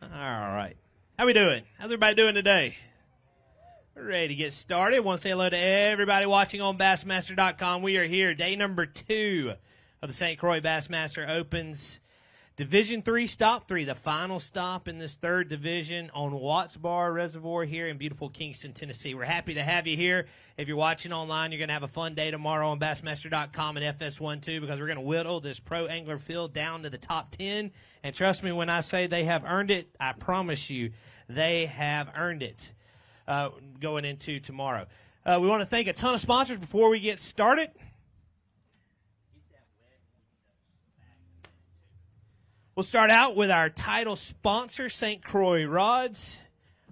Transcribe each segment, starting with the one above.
All right. How we doing? How's everybody doing today? We're ready to get started. I want to say hello to everybody watching on Bassmaster.com. We are here, day number 2 of the St. Croix Bassmaster Opens. Division 3, Stop 3, the final stop in this third division on Watts Bar Reservoir here in beautiful Kingston, Tennessee. We're happy to have you here. If you're watching online, you're going to have a fun day tomorrow on Bassmaster.com and FS1 too, because we're going to whittle this pro angler field down to the top 10. And trust me when I say they have earned it, I promise you they have earned it going into tomorrow. We want to thank a ton of sponsors before we get started. We'll start out with our title sponsor, St. Croix Rods,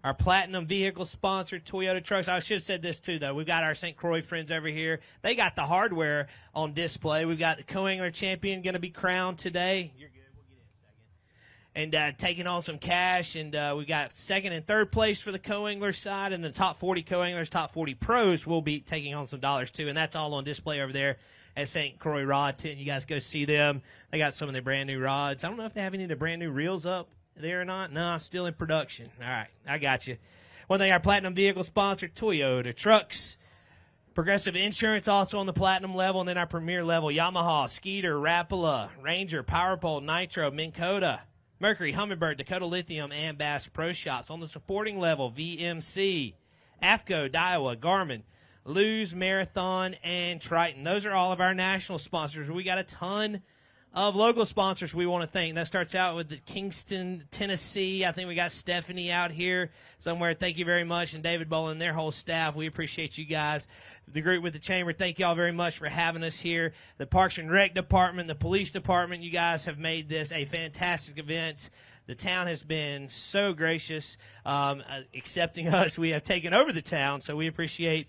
our platinum vehicle sponsor, Toyota Trucks. I should have said this too, though. We've got our St. Croix friends over here. They got the hardware on display. We've got the co-angler champion going to be crowned today. You're good. We'll get in a second. And taking on some cash. And we got second and third place for the co-angler side. And the top 40 co-anglers, top 40 pros will be taking on some dollars too. And that's all on display over there at St. Croix Rod Tent. You guys go see them. They got some of their brand new rods. I don't know if they have any of the brand new reels up there or not. No, still in production. All right, I got you. One thing, our platinum vehicle sponsor, Toyota Trucks. Progressive Insurance also on the platinum level, and then our premier level, Yamaha, Skeeter, Rapala, Ranger, PowerPole, Nitro, Minn Kota, Mercury, Humminbird, Dakota Lithium, and Bass Pro Shops. On the supporting level, VMC, AFCO, Daiwa, Garmin, Luz, Marathon, and Triton. Those are all of our national sponsors. We got a ton of local sponsors we want to thank. That starts out with the Kingston, Tennessee. I think we got Stephanie out here somewhere. Thank you very much. And David Boland and their whole staff. We appreciate you guys. The group with the chamber, thank you all very much for having us here. The Parks and Rec Department, the Police Department, you guys have made this a fantastic event. The town has been so gracious accepting us. We have taken over the town, so we appreciate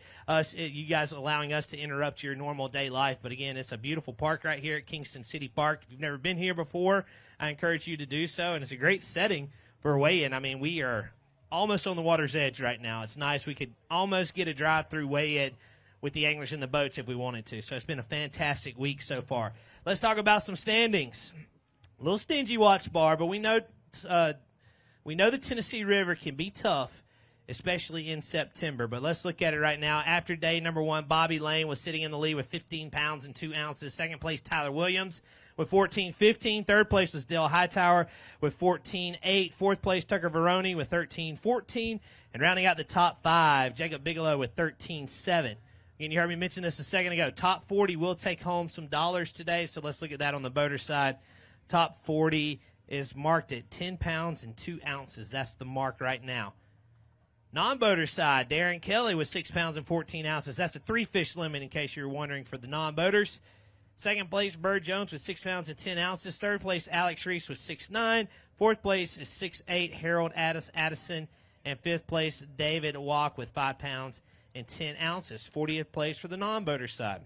you guys allowing us to interrupt your normal day life. But, again, it's a beautiful park right here at Kingston City Park. If you've never been here before, I encourage you to do so. And it's a great setting for a weigh-in. I mean, we are almost on the water's edge right now. It's nice. We could almost get a drive-through weigh-in with the anglers in the boats if we wanted to. So it's been a fantastic week so far. Let's talk about some standings. A little stingy Watts Bar, but we know the Tennessee River can be tough, especially in September. But let's look at it right now. After day number 1, Bobby Lane was sitting in the lead with 15 pounds and 2 ounces. Second place, Tyler Williams with 14.15. Third place was Dale Hightower with 14.8. Fourth place, Tucker Veroni with 13.14. And rounding out the top 5, Jacob Bigelow with 13.7. And you heard me mention this a second ago. Top 40 will take home some dollars today, so let's look at that on the boater side. Top 40 is marked at 10 pounds and 2 ounces. That's the mark right now. Non-boater side, Darren Kelly with 6 pounds and 14 ounces. That's a 3-fish limit in case you're wondering for the non-boaters. Second place, Bird Jones with 6 pounds and 10 ounces. Third place, Alex Reese with 6'9". Fourth place is 6'8", Harold Addison. And fifth place, David Walk with 5 pounds and 10 ounces. 40th place for the non-boater side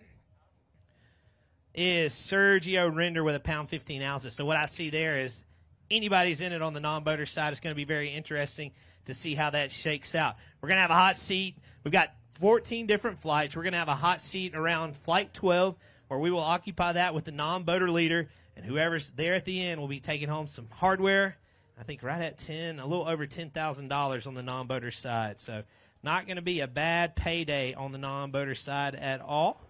is Sergio Render with 1 pound 15 ounces. So what I see there is anybody's in it on the non-boater side. It's going to be very interesting to see how that shakes out. We're going to have a hot seat. We've got 14 different flights. We're going to have a hot seat around Flight 12, where we will occupy that with the non-boater leader, and whoever's there at the end will be taking home some hardware. I think right at a little over $10,000 on the non-boater side. So not going to be a bad payday on the non-boater side at all.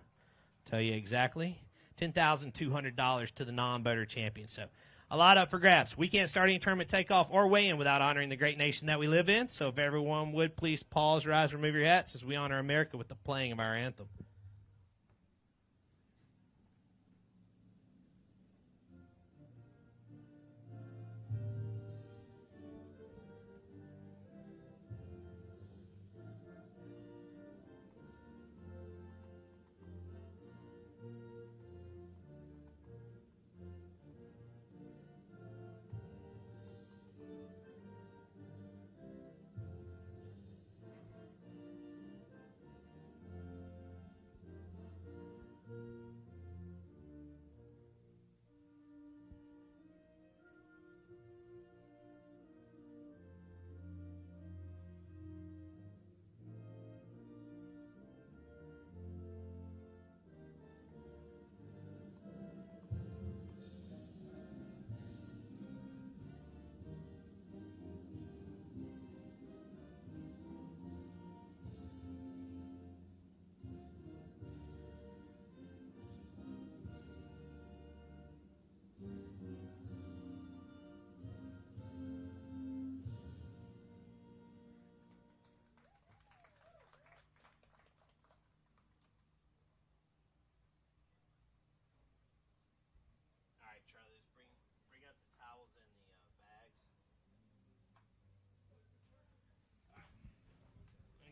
Tell you exactly. $10,200 to the non-boater champion. So a lot up for grabs. We can't start any tournament takeoff or weigh-in without honoring the great nation that we live in. So if everyone would please pause, rise, remove your hats as we honor America with the playing of our anthem.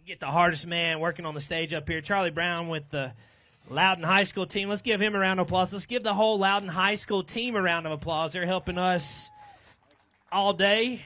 Get the hardest man working on the stage up here, Charlie Brown with the Loudon High School team. Let's give him a round of applause. Let's give the whole Loudon High School team a round of applause. They're helping us all day.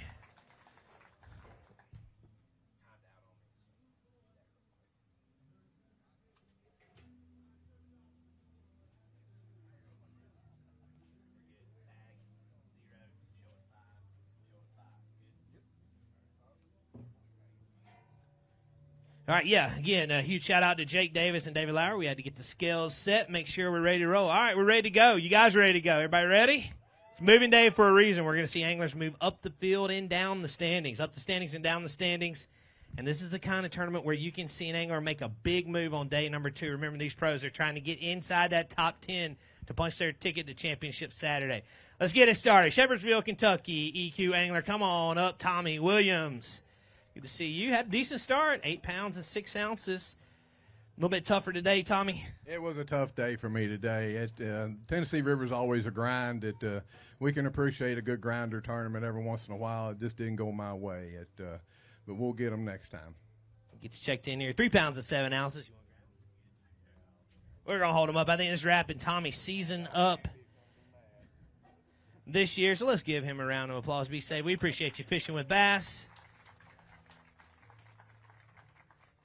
All right, yeah, again, a huge shout-out to Jake Davis and David Lauer. We had to get the scales set, make sure we're ready to roll. All right, we're ready to go. You guys ready to go? Everybody ready? It's moving day for a reason. We're going to see anglers move up the field and down the standings, up the standings and down the standings. And this is the kind of tournament where you can see an angler make a big move on day number 2. Remember, these pros are trying to get inside that top 10 to punch their ticket to championship Saturday. Let's get it started. Shepherdsville, Kentucky, EQ angler. Come on up, Tommy Williams. Good to see you. Had a decent start, 8 pounds and 6 ounces. A little bit tougher today, Tommy. It was a tough day for me today. Tennessee River's always a grind. We can appreciate a good grinder tournament every once in a while. It just didn't go my way. But we'll get them next time. Get you checked in here. 3 pounds and 7 ounces. We're going to hold him up. I think this is wrapping Tommy's season up this year. So let's give him a round of applause. Be safe. We appreciate you fishing with Bass.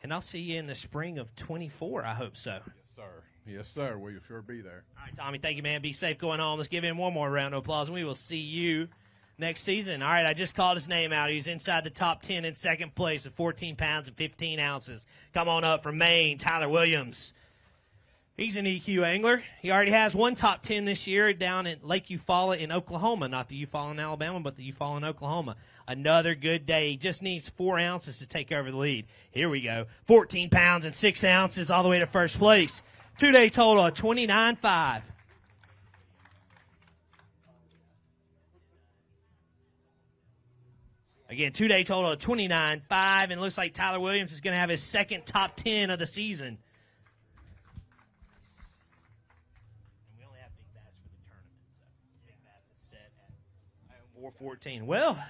And I'll see you in the spring of 24, I hope so. Yes, sir. Yes, sir. We'll sure be there. All right, Tommy, thank you, man. Be safe going on. Let's give him one more round of applause, and we will see you next season. All right, I just called his name out. He's inside the top 10 in second place with 14 pounds and 15 ounces. Come on up from Maine, Tyler Williams. He's an EQ angler. He already has one top 10 this year down at Lake Eufaula in Oklahoma. Not the Eufaula in Alabama, but the Eufaula in Oklahoma. Another good day. He just needs 4 ounces to take over the lead. Here we go. 14 pounds and 6 ounces all the way to first place. 2-day total of 29.5. Again, 2-day total of 29.5. And it looks like Tyler Williams is going to have his second top 10 of the season. And we only have Big Bass for the tournament, so Big Bass is set at 414. Well,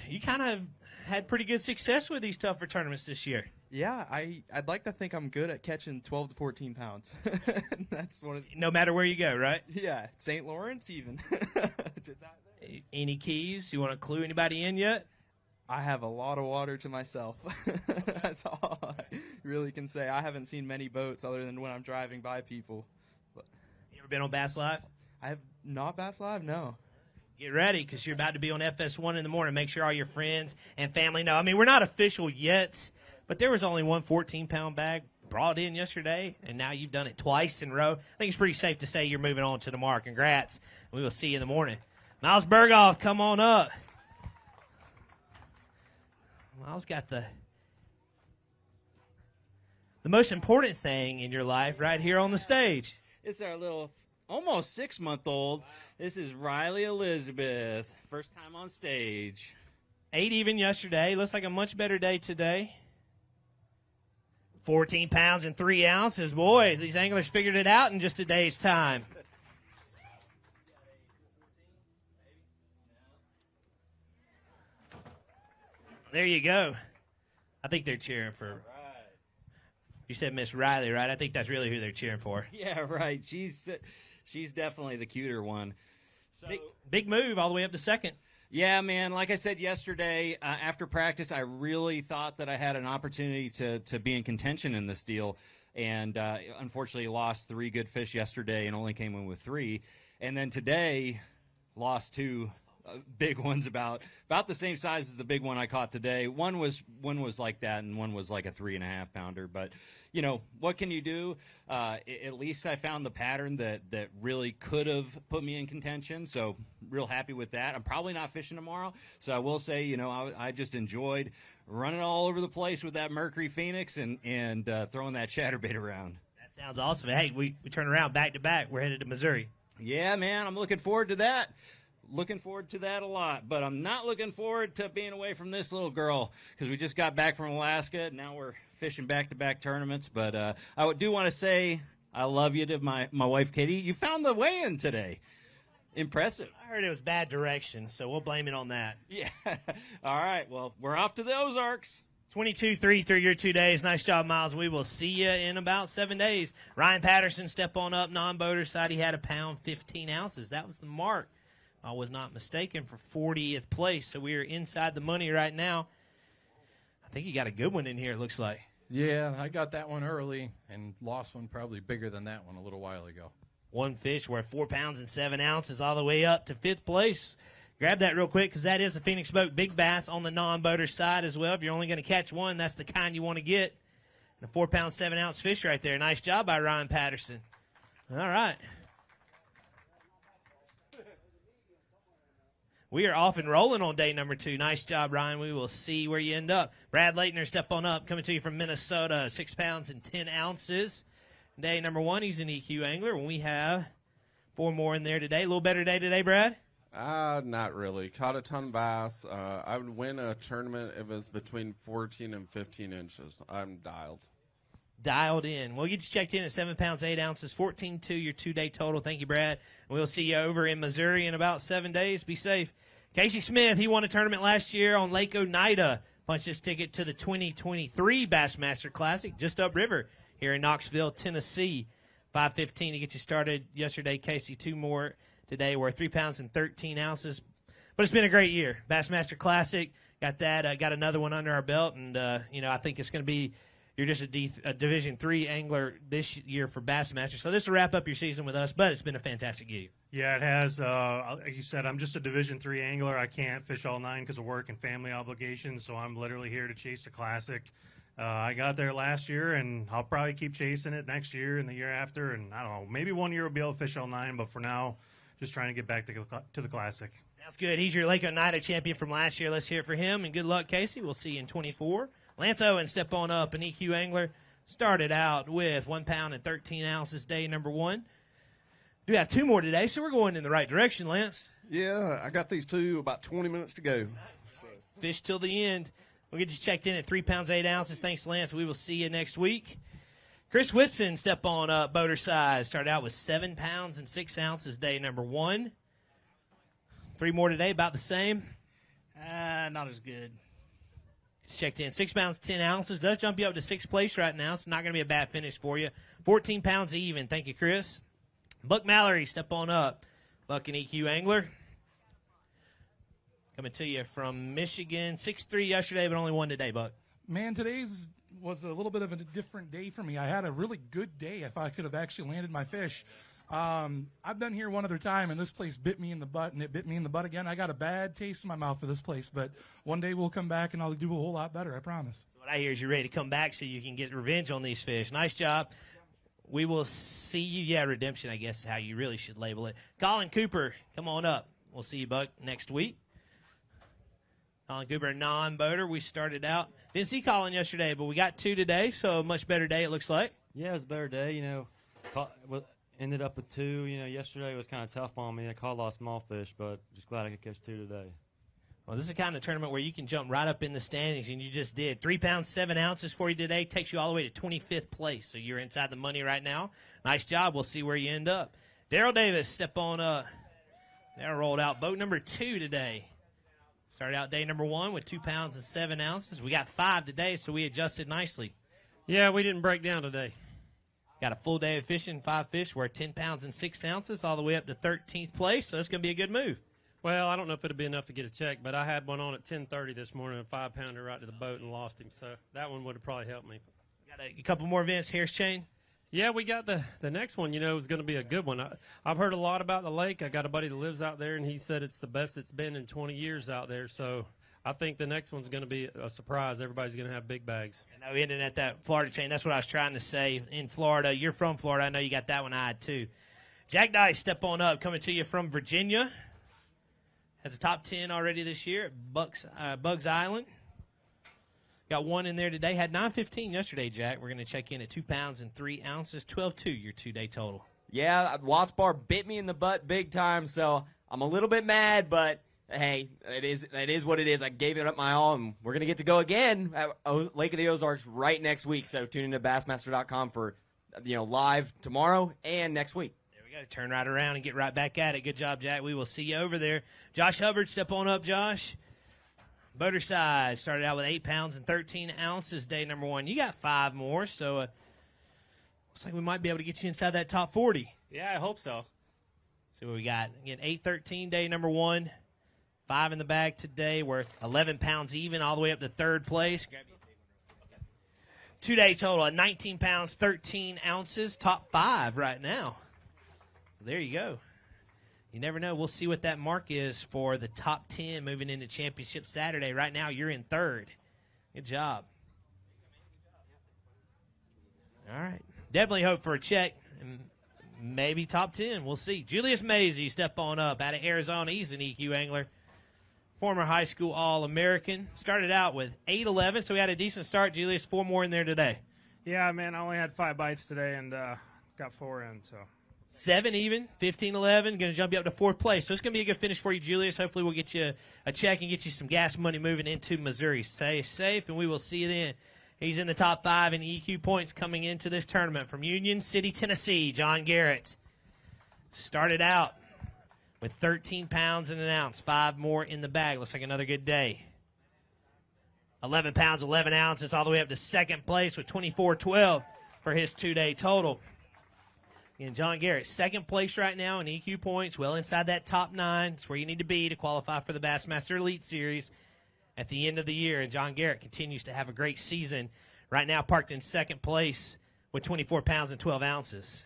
you kind of had pretty good success with these tougher tournaments this year. Yeah, I'd like to think I'm good at catching 12 to 14 pounds. That's one of no matter where you go, right? Yeah, St. Lawrence even. Did that there. Any keys? You want to clue anybody in yet? I have a lot of water to myself. That's all I really can say. I haven't seen many boats other than when I'm driving by people. But you ever been on Bass Live? I have not Bass Live, no. Get ready because you're about to be on FS1 in the morning. Make sure all your friends and family know. I mean, we're not official yet, but there was only one 14-pound bag brought in yesterday, and now you've done it twice in a row. I think it's pretty safe to say you're moving on to tomorrow. Congrats. We will see you in the morning. Miles Berghoff, come on up. Miles got the most important thing in your life right here on the stage. It's our little almost 6-month-old. This is Riley Elizabeth. First time on stage. 8 even yesterday. Looks like a much better day today. 14 pounds and 3 ounces. Boy, these anglers figured it out in just a day's time. There you go. I think they're cheering for. You said Miss Riley, right? I think that's really who they're cheering for. Yeah, right. She's definitely the cuter one. So big move all the way up to second. Yeah, man. Like I said yesterday, after practice, I really thought that I had an opportunity to be in contention in this deal, and unfortunately lost 3 good fish yesterday and only came in with 3. And then today, lost 2 big ones about the same size as the big one I caught today. One was like that, and one was like a 3.5 pounder. But you know, what can you do? At least I found the pattern that really could have put me in contention. So real happy with that. I'm probably not fishing tomorrow, so I will say, you know, I just enjoyed running all over the place with that Mercury Phoenix and throwing that chatterbait around. That sounds awesome. Hey, we turn around back to back. We're headed to Missouri. Yeah, man, I'm looking forward to that. Looking forward to that a lot, but I'm not looking forward to being away from this little girl because we just got back from Alaska, and now we're fishing back-to-back tournaments. But I do want to say I love you to my wife, Katie. You found the weigh-in today. Impressive. I heard it was bad direction, so we'll blame it on that. Yeah. All right, well, we're off to the Ozarks. 22-3 through your 2 days. Nice job, Miles. We will see you in about 7 days. Ryan Patterson, step on up, non-boater side. He had 1 pound 15 ounces. That was the mark. I was not mistaken for 40th place. So we are inside the money right now. I think you got a good one in here, it looks like. Yeah, I got that one early and lost one probably bigger than that one a little while ago. One fish worth 4 pounds and 7 ounces all the way up to 5th place. Grab that real quick because that is the Phoenix Boat Big Bass on the non-boater side as well. If you're only going to catch one, that's the kind you want to get. And a 4 pound, 7 ounce fish right there. Nice job by Ryan Patterson. All right. We are off and rolling on day number 2. Nice job, Ryan. We will see where you end up. Brad Leitner, step on up. Coming to you from Minnesota, 6 pounds and 10 ounces. Day number 1, he's an EQ angler. We have 4 more in there today. A little better day today, Brad? Not really. Caught a ton of bass. I would win a tournament if it was between 14 and 15 inches. I'm dialed. Dialed in. We'll get you checked in at 7 pounds, 8 ounces, 14.2 your 2-day total. Thank you, Brad. We'll see you over in Missouri in about 7 days. Be safe. Casey Smith, he won a tournament last year on Lake Oneida. Punched his ticket to the 2023 Bassmaster Classic just upriver here in Knoxville, Tennessee. 5:15 to get you started yesterday. Casey, 2 more today. We're 3 pounds and 13 ounces. But it's been a great year. Bassmaster Classic, got that. Got another one under our belt. And, I think it's going to be you're just a Division III angler this year for Bassmaster. So this will wrap up your season with us, but it's been a fantastic year. Yeah, it has. Like you said, I'm just a Division III angler. I can't fish all 9 because of work and family obligations, so I'm literally here to chase the Classic. I got there last year, and I'll probably keep chasing it next year and the year after. And I don't know, maybe one year we'll be able to fish all 9, but for now, just trying to get back to the Classic. That's good. He's your Lake Oneida champion from last year. Let's hear it for him, and good luck, Casey. We'll see you in 24. Lance Owen, step on up, an EQ angler. Started out with 1 pound and 13 ounces, day number 1. We have 2 more today, so we're going in the right direction, Lance. Yeah, I got these 2, about 20 minutes to go. Fish till the end. We'll get you checked in at 3 pounds, 8 ounces. Thanks, Lance. We will see you next week. Chris Whitson, step on up, boater size. Started out with 7 pounds and 6 ounces, day number 1. 3 more today, about the same. Not as good. Checked in 6 pounds, 10 ounces. Does jump you up to 6th place right now. It's not going to be a bad finish for you. 14 pounds even. Thank you, Chris. Buck Mallory, step on up. Buck and EQ angler. Coming to you from Michigan. 6'3" yesterday, but only 1 today, Buck. Man, today's was a little bit of a different day for me. I had a really good day if I could have actually landed my fish. I've been here one other time, and this place bit me in the butt, and it bit me in the butt again. I got a bad taste in my mouth for this place, but one day we'll come back, and I'll do a whole lot better, I promise. What I hear is you're ready to come back so you can get revenge on these fish. Nice job. We will see you. Yeah, redemption, I guess, is how you really should label it. Colin Cooper, come on up. We'll see you, Buck, next week. Colin Cooper, a non-boater. We started out. Didn't see Colin yesterday, but we got 2 today, so a much better day, it looks like. Yeah, it was a better day. Ended up with 2. Yesterday was kind of tough on me. I caught a lot of small fish, but just glad I could catch 2 today. Well, this is the kind of tournament where you can jump right up in the standings, and you just did. 3 pounds, 7 ounces for you today. Takes you all the way to 25th place, so you're inside the money right now. Nice job. We'll see where you end up. Daryl Davis, step on up. Daryl rolled out boat number 2 today. Started out day number 1 with 2 pounds and 7 ounces. We got 5 today, so we adjusted nicely. Yeah, we didn't break down today. Got a full day of fishing, 5 fish worth 10 pounds and 6 ounces, all the way up to 13th place, so it's going to be a good move. Well, I don't know if it'll be enough to get a check, but I had one on at 10:30 this morning, a 5-pounder right to the boat, and lost him, so that one would have probably helped me. Got a couple more events, Harris Chain. Yeah, we got the next one, is going to be a good one. I've heard a lot about the lake. I got a buddy that lives out there, and he said it's the best it's been in 20 years out there. So I think the next one's going to be a surprise. Everybody's going to have big bags. I know, ending at that Florida chain. That's what I was trying to say. In Florida, you're from Florida. I know you got that one eyed, too. Jack Dice, step on up, coming to you from Virginia. Has a top 10 already this year at Bugs Island. Got 1 in there today. Had 9.15 yesterday, Jack. We're going to check in at 2 pounds and 3 ounces. 12.2 your 2-day total. Yeah, Watts Bar bit me in the butt big time, so I'm a little bit mad, but hey, it is what it is. I gave it up my all, and we're going to get to go again at Lake of the Ozarks right next week. So tune into Bassmaster.com for live tomorrow and next week. There we go. Turn right around and get right back at it. Good job, Jack. We will see you over there. Josh Hubbard, step on up, Josh. Boater side started out with 8 pounds and 13 ounces day number 1. You got 5 more, so looks like we might be able to get you inside that top 40. Yeah, I hope so. See what we got. Again, 8:13 day number 1. 5 in the bag today. We're 11 pounds even all the way up to 3rd place. 2-day total at 19 pounds, 13 ounces. Top 5 right now. There you go. You never know. We'll see what that mark is for the top 10 moving into championship Saturday. Right now, you're in 3rd. Good job. All right. Definitely hope for a check and maybe top 10. We'll see. Julius Mazie, step on up out of Arizona. He's an EQ angler. Former high school All-American. Started out with 8-11, so we had a decent start. Julius, 4 more in there today. Yeah, man, I only had 5 bites today and got 4 in, so. 7 even, 15-11, going to jump you up to 4th place. So it's going to be a good finish for you, Julius. Hopefully we'll get you a check and get you some gas money moving into Missouri. Stay safe, and we will see you then. He's in the top 5 in EQ points coming into this tournament from Union City, Tennessee, John Garrett. Started out with 13 pounds and an ounce, 5 more in the bag. Looks like another good day. 11 pounds, 11 ounces, all the way up to 2nd place with 24.12 for his 2-day total. And John Garrett, 2nd place right now in EQ points, well inside that top 9. It's where you need to be to qualify for the Bassmaster Elite Series at the end of the year. And John Garrett continues to have a great season. Right now parked in 2nd place with 24 pounds and 12 ounces.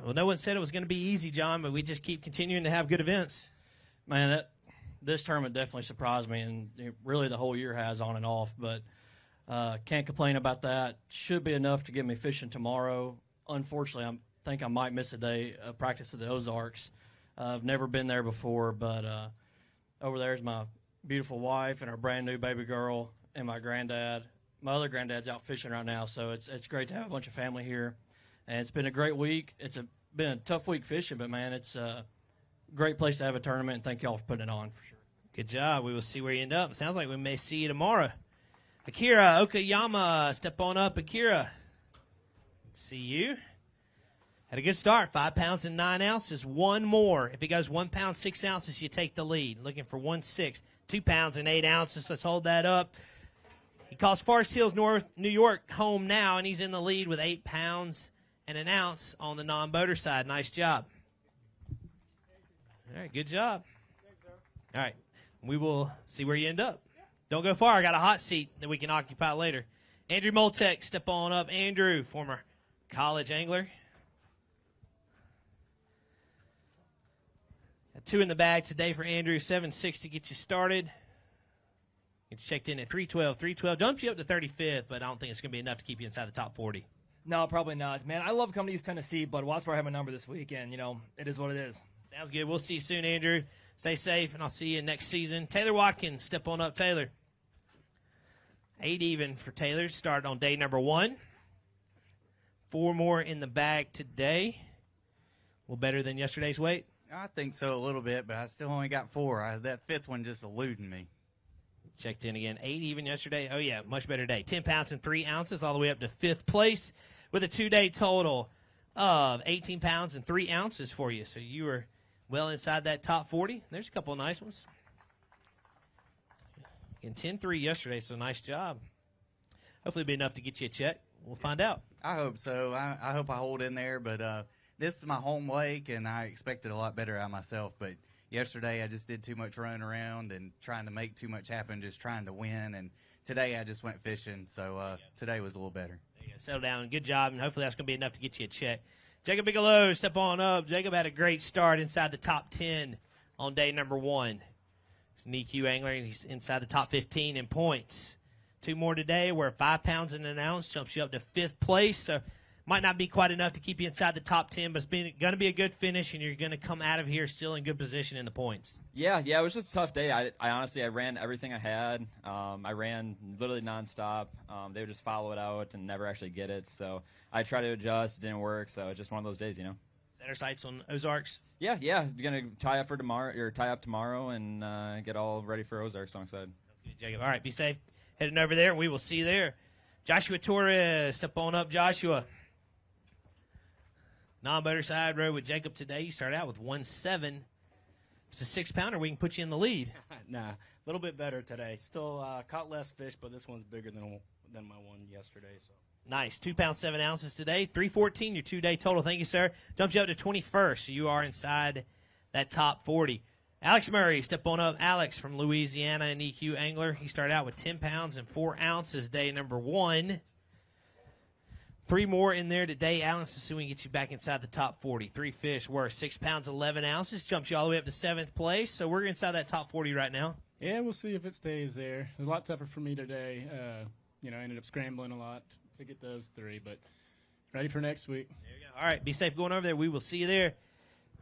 Well, no one said it was going to be easy, John, but we just keep continuing to have good events. Man, this tournament definitely surprised me, and really the whole year has on and off, but can't complain about that. Should be enough to get me fishing tomorrow. Unfortunately, I think I might miss a day of practice at the Ozarks. I've never been there before, but over there's my beautiful wife and our brand-new baby girl and my granddad. My other granddad's out fishing right now, so it's great to have a bunch of family here. And it's been a great week. It's been a tough week fishing, but, man, it's a great place to have a tournament, and thank y'all for putting it on for sure. Good job. We will see where you end up. Sounds like we may see you tomorrow. Akira Okayama, step on up, Akira. See you. Had a good start, 5 pounds and 9 ounces. 1 more. If it goes 1 pound, 6 ounces, you take the lead. Looking for 1-6. 2 pounds and 8 ounces. Let's hold that up. He calls Forest Hills, New York home now, and he's in the lead with 8 pounds and an ounce on the non-boater side. Nice job. All right, good job. All right, we will see where you end up. Don't go far. I got a hot seat that we can occupy later. Andrew Moltek, step on up. Andrew, former college angler. Got 2 in the bag today for Andrew. 7.6 to get you started. Get you checked in at 312. 312 jumps you up to 35th, but I don't think it's going to be enough to keep you inside the top 40. No, probably not. Man, I love coming to East Tennessee, but Watts Bar had my number this week, and, it is what it is. Sounds good. We'll see you soon, Andrew. Stay safe, and I'll see you next season. Taylor Watkins, step on up, Taylor. 8 even for Taylor. Started on day number 1. 4 more in the bag today. A little better than yesterday's weight. I think so a little bit, but I still only got 4. That 5th one just eluding me. Checked in again. 8 even yesterday. Oh, yeah, much better day. 10 pounds and 3 ounces all the way up to 5th place with a 2-day total of 18 pounds and 3 ounces for you. So you were well inside that top 40. There's a couple of nice ones. And 10-3 yesterday, so nice job. Hopefully it'll be enough to get you a check. We'll find out. I hope so. I hope I hold in there, but this is my home lake, and I expected a lot better out of myself. But yesterday I just did too much running around and trying to make too much happen, just trying to win. And today I just went fishing, so today was a little better. Settle down. Good job, and hopefully that's going to be enough to get you a check. Jacob Bigelow, step on up. Jacob had a great start inside the top 10 on day number 1. He's an EQ angler, and he's inside the top 15 in points. 2 more today, where 5 pounds and an ounce jumps you up to 5th place. So might not be quite enough to keep you inside the top 10, but it's going to be a good finish, and you're going to come out of here still in good position in the points. Yeah, it was just a tough day. I honestly, I ran everything I had. I ran literally nonstop. They would just follow it out and never actually get it. So I tried to adjust. It didn't work. So it's just one of those days, Center sights on Ozarks? Yeah. Going to tie up for tomorrow, or tie up tomorrow and get all ready for Ozarks alongside. Okay, Jacob. All right, be safe. Heading over there. We will see you there. Joshua Torres, step on up, Joshua. Non-boater side row with Jacob today. You started out with 1.7. It's a 6-pounder. We can put you in the lead. Nah, a little bit better today. Still caught less fish, but this one's bigger than my one yesterday. So Nice. 2 pounds, 7 ounces today. 314, your 2-day total. Thank you, sir. Jumps you up to 21st, so you are inside that top 40. Alex Murray, step on up. Alex from Louisiana, an EQ angler. He started out with 10 pounds and 4 ounces day number 1. 3 more in there today, Alex, assuming we get you back inside the top 40. 3 fish worth 6 pounds, 11 ounces. Jumps you all the way up to 7th place, so we're inside that top 40 right now. Yeah, we'll see if it stays there. It was a lot tougher for me today. I ended up scrambling a lot to get those 3, but ready for next week. There you go. All right, be safe going over there. We will see you there.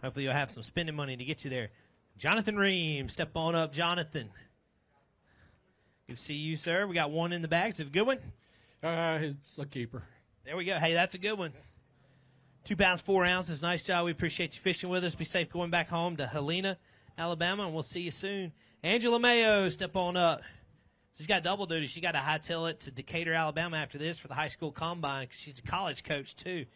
Hopefully you'll have some spending money to get you there. Jonathan Ream, step on up, Jonathan. Good to see you, sir. We got one in the bag. Is it a good one? It's a keeper. There we go. Hey, that's a good one. 2 pounds, 4 ounces. Nice job. We appreciate you fishing with us. Be safe going back home to Helena, Alabama, and we'll see you soon. Angela Mayo, step on up. She's got double duty. She got to hightail it to Decatur, Alabama after this for the high school combine because she's a college coach, too.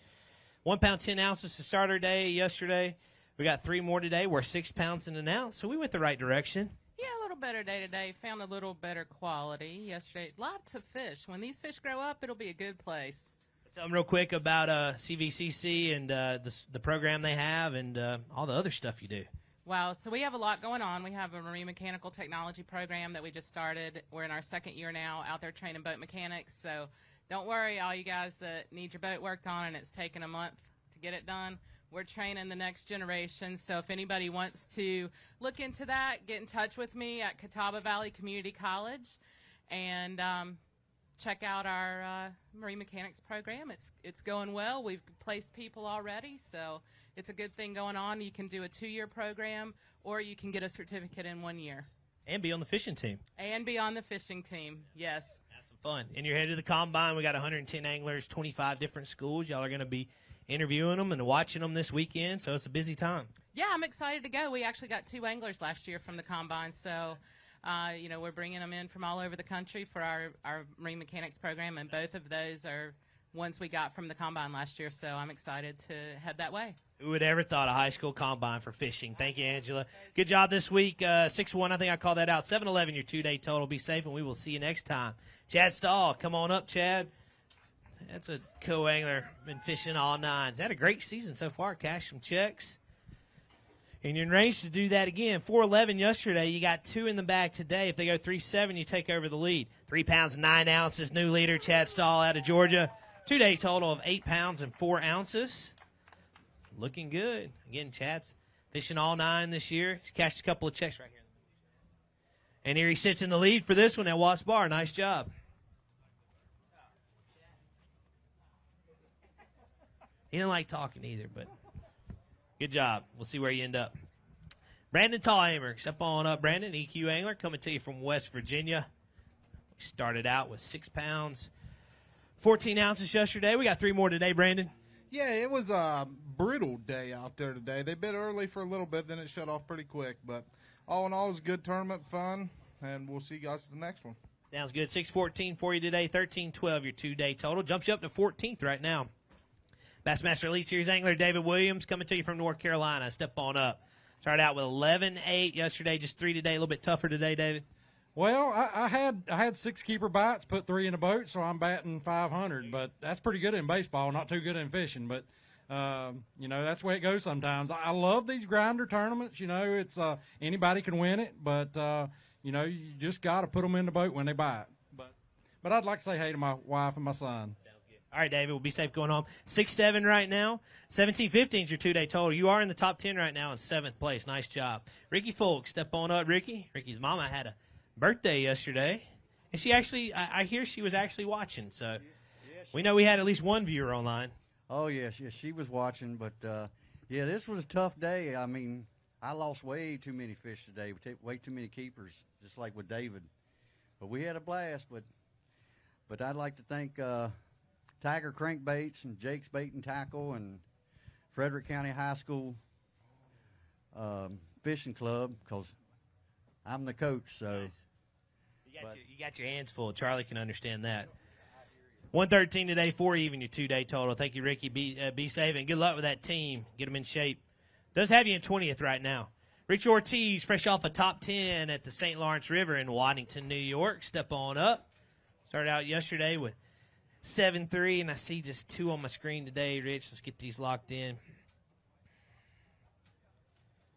1 pound, 10 ounces to start her day yesterday. We got 3 more today. We're 6 pounds and an ounce, so we went the right direction. Yeah, a little better day today. Found a little better quality yesterday. Lots of fish. When these fish grow up, it'll be a good place. Tell them real quick about CVCC and the program they have and all the other stuff you do. Wow, so we have a lot going on. We have a marine mechanical technology program that we just started. We're in our 2nd year now out there training boat mechanics. So don't worry, all you guys that need your boat worked on and it's taken a month to get it done. We're training the next generation. So if anybody wants to look into that, get in touch with me at Catawba Valley Community College and check out our marine mechanics program. It's going well. We've placed people already, so it's a good thing going on. You can do a 2-year program, or you can get a certificate in 1 year. And be on the fishing team. And be on the fishing team, yes. Have some fun. And you're headed to the combine. We got 110 anglers, 25 different schools. Y'all are going to be interviewing them and watching them this weekend, so it's a busy time. Yeah, I'm excited to go. We actually got 2 anglers last year from the combine, so we're bringing them in from all over the country for our marine mechanics program, and both of those are ones we got from the combine last year, so I'm excited to head that way. Who would ever thought a high school combine for fishing? Thank you, Angela. Good job this week. 6-1, I think I called that out. 7-11, your 2-day total. Be safe, and we will see you next time. Chad Stahl, come on up, Chad. That's a co-angler. Been fishing all 9s. Had a great season so far. Cashed some checks. And you're in range to do that again. 4-11 yesterday. You got 2 in the bag today. If they go 3-7, you take over the lead. 3 pounds, 9 ounces. New leader, Chad Stahl out of Georgia. 2-day total of 8 pounds and 4 ounces. Looking good. Again, Chad's fishing all 9 this year. He's cashed a couple of checks right here. And here he sits in the lead for this one at Watts Bar. Nice job. He didn't like talking either, but good job. We'll see where you end up. Brandon Tallhammer, step on up, Brandon, EQ angler, coming to you from West Virginia. We started out with 6 pounds, 14 ounces yesterday. We got 3 more today, Brandon. Yeah, it was a brutal day out there today. They bit early for a little bit, then it shut off pretty quick. But all in all, it was a good tournament, fun, and we'll see you guys at the next one. Sounds good. 6-14 for you today, 13-12 your 2-day total. Jumps you up to 14th right now. Bassmaster Elite Series angler David Williams coming to you from North Carolina. Step on up. Started out with 11-8 yesterday, just 3 today. A little bit tougher today, David. Well, I had 6 keeper bites, put 3 in the boat, so I'm batting 500. But that's pretty good in baseball, not too good in fishing. But that's the way it goes sometimes. I love these grinder tournaments. It's anybody can win it, but you just got to put them in the boat when they bite. But I'd like to say hey to my wife and my son. All right, David, we'll be safe going home. 6-7 right now. 17-15 is your 2-day total. You are in the top 10 right now in 7th place. Nice job. Ricky Folk, step on up, Ricky. Ricky's mama had a birthday yesterday. And she actually, I hear she was actually watching. So we know we had at least one viewer online. Oh, yes, she was watching. But, this was a tough day. I mean, I lost way too many fish today. Way too many keepers, just like with David. But we had a blast. But I'd like to thank Tiger Crankbaits and Jake's Bait and Tackle and Frederick County High School Fishing Club, because I'm the coach. So nice. You got your hands full. Charlie can understand that. 113 today, 4 even your 2-day total. Thank you, Ricky. Be safe and good luck with that team. Get them in shape. Does have you in 20th right now. Rich Ortiz, fresh off a top 10 at the St. Lawrence River in Waddington, New York. Step on up. Started out yesterday with 7-3, and I see just 2 on my screen today, Rich. Let's get these locked in.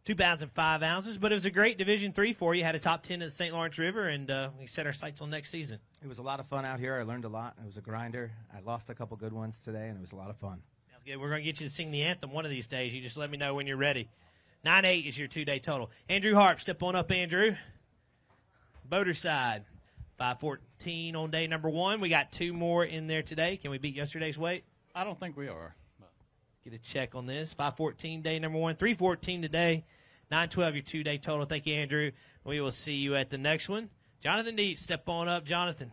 2 pounds and 5 ounces, but it was a great Division III for you. Had a top 10 at the St. Lawrence River, and we set our sights on next season. It was a lot of fun out here. I learned a lot. It was a grinder. I lost a couple good ones today, and it was a lot of fun. Sounds good. We're going to get you to sing the anthem one of these days. You just let me know when you're ready. 9-8 is your 2-day total. Andrew Harp, step on up, Andrew. Boater side, 514 on day number 1. We got 2 more in there today. Can we beat yesterday's weight? I don't think we are. Get a check on this. 514 day number 1, 314 today, 912 your 2-day total. Thank you, Andrew. We will see you at the next one. Jonathan Deep, step on up, Jonathan.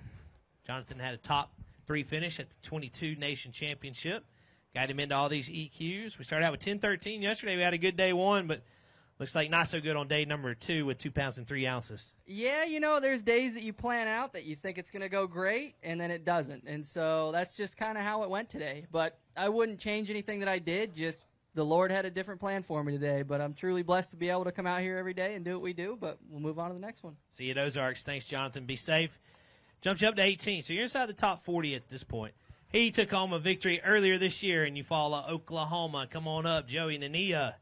Jonathan had a top 3 finish at the 22 Nation Championship. Got him into all these EQs. We started out with 10-13 yesterday. We had a good day 1, but looks like not so good on day number 2 with 2 pounds and 3 ounces. Yeah, there's days that you plan out that you think it's going to go great, and then it doesn't. And so that's just kind of how it went today. But I wouldn't change anything that I did. Just the Lord had a different plan for me today. But I'm truly blessed to be able to come out here every day and do what we do. But we'll move on to the next one. See you at Ozarks. Thanks, Jonathan. Be safe. Jumps you up to 18. So you're inside the top 40 at this point. He took home a victory earlier this year in Eufaula, Oklahoma. Come on up, Joey Nania.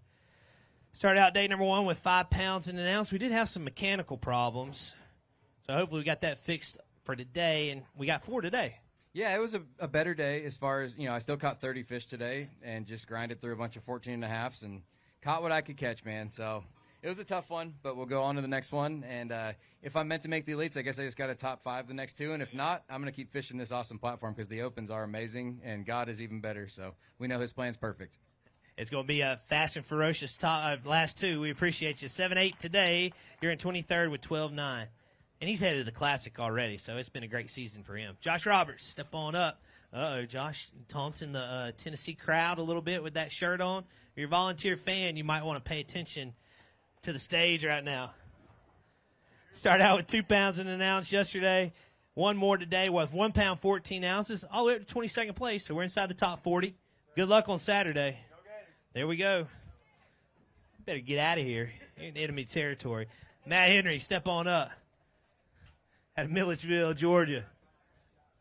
Started out day number 1 with 5 pounds and an ounce. We did have some mechanical problems, so hopefully we got that fixed for today, and we got 4 today. Yeah, it was a better day as far as, I still caught 30 fish today and just grinded through a bunch of 14.5s and caught what I could catch, man. So it was a tough one, but we'll go on to the next one. And if I'm meant to make the elites, I guess I just got to top 5 the next 2. And if not, I'm going to keep fishing this awesome platform because the opens are amazing and God is even better. So we know his plan's perfect. It's going to be a fast and ferocious last 2. We appreciate you. 7-8 today. You're in 23rd with 12-9. And he's headed to the Classic already, so it's been a great season for him. Josh Roberts, step on up. Uh-oh, Josh taunting the Tennessee crowd a little bit with that shirt on. If you're a volunteer fan, you might want to pay attention to the stage right now. Started out with 2 pounds and an ounce yesterday. 1 more today with 1 pound, 14 ounces, all the way up to 22nd place, so we're inside the top 40. Good luck on Saturday. There we go. Better get out of here. You're in enemy territory. Matt Henry, step on up. At Milledgeville, Georgia.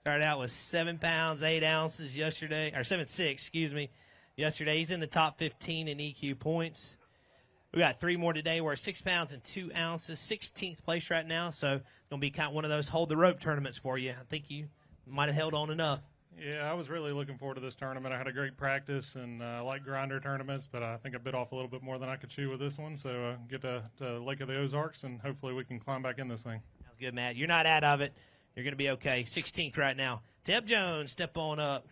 Started out with 7 pounds, 8 ounces yesterday, or 7.6, excuse me, yesterday. He's in the top 15 in EQ points. We got 3 more today. We're 6 pounds and 2 ounces, 16th place right now. So it's going to be kind of one of those hold the rope tournaments for you. I think you might have held on enough. Yeah, I was really looking forward to this tournament. I had a great practice, and I like grinder tournaments, but I think I bit off a little bit more than I could chew with this one. So get to Lake of the Ozarks, and hopefully we can climb back in this thing. Sounds good, Matt. You're not out of it. You're going to be okay. 16th right now. Deb Jones, step on up.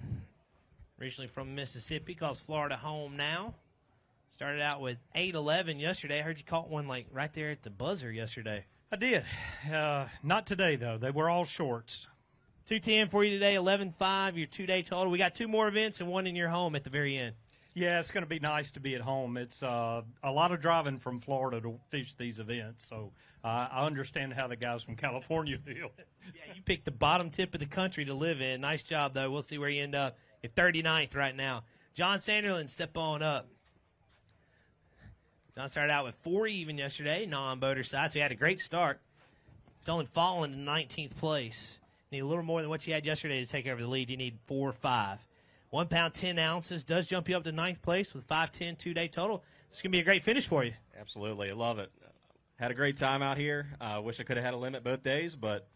Originally from Mississippi, calls Florida home now. Started out with 8.11 yesterday. I heard you caught one like right there at the buzzer yesterday. I did. Not today, though. They were all shorts. 210 for you today, 11.5, your 2-day total. We got 2 more events and 1 in your home at the very end. Yeah, it's going to be nice to be at home. It's a lot of driving from Florida to fish these events, so I understand how the guys from California feel. Yeah, you picked the bottom tip of the country to live in. Nice job, though. We'll see where you end up. You're 39th right now. John Sanderlin, step on up. John started out with 4 even yesterday, non-boater side, so he had a great start. He's only fallen to 19th place. You need a little more than what you had yesterday to take over the lead. You need 4 or 5. 1 pound, 10 ounces does jump you up to 9th place with 5:10 2-day total. It's going to be a great finish for you. Absolutely. I love it. Had a great time out here. Wish I could have had a limit both days, but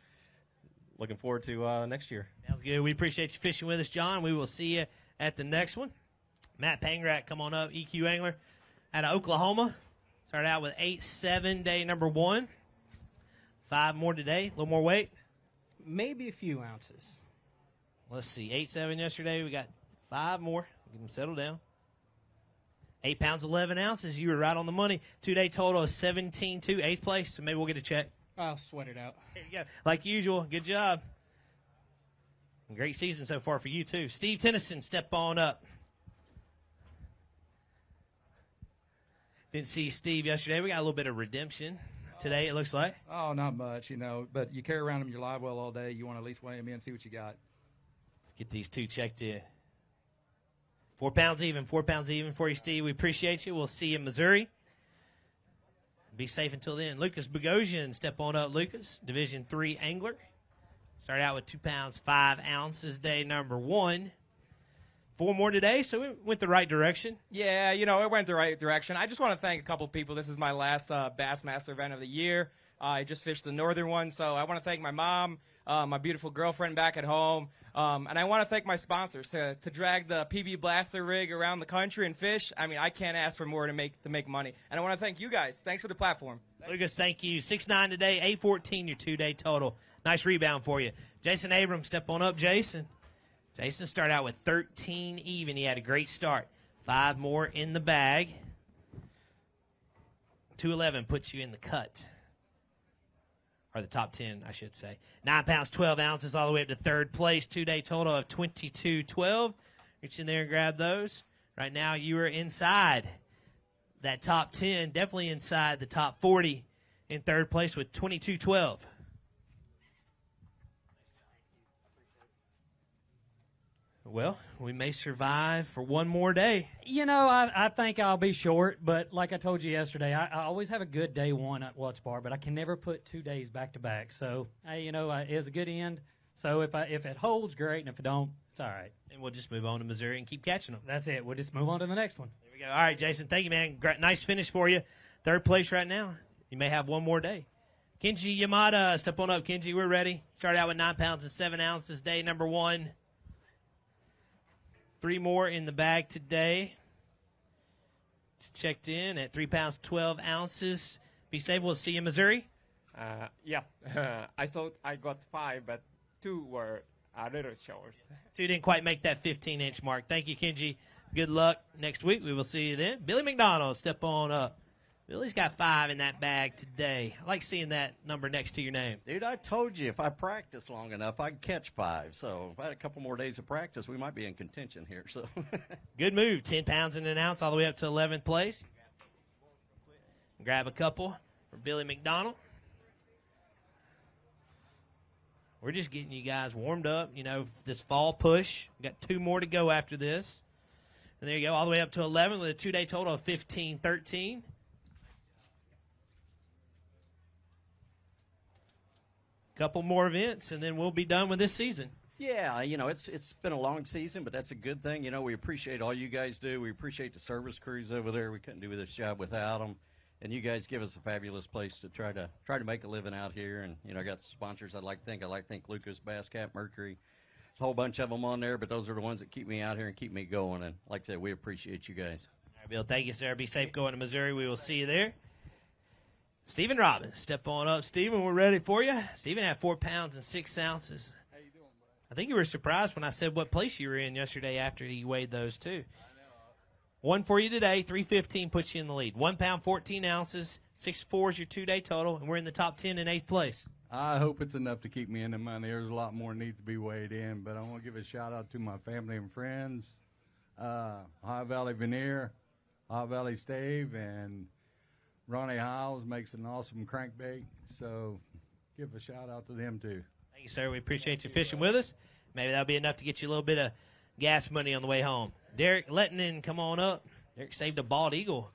looking forward to next year. Sounds good. We appreciate you fishing with us, John. We will see you at the next one. Matt Pangrat, come on up, EQ angler out of Oklahoma. Started out with 8.7 day number 1. 5 more today, a little more weight. Maybe a few ounces. Let's see, 8.7 yesterday. We got 5 more. Get them settled down. 8 pounds, 11 ounces. You were right on the money. 2-day total of 17.2, 8th place. So maybe we'll get a check. I'll sweat it out. There you go. Like usual, good job. Great season so far for you, too. Steve Tennyson, step on up. Didn't see Steve yesterday. We got a little bit of redemption today, it looks like. Oh, not much, but you carry around them your live well all day. You want to at least weigh them in, see what you got. Get these two checked in. 4 pounds even for you, Steve. We appreciate you. We'll see you in Missouri. Be safe until then. Lucas Bogosian, step on up, Lucas. Division III angler. Start out with 2 pounds, 5 ounces, day number 1. 4 more today, so we went the right direction. Yeah, it went the right direction. I just want to thank a couple people. This is my last Bassmaster event of the year. I just fished the northern one, so I want to thank my mom, my beautiful girlfriend back at home, and I want to thank my sponsors to drag the PB Blaster rig around the country and fish. I mean, I can't ask for more to make money. And I want to thank you guys. Thanks for the platform. Lucas, thank you. 6'9" today, 8'14", your 2-day total. Nice rebound for you. Jason Abrams, step on up, Jason. Jason started out with 13 even. He had a great start. 5 more in the bag. 211 puts you in the cut. Or the top 10, I should say. 9 pounds, 12 ounces, all the way up to 3rd place. 2-day total of 22.12. Reach in there and grab those. Right now, you are inside that top 10, definitely inside the top 40 in 3rd place with 22.12. Well, we may survive for one more day. I think I'll be short, but like I told you yesterday, I always have a good day 1 at Watts Bar, but I can never put 2 days back to back. So, it was a good end. So if it holds, great, and if it don't, it's all right. And we'll just move on to Missouri and keep catching them. That's it. We'll just move on to the next one. There we go. All right, Jason, thank you, man. Nice finish for you. 3rd place right now. You may have one more day. Kenji Yamada, step on up, Kenji. We're ready. Started out with 9 pounds and 7 ounces, day number 1. 3 more in the bag today. Checked in at 3 pounds, 12 ounces. Be safe. We'll see you in Missouri. Yeah. I thought I got 5, but 2 were a little short. 2 didn't quite make that 15-inch mark. Thank you, Kenji. Good luck next week. We will see you then. Billy McDonald, step on up. Billy's got 5 in that bag today. I like seeing that number next to your name. Dude, I told you if I practice long enough, I can catch 5. So if I had a couple more days of practice, we might be in contention here. So good move. 10 pounds and an ounce all the way up to 11th place. Grab a couple for Billy McDonald. We're just getting you guys warmed up, this fall push. We've got 2 more to go after this. And there you go, all the way up to 11 with a 2-day total of 15-13. Couple more events, and then we'll be done with this season. yeah, it's been a long season, but that's a good thing. We appreciate all you guys do. We appreciate the service crews over there. We couldn't do this job without them. And you guys give us a fabulous place to try to make a living out here. And I got some sponsors I'd like to thank Lucas, Bass Cap, Mercury. There's a whole bunch of them on there, but those are the ones that keep me out here and keep me going. And like I said, we appreciate you guys. All right, Bill, thank you, sir. Be safe going to Missouri. We will see you there. Stephen Robbins, step on up. Stephen, we're ready for you. Stephen had 4 pounds and 6 ounces. How you doing, bud? I think you were surprised when I said what place you were in yesterday after he weighed those too. 1 for you today. 315 puts you in the lead. 1 pound, 14 ounces. 6'4" is your 2-day total, and we're in the top 10 in 8th place. I hope it's enough to keep me in the money. There's a lot more needs to be weighed in, but I want to give a shout-out to my family and friends, High Valley Veneer, High Valley Stave, and Ronnie Hiles makes an awesome crankbait, so give a shout-out to them, too. Thank you, sir. We appreciate you fishing with us. Maybe that'll be enough to get you a little bit of gas money on the way home. Derek Lettinen, come on up. Derek saved a bald eagle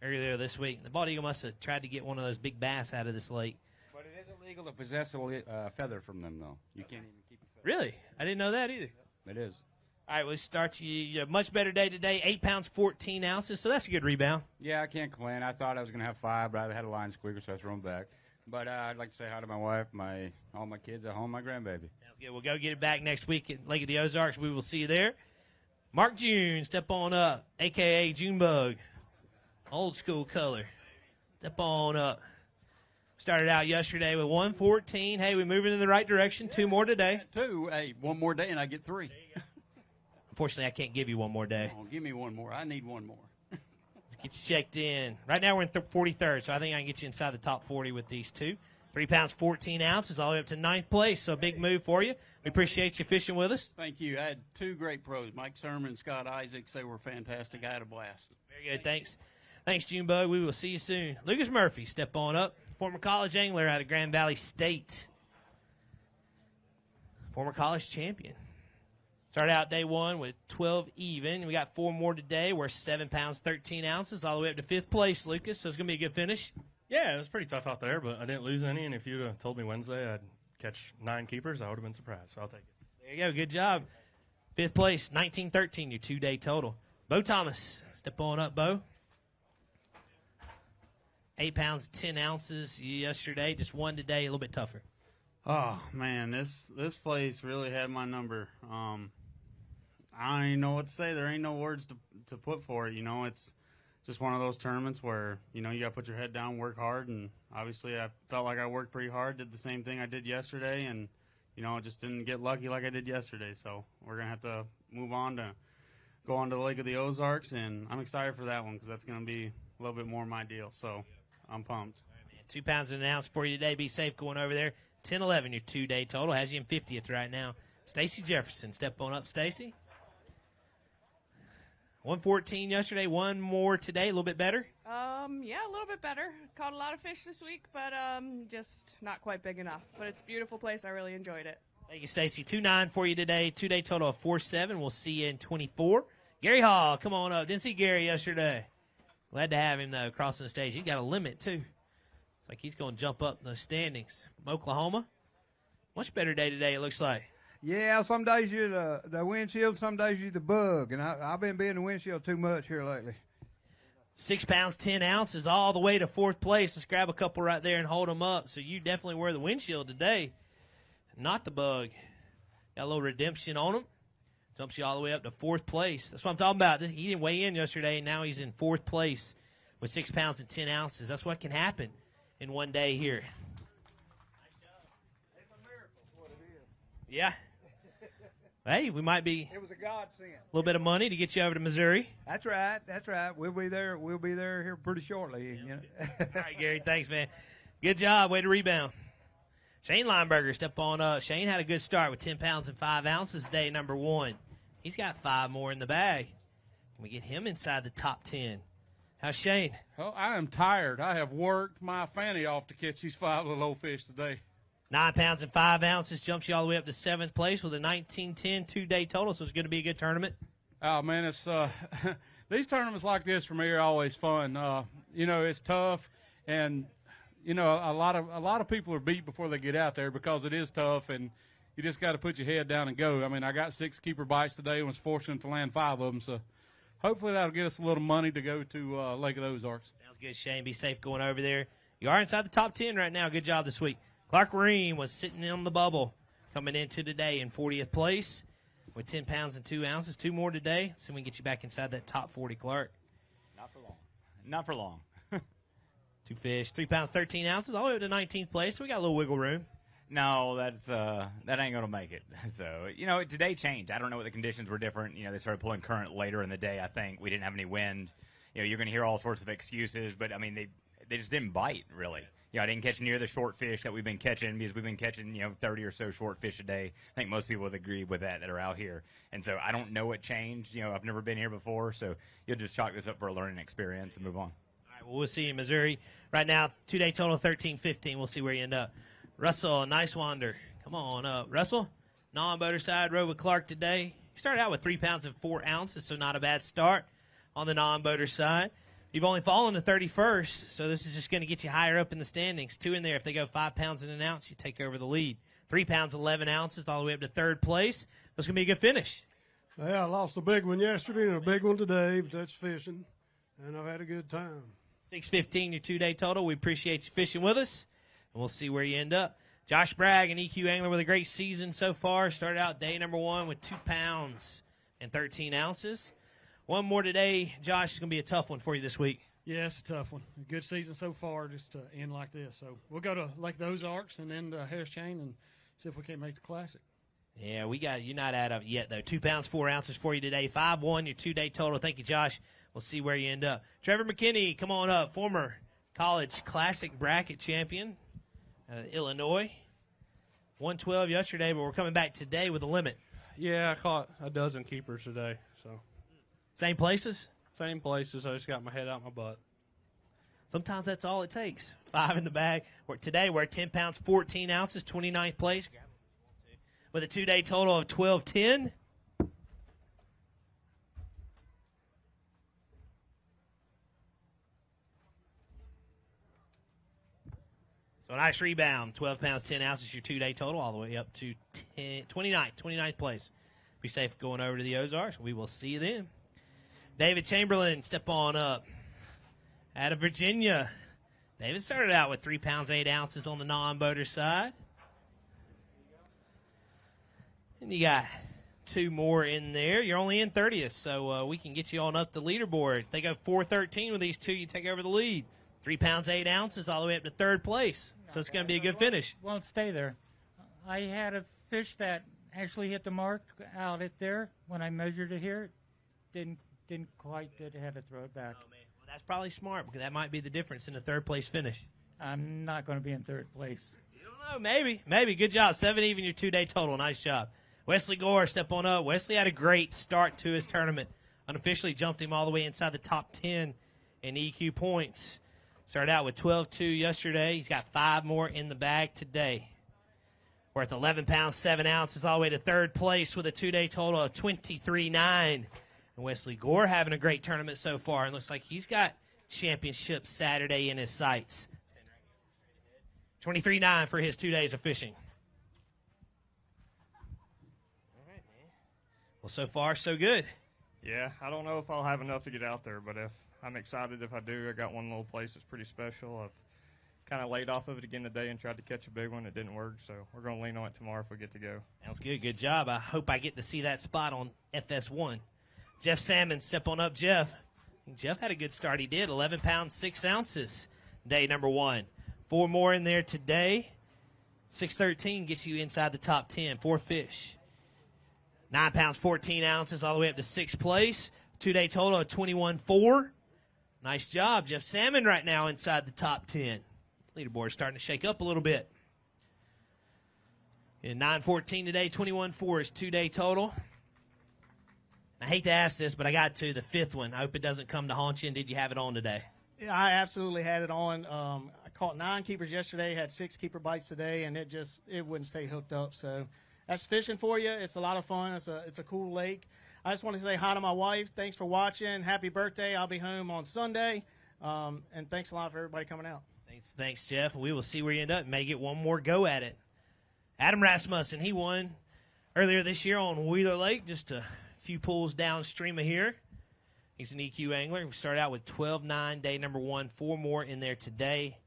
earlier this week. The bald eagle must have tried to get one of those big bass out of this lake. But it is illegal to possess a feather from them, though. You can't even keep a feather. Really? I didn't know that either. It is. All right, we'll start you a much better day today. 8 pounds, 14 ounces, so that's a good rebound. Yeah, I can't complain. I thought I was going to have 5, but I had a line squeaker, so I threw them back. But I'd like to say hi to my wife, all my kids at home, my grandbaby. Sounds good. We'll go get it back next week at Lake of the Ozarks. We will see you there. Mark June, step on up, a.k.a. Junebug. Old school color. Step on up. Started out yesterday with 114. Hey, we're moving in the right direction. 2 more today. 2. Hey, 1 more day and I get 3. Unfortunately, I can't give you 1 more day. Oh, give me 1 more. I need 1 more. Let's get you checked in. Right now we're in 43rd, so I think I can get you inside the top 40 with these 2. 3 pounds, 14 ounces, all the way up to 9th place, so a big move for you. We appreciate you fishing with us. Thank you. I had 2 great pros, Mike Sermon and Scott Isaacs. They were fantastic. I had a blast. Very good. Thanks. Thanks, Junebug. We will see you soon. Lucas Murphy, step on up. Former college angler out of Grand Valley State. Former college champion. Started out day one with 12 even. We got 4 more today. We're 7 pounds, 13 ounces, all the way up to 5th place, Lucas. So it's going to be a good finish. Yeah, it was pretty tough out there, but I didn't lose any. And if you'd have told me Wednesday I'd catch 9 keepers, I would have been surprised. So I'll take it. There you go. Good job. 5th place, 19-13, your 2-day total. Bo Thomas, step on up, Bo. 8 pounds, 10 ounces yesterday. Just 1 today, a little bit tougher. Oh man, this place really had my number. I don't even know what to say. There ain't no words to put for it. You know, it's just one of those tournaments where, you know, you got to put your head down, work hard, and obviously I felt like I worked pretty hard, did the same thing I did yesterday, and, you know, just didn't get lucky like I did yesterday. So we're going to have to move on to go on to the Lake of the Ozarks, and I'm excited for that one because that's going to be a little bit more my deal. So I'm pumped. 2 pounds and an ounce for you today. Be safe going over there. 10-11, your 2-day total. Has you in 50th right now. Stacy Jefferson, step on up, Stacy. 114 yesterday, 1 more today, a little bit better? Yeah, a little bit better. Caught a lot of fish this week, but just not quite big enough. But it's a beautiful place. I really enjoyed it. Thank you, Stacy. 2-9 for you today. 2-day total of 4-7. We'll see you in 24. Gary Hall, come on up. Didn't see Gary yesterday. Glad to have him, though, crossing the stage. He's got a limit, too. It's like he's going to jump up in the standings. From Oklahoma. Much better day today, it looks like. Yeah, some days you're the windshield, some days you're the bug, and I've been being the windshield too much here lately. 6 pounds, 10 ounces, all the way to 4th place. Let's grab a couple right there and hold them up. So you definitely wear the windshield today, not the bug. Got a little redemption on him. Jumps you all the way up to 4th place. That's what I'm talking about. He didn't weigh in yesterday, and now he's in 4th place with 6 pounds and 10 ounces. That's what can happen in one day here. Yeah. Hey, we might be. It was a godsend. A little bit of money to get you over to Missouri. That's right. That's right. We'll be there. We'll be there here pretty shortly. You know? All right, Gary. Thanks, man. Good job. Way to rebound. Shane Lineberger, step on up. Shane had a good start with 10 pounds and 5 ounces day number 1. He's got 5 more in the bag. Can we get him inside the top 10? How's Shane? Oh, I am tired. I have worked my fanny off to catch these 5 little old fish today. 9 pounds and 5 ounces jumps you all the way up to 7th place with a 19-10 2-day total, so it's going to be a good tournament. Oh, man, it's these tournaments like this for me are always fun. You know, it's tough, and, you know, a lot of people are beat before they get out there because it is tough, and you just got to put your head down and go. I mean, I got 6 keeper bites today and was fortunate to land 5 of them, so hopefully that'll get us a little money to go to Lake of the Ozarks. Sounds good, Shane. Be safe going over there. You are inside the top 10 right now. Good job this week. Clark Ream was sitting on the bubble coming into today in 40th place with 10 pounds and 2 ounces. 2 more today, so we can get you back inside that top 40, Clark. Not for long. Not for long. 2 fish, 3 pounds, 13 ounces, all the way up to 19th place, so we got a little wiggle room. No, that ain't going to make it. So, you know, today changed. I don't know what the conditions were different. You know, they started pulling current later in the day, I think. We didn't have any wind. You know, you're going to hear all sorts of excuses, but, I mean, they just didn't bite, really. You know, I didn't catch near the short fish that we've been catching because we've been catching, 30 or so short fish a day. I think most people would agree with that are out here. And so I don't know what changed. You know, I've never been here before, so you'll just chalk this up for a learning experience and move on. All right, well, we'll see you in Missouri. Right now, 2-day total 13-15. We'll see where you end up. Russell, nice wander. Come on up. Russell, non-boater side, rode with Clark today. He started out with 3 pounds and 4 ounces, so not a bad start on the non-boater side. You've only fallen to 31st, so this is just going to get you higher up in the standings. 2 in there. If they go 5 pounds and an ounce, you take over the lead. 3 pounds, 11 ounces, all the way up to 3rd place. That's going to be a good finish. Yeah, I lost a big one yesterday and a big one today, but that's fishing, and I've had a good time. 6:15, your 2-day total. We appreciate you fishing with us, and we'll see where you end up. Josh Bragg, an EQ angler with a great season so far. Started out day number 1 with 2 pounds and 13 ounces. 1 more today. Josh, is going to be a tough one for you this week. Yeah, it's a tough one. A good season so far just to end like this. So we'll go to Lake of the Ozarks and then to Harris Chain and see if we can't make the Classic. Yeah, we got you not out of it yet, though. 2 pounds, 4 ounces for you today. 5-1, your 2-day total. Thank you, Josh. We'll see where you end up. Trevor McKinney, come on up. Former college Classic bracket champion out of Illinois. 112 yesterday, but we're coming back today with a limit. Yeah, I caught a dozen keepers today. So same places? Same places. I just got my head out my butt. Sometimes that's all it takes. 5 in the bag. Today we're at 10 pounds, 14 ounces, 29th place. With a 2-day total of 12-10. So a nice rebound, 12 pounds, 10 ounces, your 2-day total, all the way up to 29th place. Be safe going over to the Ozarks. We will see you then. David Chamberlain, step on up. Out of Virginia. David started out with 3 pounds, 8 ounces on the non-boater side. And you got 2 more in there. You're only in 30th, so we can get you on up the leaderboard. If they go 4:13 with these 2, you take over the lead. 3 pounds, 8 ounces, all the way up to 3rd place. So it's going to be a good finish. Won't stay there. I had a fish that actually hit the mark out at there when I measured it here. Didn't quite had to throw it back. Oh, man. Well, that's probably smart because that might be the difference in the 3rd place finish. I'm not going to be in 3rd place. You don't know. Maybe. Good job. 7 even your 2-day total. Nice job. Wesley Gore, step on up. Wesley had a great start to his tournament. Unofficially jumped him all the way inside the top 10 in EQ points. Started out with 12-2 yesterday. He's got 5 more in the bag today. Worth 11 pounds, 7 ounces, all the way to 3rd place with a 2-day total of 23.9. And Wesley Gore having a great tournament so far. And looks like he's got championship Saturday in his sights. 23.9 for his 2 days of fishing. All right, man. Well, so far, so good. Yeah, I don't know if I'll have enough to get out there, but I'm excited if I do. I got one little place that's pretty special. I've kind of laid off of it again today and tried to catch a big one. It didn't work, so we're going to lean on it tomorrow if we get to go. Sounds good. Good job. I hope I get to see that spot on FS1. Jeff Salmon, step on up, Jeff. Jeff had a good start. He did. 11 pounds, 6 ounces, day number 1. 4 more in there today. 6:13 gets you inside the top 10. 4 fish. 9 pounds, 14 ounces, all the way up to 6th place. 2-day total of 21.4. Nice job. Jeff Salmon right now inside the top 10. Leaderboard starting to shake up a little bit. In 9:14 today, 21.4 is 2-day total. I hate to ask this, but I got to the 5th one. I hope it doesn't come to haunt you. And did you have it on today? Yeah, I absolutely had it on. I caught 9 keepers yesterday, had 6 keeper bites today, and it wouldn't stay hooked up. So that's fishing for you. It's a lot of fun. It's a cool lake. I just want to say hi to my wife. Thanks for watching. Happy birthday. I'll be home on Sunday. And thanks a lot for everybody coming out. Thanks, Jeff. We will see where you end up. May get one more go at it. Adam Rasmussen, he won earlier this year on Wheeler Lake, just a few pools downstream of here. He's an EQ angler. We started out with 12.9, day number 1. 4 more in there today.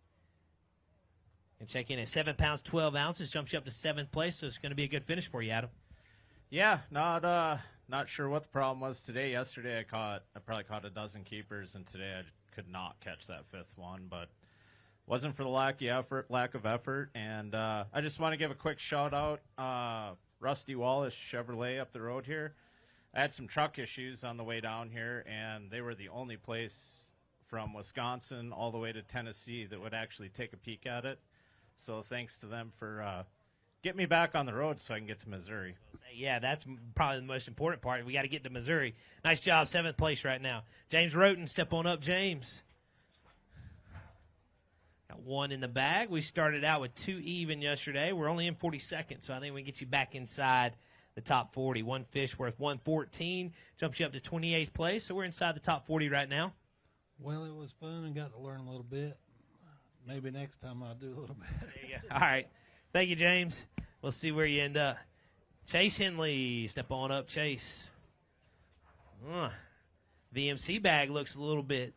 And check in at 7 pounds, 12 ounces. Jumps you up to 7th place, so it's going to be a good finish for you, Adam. Yeah, not sure what the problem was today. Yesterday I probably caught a dozen keepers, and today I could not catch that 5th one, but wasn't for the lack of effort. And I just want to give a quick shout out, Rusty Wallace Chevrolet up the road here. I had some truck issues on the way down here, and they were the only place from Wisconsin all the way to Tennessee that would actually take a peek at it. So thanks to them for getting me back on the road so I can get to Missouri. Yeah, that's probably the most important part. We got to get to Missouri. Nice job, 7th place right now. James Roten, step on up, James. Got 1 in the bag. We started out with 2 even yesterday. We're only in 42nd, so I think we can get you back inside the top 40. 1 fish worth 114 jumps you up to 28th place, so we're inside the top 40 right now. Well, it was fun and got to learn a little bit. Maybe next time I'll do a little bit. There you go. All right. Thank you, James. We'll see where you end up. Chase Henley, step on up, Chase. VMC bag looks a little bit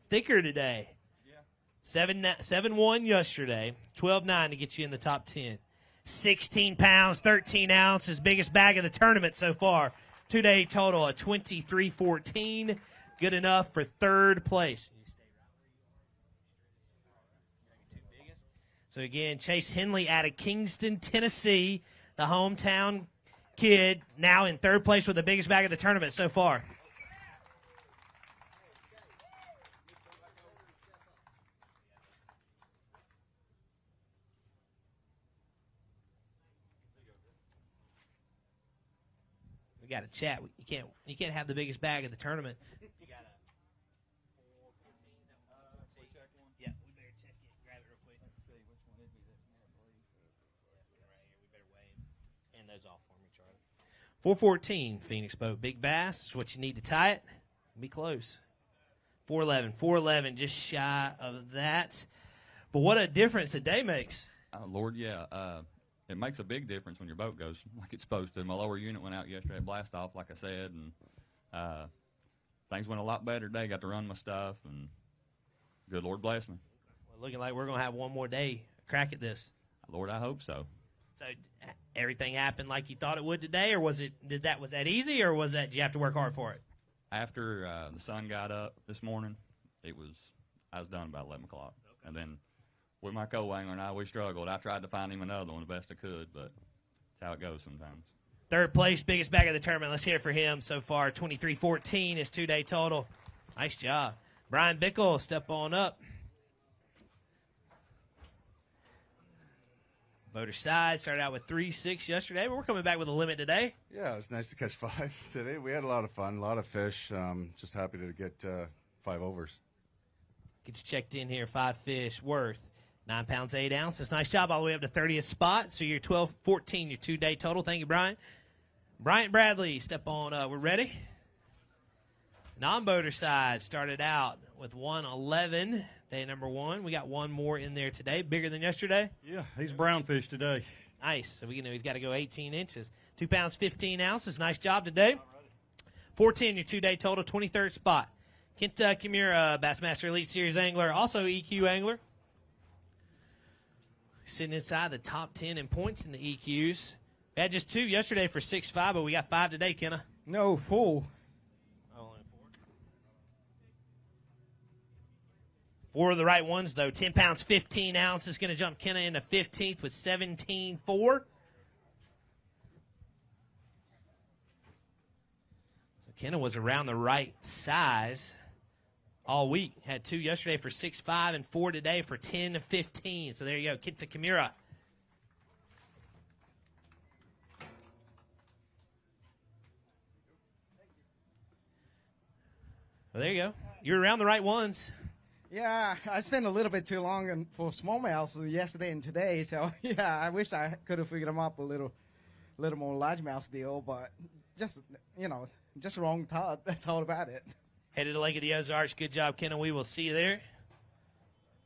thicker today. Yeah. 7-1 yesterday, 12.9 to get you in the top 10. 16 pounds, 13 ounces, biggest bag of the tournament so far. 2-day total of 23.14. Good enough for 3rd place. So, again, Chase Henley out of Kingston, Tennessee, the hometown kid, now in 3rd place with the biggest bag of the tournament so far. We got to chat. You can't have the biggest bag of the tournament. You got a 414. Yeah, we better check it. Grab it real quick. Let's see which one it'd be. Right here. We better weigh them. Hand those off for me, Charlie. 414 Phoenix boat. Big bass is what you need to tie it. Be close. 411. 411, just shy of that. But what a difference a day makes. Lord, yeah. It makes a big difference when your boat goes like it's supposed to. My lower unit went out yesterday at blast off, like I said, and things went a lot better today. Got to run my stuff, and good Lord bless me. Well, looking like we're going to have one more day crack at this. Lord, I hope so. So everything happened like you thought it would today, or was that easy, or did you have to work hard for it? After the sun got up this morning, I was done about 11 o'clock. Okay. And then with my co-angler and I, we struggled. I tried to find him another one the best I could, but that's how it goes sometimes. Third place, biggest bag of the tournament. Let's hear it for him so far. 23-14 is 2-day total. Nice job. Brian Bickle, step on up. Boater side started out with 3-6 yesterday, but we're coming back with a limit today. Yeah, it's nice to catch 5 today. We had a lot of fun, a lot of fish. Just happy to get 5 overs. Get you checked in here. 5 fish worth 9 pounds, 8 ounces. Nice job all the way up to 30th spot. So you're 12-14, your 2-day total. Thank you, Brian. Bryant Bradley, step on up. We're ready. Non-boater side started out with 111, day number 1. We got one more in there today, bigger than yesterday. Yeah, he's brownfish today. Nice. So he's got to go 18 inches. 2 pounds, 15 ounces. Nice job today. 14, your 2-day total, 23rd spot. Kent Kimura, Bassmaster Elite Series angler, also EQ angler. Sitting inside the top 10 in points in the EQs. We had just 2 yesterday for 6.5, but we got 5 today, Kenna. No, 4. 4 of the right ones, though. 10 pounds, 15 ounces. Going to jump Kenna into 15th with 17.4. So Kenna was around the right size all week. Had 2 yesterday for 6.5 and 4 today for 10 to 15. So there you go. Kenta Kimura. Well, there you go. You're around the right ones. Yeah, I spent a little bit too long for smallmouths yesterday and today. So yeah, I wish I could have figured them up a little more largemouth deal, but just wrong thought. That's all about it. Headed to Lake of the Ozarks. Good job, Kenna. We will see you there.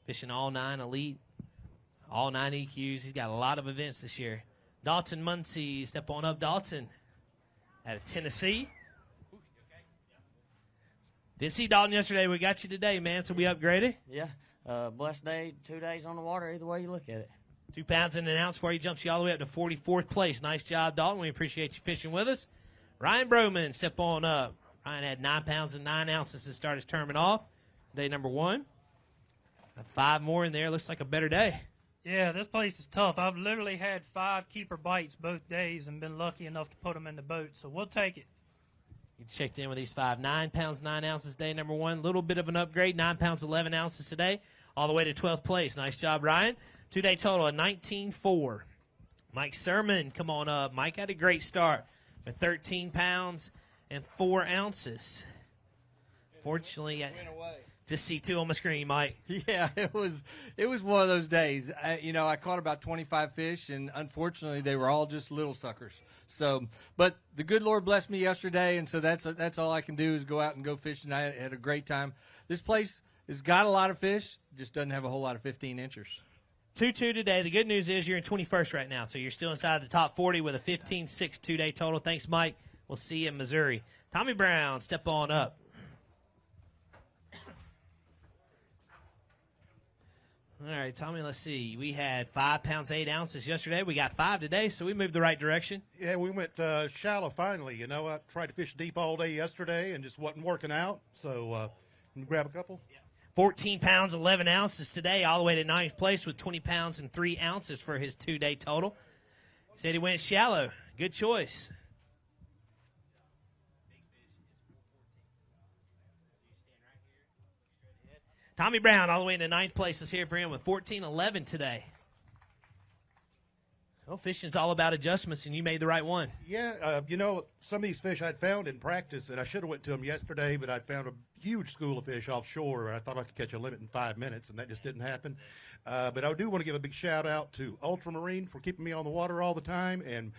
Fishing all 9 elite, all 9 EQs. He's got a lot of events this year. Dalton Muncie, step on up, Dalton, out of Tennessee. Didn't see Dalton yesterday. We got you today, man, so we upgraded. Yeah, blessed day, 2 days on the water, either way you look at it. 2 pounds and an ounce for you. Jumps you all the way up to 44th place. Nice job, Dalton. We appreciate you fishing with us. Ryan Broman, step on up. Ryan had 9 pounds and 9 ounces to start his tournament off. Day number 1. 5 more in there. Looks like a better day. Yeah, this place is tough. I've literally had 5 keeper bites both days and been lucky enough to put them in the boat, so we'll take it. You checked in with these 5. 9 pounds, 9 ounces, day number 1. Little bit of an upgrade. 9 pounds, 11 ounces today. All the way to 12th place. Nice job, Ryan. 2-day total of 19.4. Mike Sermon, come on up. Mike had a great start with 13 pounds and 4 ounces. Fortunately, I just see 2 on my screen, Mike. Yeah, it was one of those days. I caught about 25 fish, and unfortunately, they were all just little suckers. So, but the good Lord blessed me yesterday, and so that's all I can do is go out and go fishing. I had a great time. This place has got a lot of fish, just doesn't have a whole lot of 15-inchers. 2-2 today. The good news is you're in 21st right now, so you're still inside the top 40 with a 15-6 2-day total. Thanks, Mike. We'll see you in Missouri. Tommy Brown, step on up. All right, Tommy, let's see. We had 5 pounds, 8 ounces yesterday. We got 5 today, so we moved the right direction. Yeah, we went shallow finally. I tried to fish deep all day yesterday and just wasn't working out. So can you grab a couple? Yeah. 14 pounds, 11 ounces today, all the way to 9th place with 20 pounds and 3 ounces for his 2-day total. Said he went shallow. Good choice. Tommy Brown, all the way into 9th place, is here for him with 14-11 today. Well, fishing's all about adjustments, and you made the right one. Yeah, some of these fish I'd found in practice, and I should have went to them yesterday, but I found a huge school of fish offshore, and I thought I could catch a limit in 5 minutes, and that just didn't happen. But I do want to give a big shout-out to Ultramarine for keeping me on the water all the time, and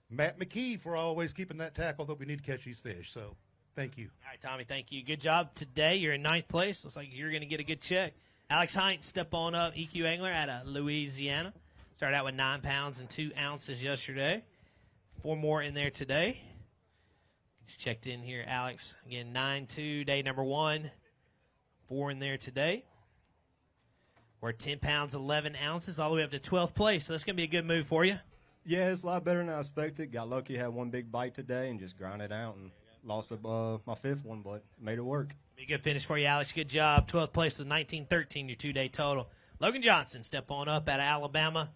Matt McKee for always keeping that tackle that we need to catch these fish. So thank you. All right, Tommy, thank you. Good job today. You're in 9th place. Looks like you're going to get a good check. Alex Hines, step on up, EQ angler out of Louisiana. Started out with 9 pounds and 2 ounces yesterday. 4 more in there today. Just checked in here, Alex. Again, 9-2, day number 1. 4 in there today. We're 10 pounds, 11 ounces, all the way up to 12th place. So that's going to be a good move for you. Yeah, it's a lot better than I expected. Got lucky, had one big bite today, and just grinded out and lost my 5th one, but made it work. Be a good finish for you, Alex. Good job. 12th place with 19-13, your 2-day total. Logan Johnson, step on up out of Alabama.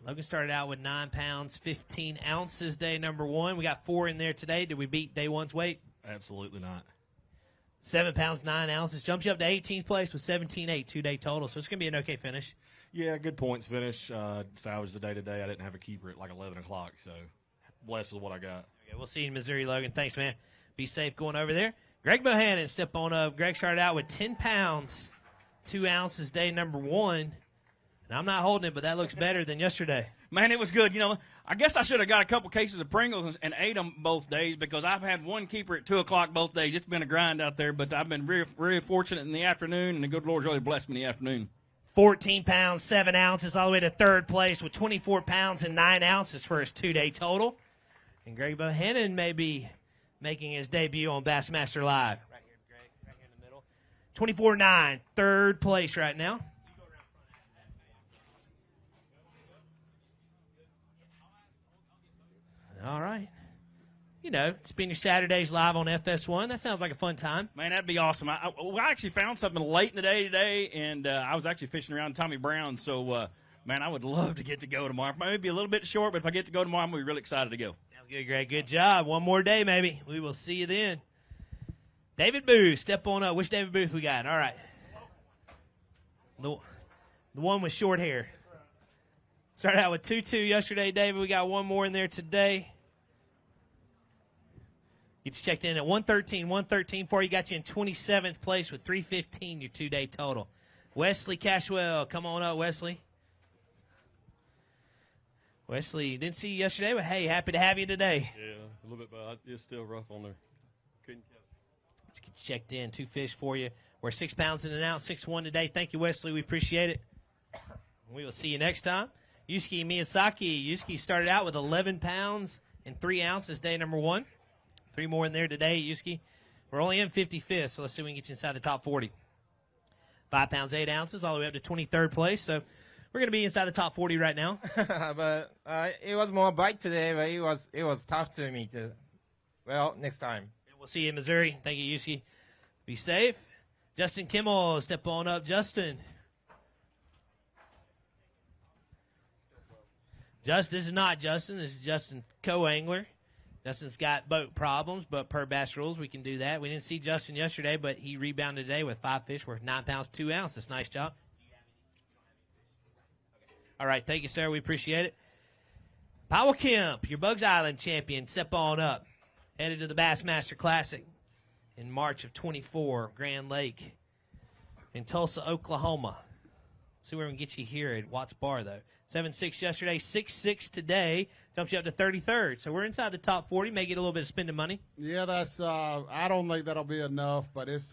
Logan started out with 9 pounds, 15 ounces, day number 1. We got 4 in there today. Did we beat day 1's weight? Absolutely not. 7 pounds, 9 ounces. Jumps you up to 18th place with 17.8, 2-day total. So it's going to be an okay finish. Yeah, good points finish. Salvaged the day today. I didn't have a keeper at like 11 o'clock, so blessed with what I got. Okay, we'll see you in Missouri, Logan. Thanks, man. Be safe going over there. Greg Bohannon, step on up. Greg started out with 10 pounds, 2 ounces, day number 1. And I'm not holding it, but that looks better than yesterday. Man, it was good. You know, I guess I should have got a couple cases of Pringles and ate them both days because I've had one keeper at 2 o'clock both days. It's been a grind out there, but I've been very fortunate in the afternoon, and the good Lord's really blessed me in the afternoon. 14 pounds, 7 ounces, all the way to 3rd place with 24 pounds and 9 ounces for his 2-day total. And Greg Bohannon may be making his debut on Bassmaster Live. Right here, Greg, right here in the middle. 24.9, 3rd place right now. All right. You know, spend your Saturdays live on FS1. That sounds like a fun time. Man, that'd be awesome. I actually found something late in the day today, and I was actually fishing around Tommy Brown. So, man, I would love to get to go tomorrow. Maybe a little bit short, but if I get to go tomorrow, I'm going to be really excited to go. Sounds good, Greg. Good job. One more day, maybe. We will see you then. David Booth, step on up. Which David Booth we got? All right. The one with short hair. Started out with 2-2 yesterday, David. We got one more in there today. You just checked in at 113 for you. Got you in 27th place with 315, your 2-day total. Wesley Cashwell, come on up, Wesley. Wesley, didn't see you yesterday, but hey, happy to have you today. Yeah, a little bit, but it's still rough on there. Couldn't catch. Let's get you checked in. 2 fish for you. We're 6 pounds in and out, 6-1 today. Thank you, Wesley. We appreciate it. We will see you next time. Yusuke Miyazaki. Yusuke started out with 11 pounds and 3 ounces, day number 1. 3 more in there today, Yusuke. We're only in 55th, so let's see if we can get you inside the top 40. 5 pounds, 8 ounces, all the way up to 23rd place. So we're going to be inside the top 40 right now. But it was more bite today, but it was tough to me to. Well, next time. We'll see you in Missouri. Thank you, Yusuke. Be safe. Justin Kimmel, step on up. Justin. This is not Justin. This is Justin, co-angler. Justin's got boat problems, but per Bass rules, we can do that. We didn't see Justin yesterday, but he rebounded today with 5 fish worth 9 pounds, 2 ounces. Nice job. All right, thank you, sir. We appreciate it. Powell Kemp, your Bugs Island champion, step on up. Headed to the Bassmaster Classic in March of 24, Grand Lake in Tulsa, Oklahoma. See where we can get you here at Watts Bar, though. 7-6 yesterday, 6-6 today. Jumps you up to 33rd. So we're inside the top 40. May get a little bit of spending money. Yeah, that's. I don't think that'll be enough, but it's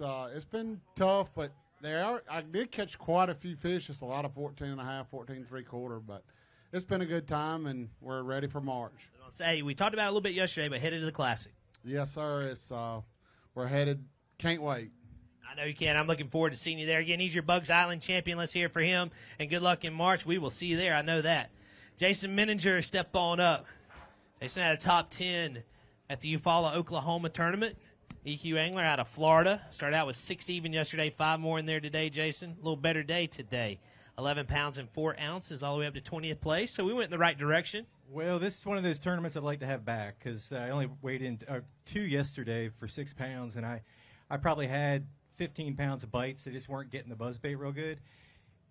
been tough. But I did catch quite a few fish. It's a lot of 14.5, 14.75, but it's been a good time, and we're ready for March. I'll say we talked about it a little bit yesterday, but headed to the Classic. Yes, sir. It's we're headed. Can't wait. I know you can. I'm looking forward to seeing you there. Again, he's your Bugs Island champion. Let's hear it for him. And good luck in March. We will see you there. I know that. Jason Menninger, step on up. Jason had a top 10 at the Eufaula, Oklahoma tournament. EQ angler out of Florida. Started out with 6 even yesterday. 5 more in there today, Jason. A little better day today. 11 pounds and 4 ounces all the way up to 20th place. So we went in the right direction. Well, this is one of those tournaments I'd like to have back because I only weighed in 2 yesterday for 6 pounds, and I probably had 15 pounds of bites. They just weren't getting the buzzbait real good.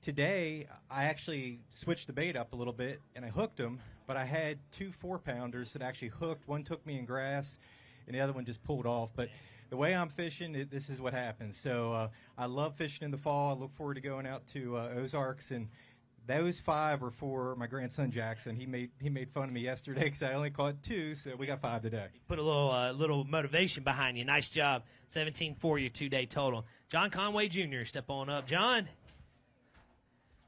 Today, I actually switched the bait up a little bit, and I hooked them, but I had 2 4-pounders that actually hooked. One took me in grass, and the other one just pulled off. But the way I'm fishing, this is what happens. So I love fishing in the fall. I look forward to going out to Ozarks, and Those 5 are for my grandson Jackson. He made fun of me yesterday because I only caught 2, so we got 5 today. Put a little motivation behind you. Nice job. 17 for your 2-day total. John Conway Jr., step on up. John,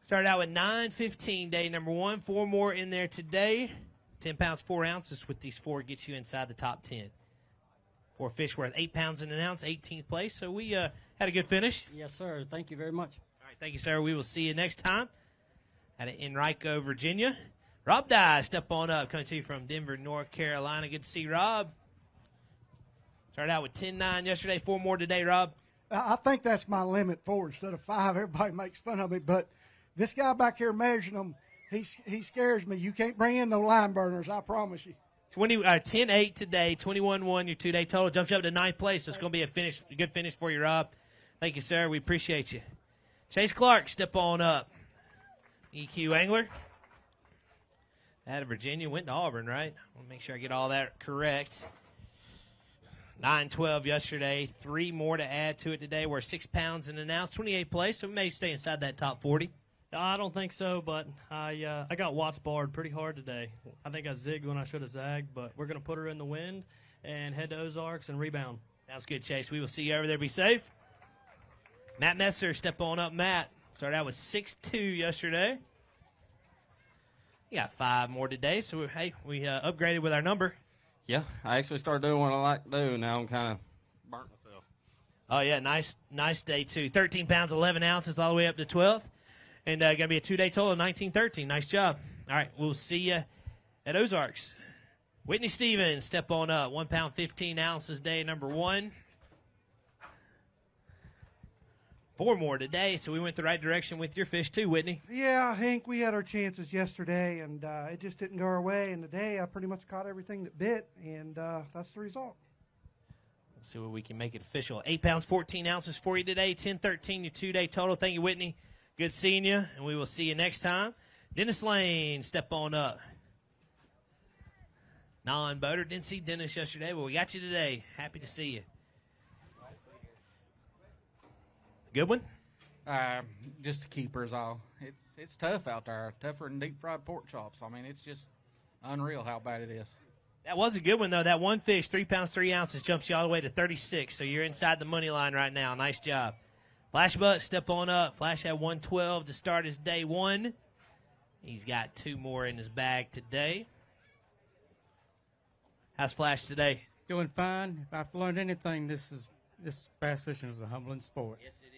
started out with 9.15 day number 1. 4 more in there today. 10 pounds, 4 ounces with these 4 gets you inside the top 10. 4 fish worth 8 pounds in an ounce, 18th place. So we had a good finish. Yes, sir. Thank you very much. All right, thank you, sir. We will see you next time out of Enrico, Virginia. Rob Dye, step on up. Coming to you from Denver, North Carolina. Good to see Rob. Started out with 10.9 yesterday. 4 more today, Rob. I think that's my limit 4 instead of 5. Everybody makes fun of me, but this guy back here measuring them, he scares me. You can't bring in no line burners, I promise you. 10.8 today, 21.1 your 2-day total. Jumps you up to 9th place, so it's going to be a good finish for you, Rob. Thank you, sir. We appreciate you. Chase Clark, step on up. EQ Angler. Out of Virginia, went to Auburn, right? I want to make sure I get all that correct. 9.12 yesterday, 3 more to add to it today. We're 6 pounds in an ounce, 28th place, so we may stay inside that top 40. I don't think so, but I got Watts barred pretty hard today. I think I zigged when I should have zagged, but we're going to put her in the wind and head to Ozarks and rebound. Sounds good, Chase. We will see you over there. Be safe. Matt Messer, step on up, Matt. Started out with 6.2 yesterday. We got 5 more today, so we upgraded with our number. Yeah, I actually started doing what I like to do. Now I'm kind of burnt myself. Oh, yeah, nice day, too. 13 pounds, 11 ounces, all the way up to 12th. And going to be a 2-day total of 19.13. Nice job. All right, we'll see you at Ozarks. Whitney Stevens, step on up. 1 pound, 15 ounces, day number 1. 4 more today, so we went the right direction with your fish, too, Whitney. Yeah, Hank, we had our chances yesterday, and it just didn't go our way. And today, I pretty much caught everything that bit, and that's the result. Let's see what we can make it official. 8 pounds, 14 ounces for you today. 10.13 your 2-day total. Thank you, Whitney. Good seeing you, and we will see you next time. Dennis Lane, step on up. Non-boater. Didn't see Dennis yesterday, but we got you today. Happy to see you. Good one? Just the keepers all. It's tough out there. Tougher than deep fried pork chops. I mean, it's just unreal how bad it is. That was a good one, though. That one fish, 3 pounds, 3 ounces, jumps you all the way to 36, so you're inside the money line right now. Nice job. Flash Butt, step on up. Flash had 112 to start his day 1. He's got 2 more in his bag today. How's Flash today? Doing fine. If I've learned anything, this bass fishing is a humbling sport. Yes, it is.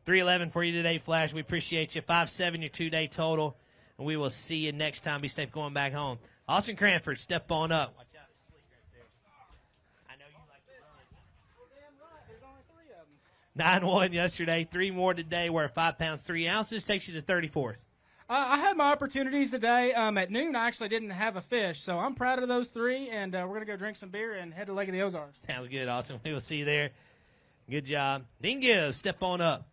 3.11 for you today, Flash. We appreciate you. 5.7 your 2-day total, and we will see you next time. Be safe going back home. Austin Cranford, step on up. 9.1 yesterday, 3 more today. We're 5 pounds, 3 ounces. Takes you to 34th. I had my opportunities today. At noon, I actually didn't have a fish, so I'm proud of those 3, and we're going to go drink some beer and head to Lake of the Ozarks. Sounds good, Austin. We will see you there. Good job. Dean Gibbs, step on up.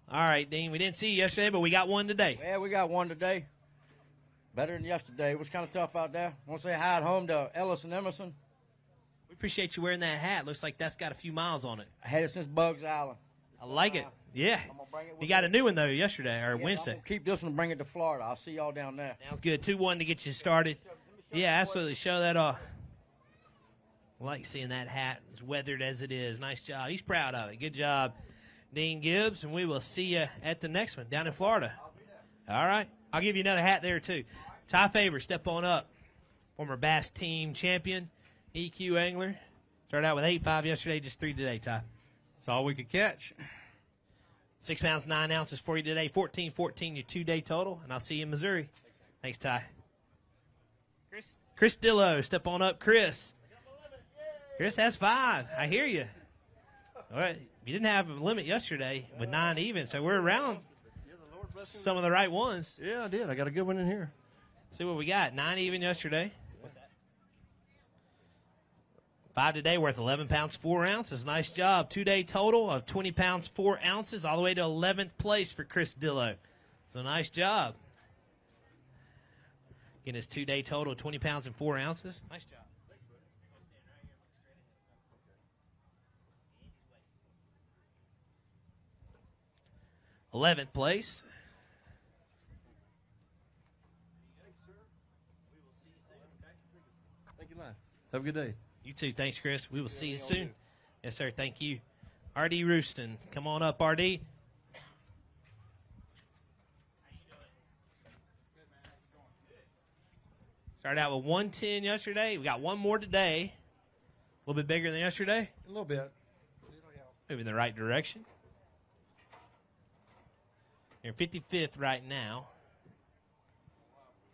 All right, Dean, we didn't see you yesterday, but we got one today. Yeah, we got one today. Better than yesterday. It was kind of tough out there. I want to say hi at home to Ellis and Emerson. We appreciate you wearing that hat. Looks like that's got a few miles on it. I had it since Bugs Island. I like it. Yeah. You got a new one, though, yesterday or Wednesday. I'm gonna keep this one and bring it to Florida. I'll see y'all down there. Sounds good. 2-1 to get you started. Yeah, absolutely. Show that off. I like seeing that hat as weathered as it is. Nice job. He's proud of it. Good job, Dean Gibbs. And we will see you at the next one down in Florida. All right. I'll give you another hat there, too. Ty Faber, step on up. Former Bass team champion, EQ angler. Started out with 8.5 yesterday, just 3 today, Ty. That's all we could catch. 6 pounds, 9 ounces for you today. 14.14 your 2-day total. And I'll see you in Missouri. Thanks, Ty. Chris Dillo, step on up. Chris has 5. I hear you. All right. You didn't have a limit yesterday with 9 even, so we're around some of the right ones. Yeah, I did. I got a good one in here. See what we got. 9 even yesterday. 5 today worth 11 pounds, 4 ounces. Nice job. 2-day total of 20 pounds, 4 ounces, all the way to 11th place for Chris Dillo. So nice job. Getting his 2-day total of 20 pounds and 4 ounces. Nice job. 11th place. Thank you, Lon. Have a good day. You too. Thanks, Chris. We will see you soon. Yes, sir. Thank you. R.D. Rooston. Come on up, R.D. Started out with 110 yesterday. We got one more today. A little bit bigger than yesterday. A little bit. Moving in the right direction. You're 55th right now.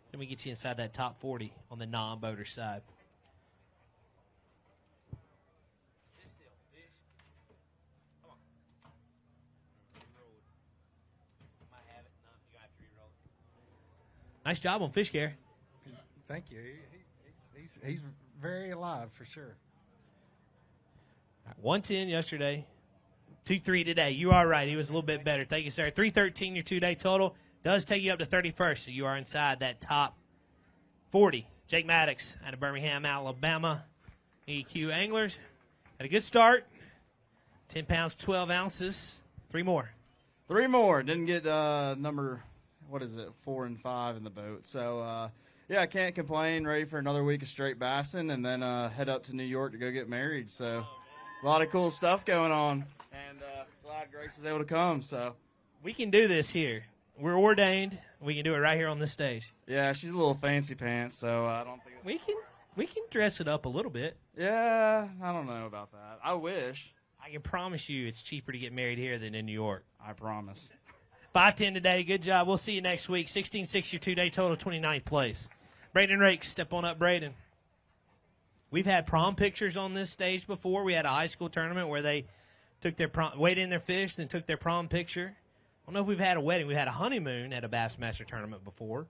So let me get you inside that top 40 on the non-boater side. Nice job on fish care. Thank you. He's very alive for sure. 110 yesterday, 2-3 today. You are right. He was a little bit better. Thank you, sir. 313 your 2-day total. Does take you up to 31st, so you are inside that top 40. Jake Maddox out of Birmingham, Alabama. EQ Anglers. Had a good start. 10 pounds, 12 ounces. 3 more. 3 more. Didn't get number, 4 and 5 in the boat. So, yeah, I can't complain. Ready for another week of straight bassing and then head up to New York to go get married. So, a lot of cool stuff going on. And glad Grace was able to come. So, we can do this here. We're ordained. We can do it right here on this stage. Yeah, she's a little fancy pants, so I don't think we can dress it up a little bit. Yeah, I don't know about that. I wish. I can promise you it's cheaper to get married here than in New York. I promise. 5:10 today. Good job. We'll see you next week. 16-6 your 2-day total, 29th place. Braden Rakes, step on up, Braden. We've had prom pictures on this stage before. We had a high school tournament where they took their weighed in their fish, then took their prom picture. I don't know if we've had a wedding. We had a honeymoon at a Bassmaster tournament before.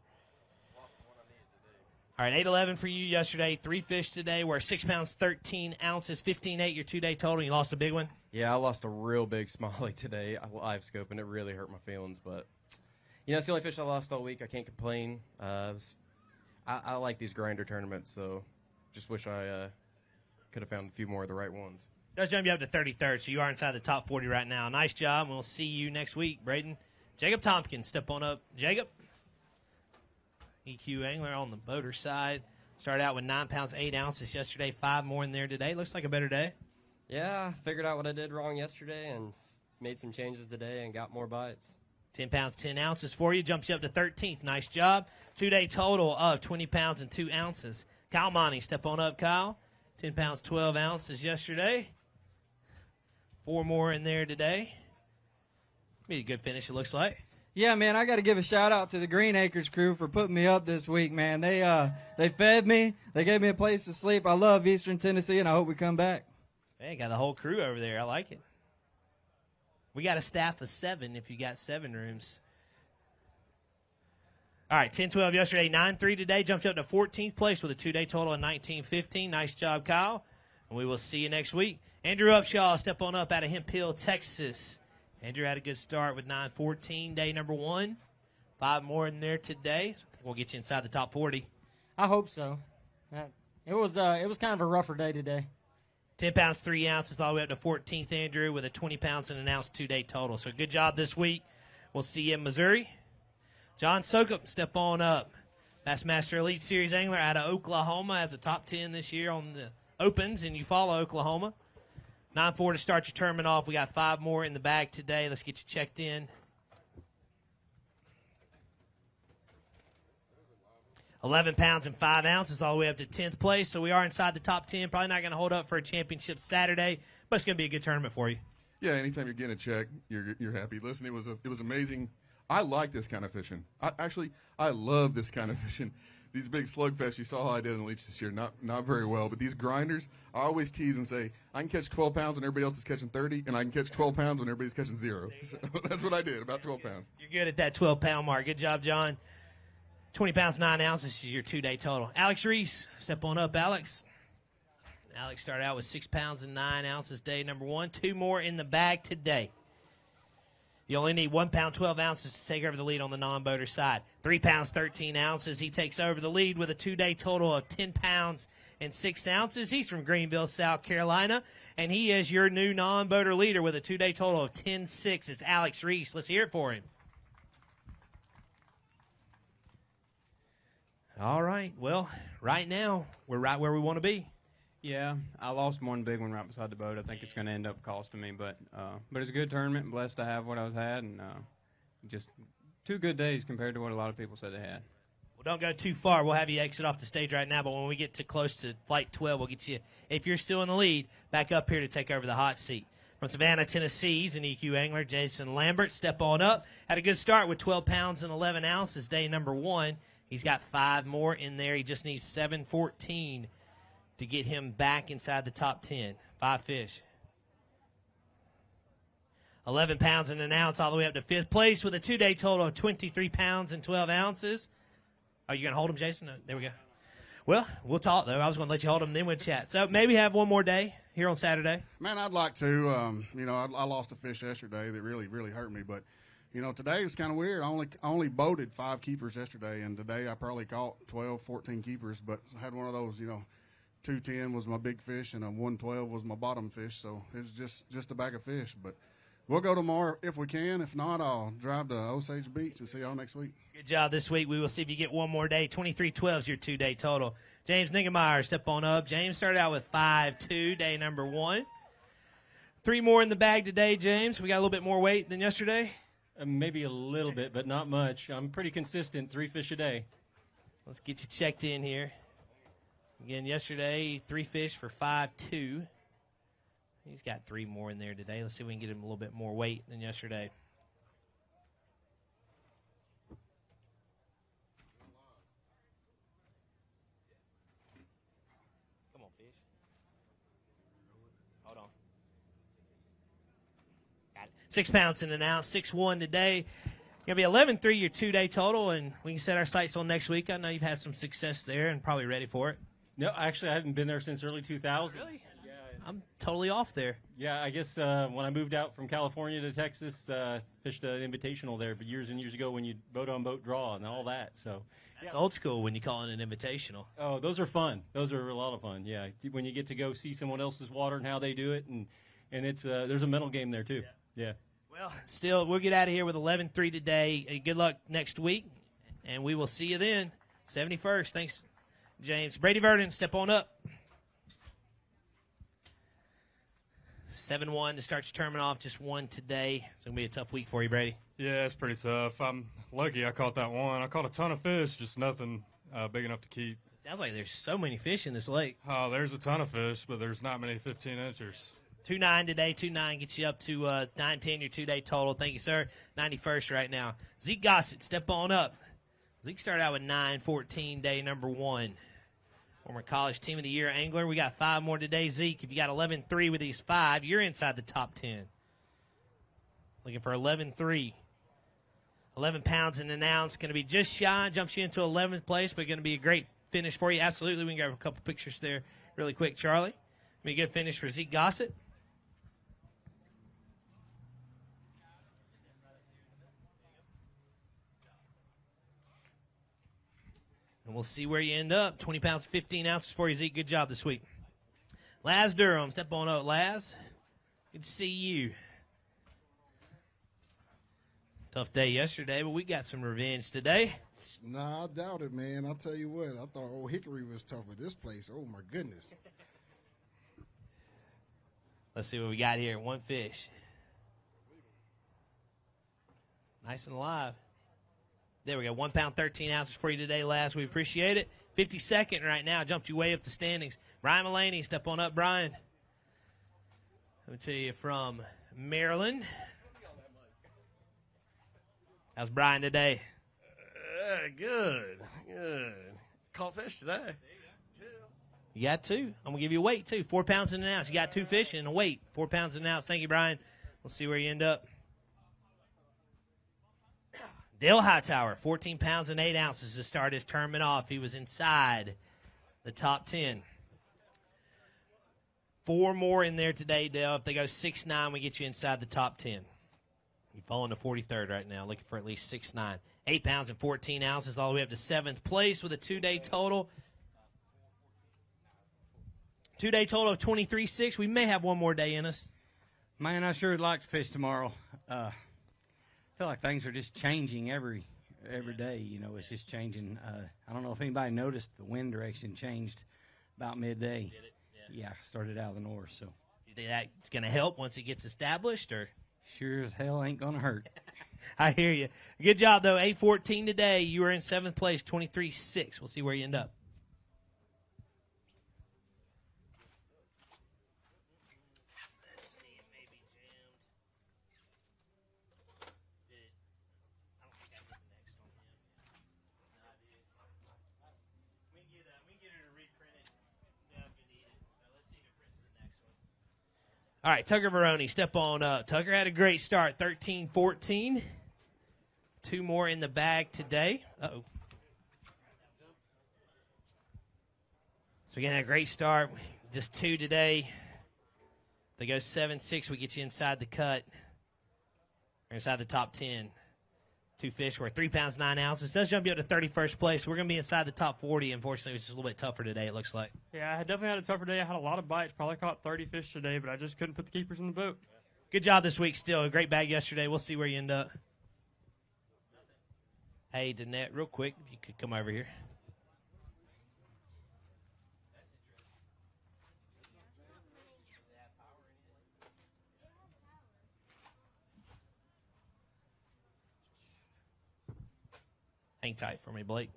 All right, 8-11 for you yesterday. 3 fish today. We're 6 pounds, 13 ounces, 15.8 your 2-day total. You lost a big one? Yeah, I lost a real big smallie today. Live scoping. It really hurt my feelings, but it's the only fish I lost all week. I can't complain. I like these grinder tournaments, so just wish I could have found a few more of the right ones. Does jump you up to 33rd, so you are inside the top 40 right now. Nice job. We'll see you next week, Braden. Jacob Tompkins, step on up. Jacob. EQ Angler on the boater side. Started out with 9 pounds, 8 ounces yesterday. 5 more in there today. Looks like a better day. Yeah, I figured out what I did wrong yesterday and made some changes today and got more bites. 10 pounds, 10 ounces for you. Jumps you up to 13th. Nice job. 2-day total of 20 pounds and 2 ounces. Kyle Monty, step on up, Kyle. 10 pounds, 12 ounces yesterday. 4 more in there today. Be a good finish, it looks like. Yeah, man, I got to give a shout-out to the Green Acres crew for putting me up this week, man. They fed me. They gave me a place to sleep. I love Eastern Tennessee, and I hope we come back. Hey, got the whole crew over there. I like it. We got a staff of 7 if you got 7 rooms. All right, 10-12 yesterday, 9-3 today. Jumped up to 14th place with a 2-day total of 19-15. Nice job, Kyle. And we will see you next week. Andrew Upshaw, step on up out of Hemp Hill, Texas. Andrew had a good start with 9-14, day number 1. 5 more in there today. So I think we'll get you inside the top 40. I hope so. It was kind of a rougher day today. 10 pounds, 3 ounces, all the way up to 14th, Andrew, with a 20 pounds and an ounce 2-day total. So good job this week. We'll see you in Missouri. John Sokup, step on up. Bassmaster Elite Series angler out of Oklahoma. Has a top 10 this year on the Opens in Eufaula, Oklahoma. 9-4 to start your tournament off. We got 5 more in the bag today. Let's get you checked in. 11 pounds and 5 ounces all the way up to 10th place. So we are inside the top 10. Probably not going to hold up for a championship Saturday, but it's going to be a good tournament for you. Yeah, anytime you're getting a check, you're happy. Listen, it was amazing. I like this kind of fishing. I love this kind of fishing. These big slugfests, you saw how I did in the Leech this year, not very well. But these grinders, I always tease and say, I can catch 12 pounds when everybody else is catching 30, and I can catch 12 pounds when everybody's catching 0. So that's what I did, about 12 pounds. You're good at that 12-pound mark. Good job, John. 20 pounds, 9 ounces is your 2-day total. Alex Reese, step on up, Alex. Alex started out with 6 pounds and 9 ounces day number 1. 2 more in the bag today. You only need 1 pound, 12 ounces to take over the lead on the non-boater side. 3 pounds, 13 ounces. He takes over the lead with a 2-day total of 10 pounds and 6 ounces. He's from Greenville, South Carolina, and he is your new non-boater leader with a 2-day total of 10.6. It's Alex Reese. Let's hear it for him. All right. Well, right now, we're right where we want to be. Yeah, I lost one big one right beside the boat. I think it's going to end up costing me, but it's a good tournament. I'm blessed to have what I was had, and just 2 good days compared to what a lot of people said they had. Well, don't go too far. We'll have you exit off the stage right now, but when we get to close to Flight 12, we'll get you, if you're still in the lead, back up here to take over the hot seat. From Savannah, Tennessee, he's an EQ angler, Jason Lambert. Step on up. Had a good start with 12 pounds and 11 ounces, day number 1. He's got 5 more in there. He just needs 714 to get him back inside the top 10. 5 fish. 11 pounds and an ounce all the way up to 5th place with a 2-day total of 23 pounds and 12 ounces. Are you going to hold him, Jason? No, there we go. Well, we'll talk, though. I was going to let you hold him, then we'll chat. So maybe have one more day here on Saturday. Man, I'd like to. I lost a fish yesterday that really, really hurt me. But, today was kind of weird. I only boated 5 keepers yesterday, and today I probably caught 12, 14 keepers. But I had one of those, 210 was my big fish, and a 112 was my bottom fish. So it was just a bag of fish. But we'll go tomorrow if we can. If not, I'll drive to Osage Beach and see y'all next week. Good job this week. We will see if you get one more day. 23-12 is your 2-day total. James Niggemeyer, step on up. James started out with 5.2, day number 1. 3 more in the bag today, James. We got a little bit more weight than yesterday. Maybe a little bit, but not much. I'm pretty consistent, 3 fish a day. Let's get you checked in here. Again, yesterday, 3 fish for 5.2. He's got 3 more in there today. Let's see if we can get him a little bit more weight than yesterday. Come on, fish. Hold on. Got it. 6 pounds and an ounce, 6.1 today. Going to be 11.3 your 2-day total, and we can set our sights on next week. I know you've had some success there and probably ready for it. No, actually, I haven't been there since early 2000. Really? I'm totally off there. Yeah, I guess when I moved out from California to Texas, fished an invitational there, but years and years ago when you boat-on-boat draw and all that. So that's old school when you call it an invitational. Oh, those are fun. Those are a lot of fun. Yeah, when you get to go see someone else's water and how they do it, and it's there's a mental game there too. Yeah. Well, still, we'll get out of here with 11.3 today. Good luck next week, and we will see you then. 71st. Thanks, James. Brady Verdon, step on up. 7-1 to start your tournament off. Just 1 today. It's going to be a tough week for you, Brady. Yeah, it's pretty tough. I'm lucky I caught that one. I caught a ton of fish, just nothing big enough to keep. It sounds like there's so many fish in this lake. Oh, there's a ton of fish, but there's not many 15-inchers. 2.9 today. 2.9 gets you up to 9.10 your 2-day total. Thank you, sir. 91st right now. Zeke Gossett, step on up. Zeke started out with 9.14 day number 1. Former college team of the year angler. We got 5 more today, Zeke. If you got 11.3 with these 5, you're inside the top 10. Looking for 11.3. 11 pounds and an ounce. Going to be just shy. Jumps you into 11th place, but going to be a great finish for you. Absolutely. We can grab a couple pictures there really quick, Charlie. Be a good finish for Zeke Gossett. And we'll see where you end up. 20 pounds, 15 ounces for you, Zeke. Good job this week. Laz Durham, step on up, Laz. Good to see you. Tough day yesterday, but we got some revenge today. Nah, I doubt it, man. I'll tell you what. I thought Old Hickory was tough, but this place, oh, my goodness. Let's see what we got here. 1 fish. Nice and alive. There we go. 1 pound, 13 ounces for you today, Laz. We appreciate it. 52nd right now. Jumped you way up the standings. Brian Mullaney, step on up, Brian. Let me tell you from Maryland. How's Brian today? Good. Caught fish today. You got 2. I'm going to give you a weight, too. 4 pounds and an ounce. You got 2 fish and a weight. 4 pounds and an ounce. Thank you, Brian. We'll see where you end up. Dale Hightower, 14 pounds and 8 ounces to start his tournament off. He was inside the top 10. 4 more in there today, Dale. If they go 6'9", we get you inside the top 10. You're falling to 43rd right now, looking for at least 6'9". 8 pounds and 14 ounces all the way up to 7th place with a 2-day total. 2-day total of 23.6. We may have one more day in us. Man, I sure would like to fish tomorrow. I feel like things are just changing every day. You know, it's just changing. I don't know if anybody noticed the wind direction changed about midday. Did it? Yeah, started out of the north. So You think that's going to help once it gets established, or? sure as hell ain't gonna hurt. I hear you. Good job, though. 8:14 today. You were in 7th place, 23.6. We'll see where you end up. All right, Tucker Veroni, step on up. Tucker had a great start, 13-14. 2 more in the bag today. Uh-oh. So again, a great start. Just 2 today. They go 7-6. We get you inside the cut. Or inside the top 10. 2 fish worth 3 pounds, 9 ounces. Does jump you up to 31st place. We're going to be inside the top 40. Unfortunately, it's just a little bit tougher today, it looks like. Yeah, I definitely had a tougher day. I had a lot of bites. Probably caught 30 fish today, but I just couldn't put the keepers in the boat. Good job this week still. A great bag yesterday. We'll see where you end up. Hey, Danette, real quick, if you could come over here. Hang tight for me, Blake.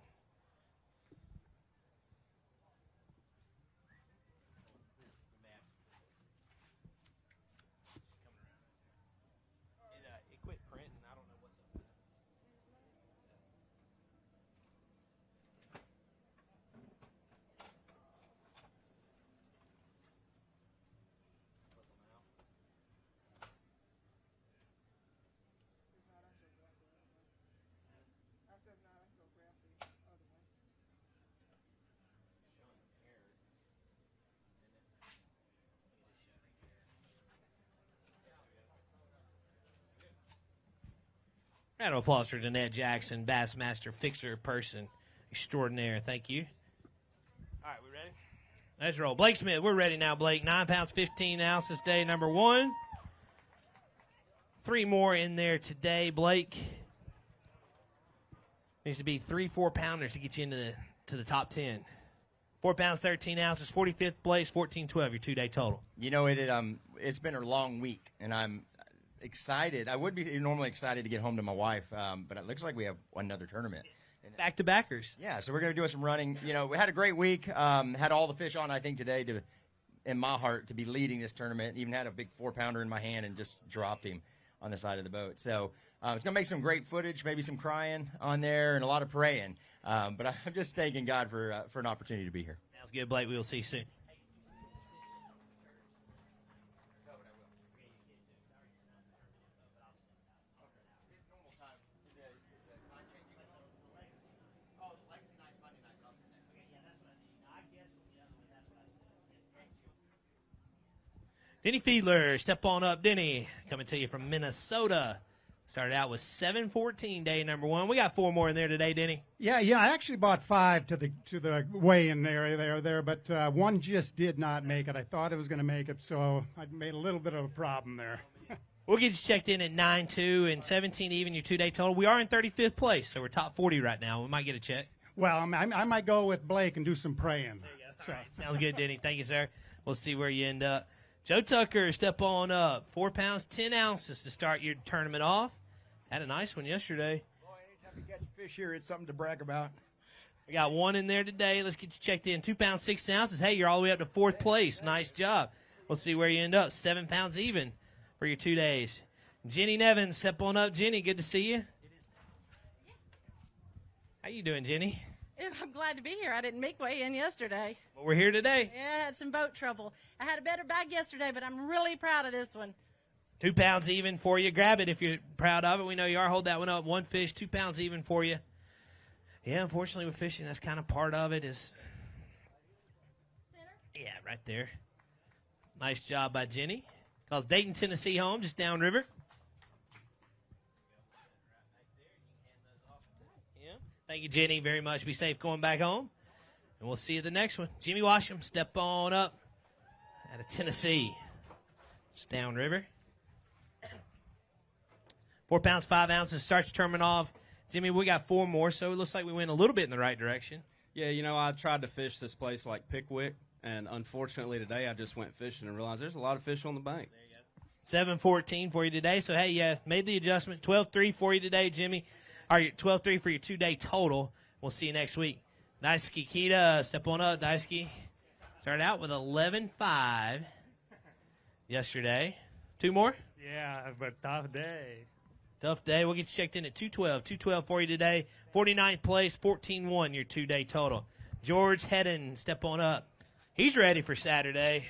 It quit printing. I don't know what's up. Round of applause for Danette Jackson, Bassmaster fixer person extraordinaire. Thank you. All right, we ready? Let's roll. Blake Smith, we're ready now, Blake. 9 pounds, 15 ounces, day number 1. 3 more in there today, Blake. Needs to be 3 4-pounders to get you into the top 10. 4 pounds, 13 ounces, 45th place, 14-12, your 2-day total. You know, it's been a long week, and I'm excited. I would be normally excited to get home to my wife, but it looks like we have another tournament. Back-to-backers. Yeah, so we're going to do some running. You know, we had a great week. Had all the fish on, I think, today in my heart to be leading this tournament. Even had a big 4-pounder in my hand and just dropped him on the side of the boat. So it's going to make some great footage, maybe some crying on there and a lot of praying. But I'm just thanking God for an opportunity to be here. Sounds good, Blake. We will see you soon. Denny Fiedler, step on up, Denny. Coming to you from Minnesota. Started out with 7:14, day number 1. We got 4 more in there today, Denny. Yeah. I actually bought 5 to the weigh-in area there, but one just did not make it. I thought it was going to make it, so I made a little bit of a problem there. We'll get you checked in at 9-2 and 17 even, your 2-day total. We are in 35th place, so we're top 40 right now. We might get a check. Well, I might go with Blake and do some praying. So. All right, sounds good, Denny. Thank you, sir. We'll see where you end up. Joe Tucker, step on up. 4 pounds, 10 ounces to start your tournament off. Had a nice one yesterday. Boy, anytime you catch a fish here, it's something to brag about. We got 1 in there today. Let's get you checked in. 2 pounds, 6 ounces. Hey, you're all the way up to 4th place. Nice job. We'll see where you end up. 7 pounds even for your 2 days. Jenny Nevins, step on up. Jenny, good to see you. How you doing, Jenny? I'm glad to be here. I didn't make way in yesterday. Well, we're here today. Yeah, I had some boat trouble. I had a better bag yesterday, but I'm really proud of this one. 2 pounds even for you. Grab it if you're proud of it. We know you are. Hold that one up. 1 fish, 2 pounds even for you. Yeah, unfortunately with fishing, that's kind of part of it. Yeah, right there. Nice job by Jenny. Calls Dayton, Tennessee home, just downriver. Thank you, Jenny, very much. Be safe going back home. And we'll see you the next one. Jimmy Washam, step on up. out of Tennessee. Just downriver. 4 pounds, 5 ounces. Starts your tournament off. Jimmy, we got 4 more, so it looks like we went a little bit in the right direction. Yeah, I tried to fish this place like Pickwick, and unfortunately today I just went fishing and realized there's a lot of fish on the bank. 7-14 for you today. So, hey, yeah, made the adjustment. 12-3 for you today, Jimmy. Or 12-3 for your 2-day total. We'll see you next week. Daisuke Kita, step on up, Daisuke. Started out with 11-5 yesterday. 2 more? Yeah, but tough day. Tough day. We'll get you checked in at 212. 212 for you today. 49th place, 14-1, your 2-day total. George Hedden, step on up. He's ready for Saturday.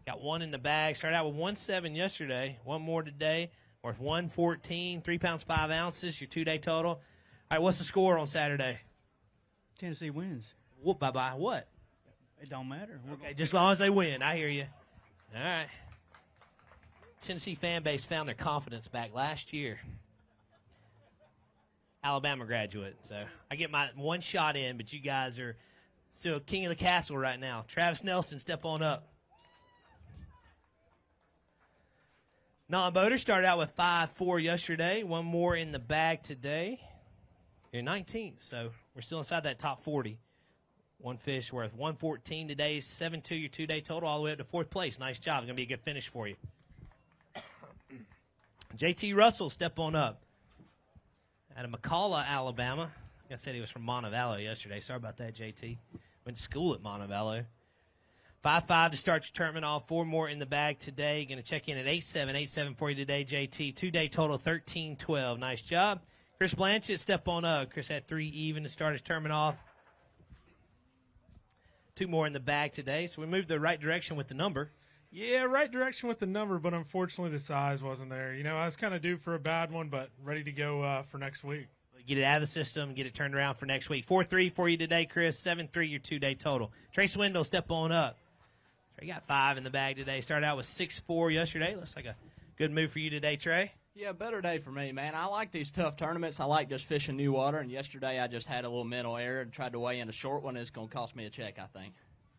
Got 1 in the bag. Started out with 1.7 yesterday. 1 more today. Worth 114, 3 pounds, 5 ounces, your 2-day total. All right, what's the score on Saturday? Tennessee wins. Whoop, by what? It don't matter. Okay, just as long as they win. I hear you. All right. Tennessee fan base found their confidence back last year. Alabama graduate, so I get my 1 shot in, but you guys are still king of the castle right now. Travis Nelson, step on up. Non-boater started out with 5-4 yesterday. 1 more in the bag today. You're 19th, so we're still inside that top 40. 1 fish worth 114 today. 7-2 your 2-day total, all the way up to 4th place. Nice job. Going to be a good finish for you. JT Russell, step on up. Out of McCalla, Alabama. I said he was from Montevallo yesterday. Sorry about that, JT. Went to school at Montevallo. 5-5 to start your tournament off. 4 more in the bag today. Going to check in at 8-7. 8-7 for you today, JT. 2-day total, 13-12. Nice job. Chris Blanchett, step on up. Chris had 3 even to start his tournament off. 2 more in the bag today. So we moved the right direction with the number. Yeah, right direction with the number, but unfortunately the size wasn't there. I was kind of due for a bad one, but ready to go for next week. Get it out of the system, get it turned around for next week. 4-3 for you today, Chris. 7-3 your 2-day total. Trey Swindle, step on up. Trey got 5 in the bag today. Started out with 6-4 yesterday. Looks like a good move for you today, Trey. Yeah, better day for me, man. I like these tough tournaments. I like just fishing new water, and yesterday I just had a little mental error and tried to weigh in a short one. It's going to cost me a check, I think.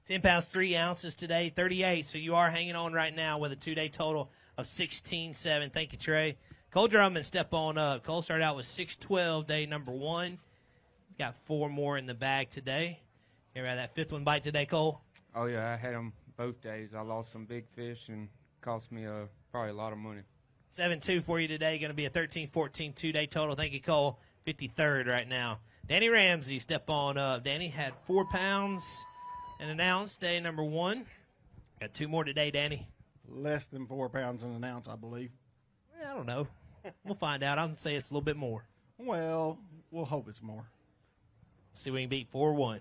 10 pounds, 3 ounces today, 38. So you are hanging on right now with a 2-day total of 16-7. Thank you, Trey. Cole Drummond, step on up. Cole started out with 6-12, day number 1. He's got 4 more in the bag today. You had that 5th one bite today, Cole? Oh, yeah, I had them both days. I lost some big fish and cost me probably a lot of money. 7-2 for you today. Going to be a 13-14 2-day total. Thank you, Cole. 53rd right now. Danny Ramsey, step on up. Danny had 4 pounds and an ounce, day number 1. Got 2 more today, Danny. Less than 4 pounds and an ounce, I believe. I don't know. We'll find out. I'm going to say it's a little bit more. Well, we'll hope it's more. See if we can beat 4-1.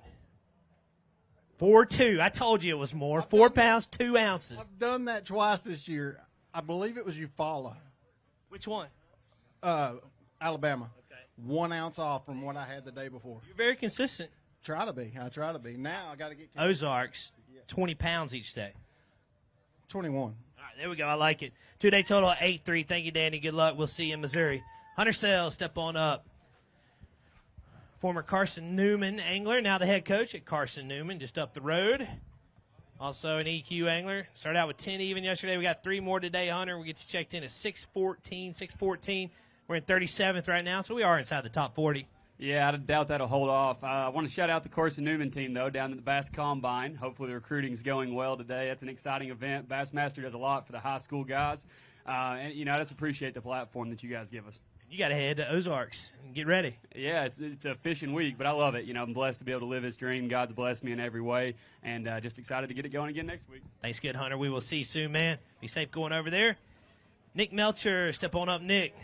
4-2. I told you it was more. 4 pounds, 2 ounces. I've done that twice this year. I believe it was Eufaula. Which one? Alabama. Okay. 1 ounce off from what I had the day before. You're very consistent. Try to be. I try to be. Now I got to get Ozarks, 20 pounds each day. 21. All right, there we go. I like it. 2-day total of 8-3. Thank you, Danny. Good luck. We'll see you in Missouri. Hunter Sells, step on up. Former Carson Newman angler, now the head coach at Carson Newman, just up the road. Also an EQ angler. Started out with 10 even yesterday. We got 3 more today, Hunter. We get you checked in at 6-14. 6-14. We're in 37th right now, so we are inside the top 40. Yeah, I doubt that'll hold off. I want to shout out the Carson Newman team, though, down at the Bass Combine. Hopefully the recruiting's going well today. It's an exciting event. Bassmaster does a lot for the high school guys. And I just appreciate the platform that you guys give us. You got to head to Ozarks and get ready. Yeah, it's a fishing week, but I love it. I'm blessed to be able to live this dream. God's blessed me in every way, and just excited to get it going again next week. Thanks, good Hunter. We will see you soon, man. Be safe going over there. Nick Melcher, step on up, Nick.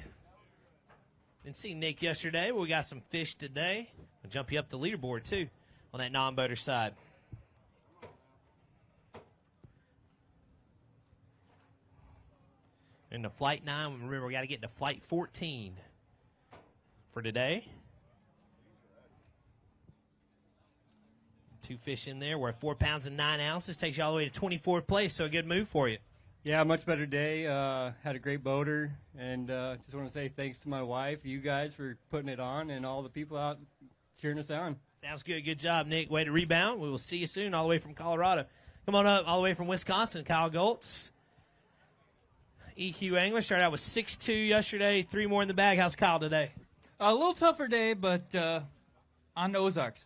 Didn't see Nick yesterday, but we got some fish today. We'll jump you up the leaderboard, too, on that non-boater side. Into Flight 9. Remember, we got to get to Flight 14 for today. 2 fish in there. We're at 4 pounds and 9 ounces. Takes you all the way to 24th place, so a good move for you. Yeah, much better day. Had a great boater, and just want to say thanks to my wife, you guys, for putting it on, and all the people out cheering us on. Sounds good. Good job, Nick. Way to rebound. We will see you soon all the way from Colorado. Come on up all the way from Wisconsin, Kyle Goltz. EQ Angler started out with 6'2" yesterday, 3 more in the bag. How's Kyle today? A little tougher day, but on the Ozarks.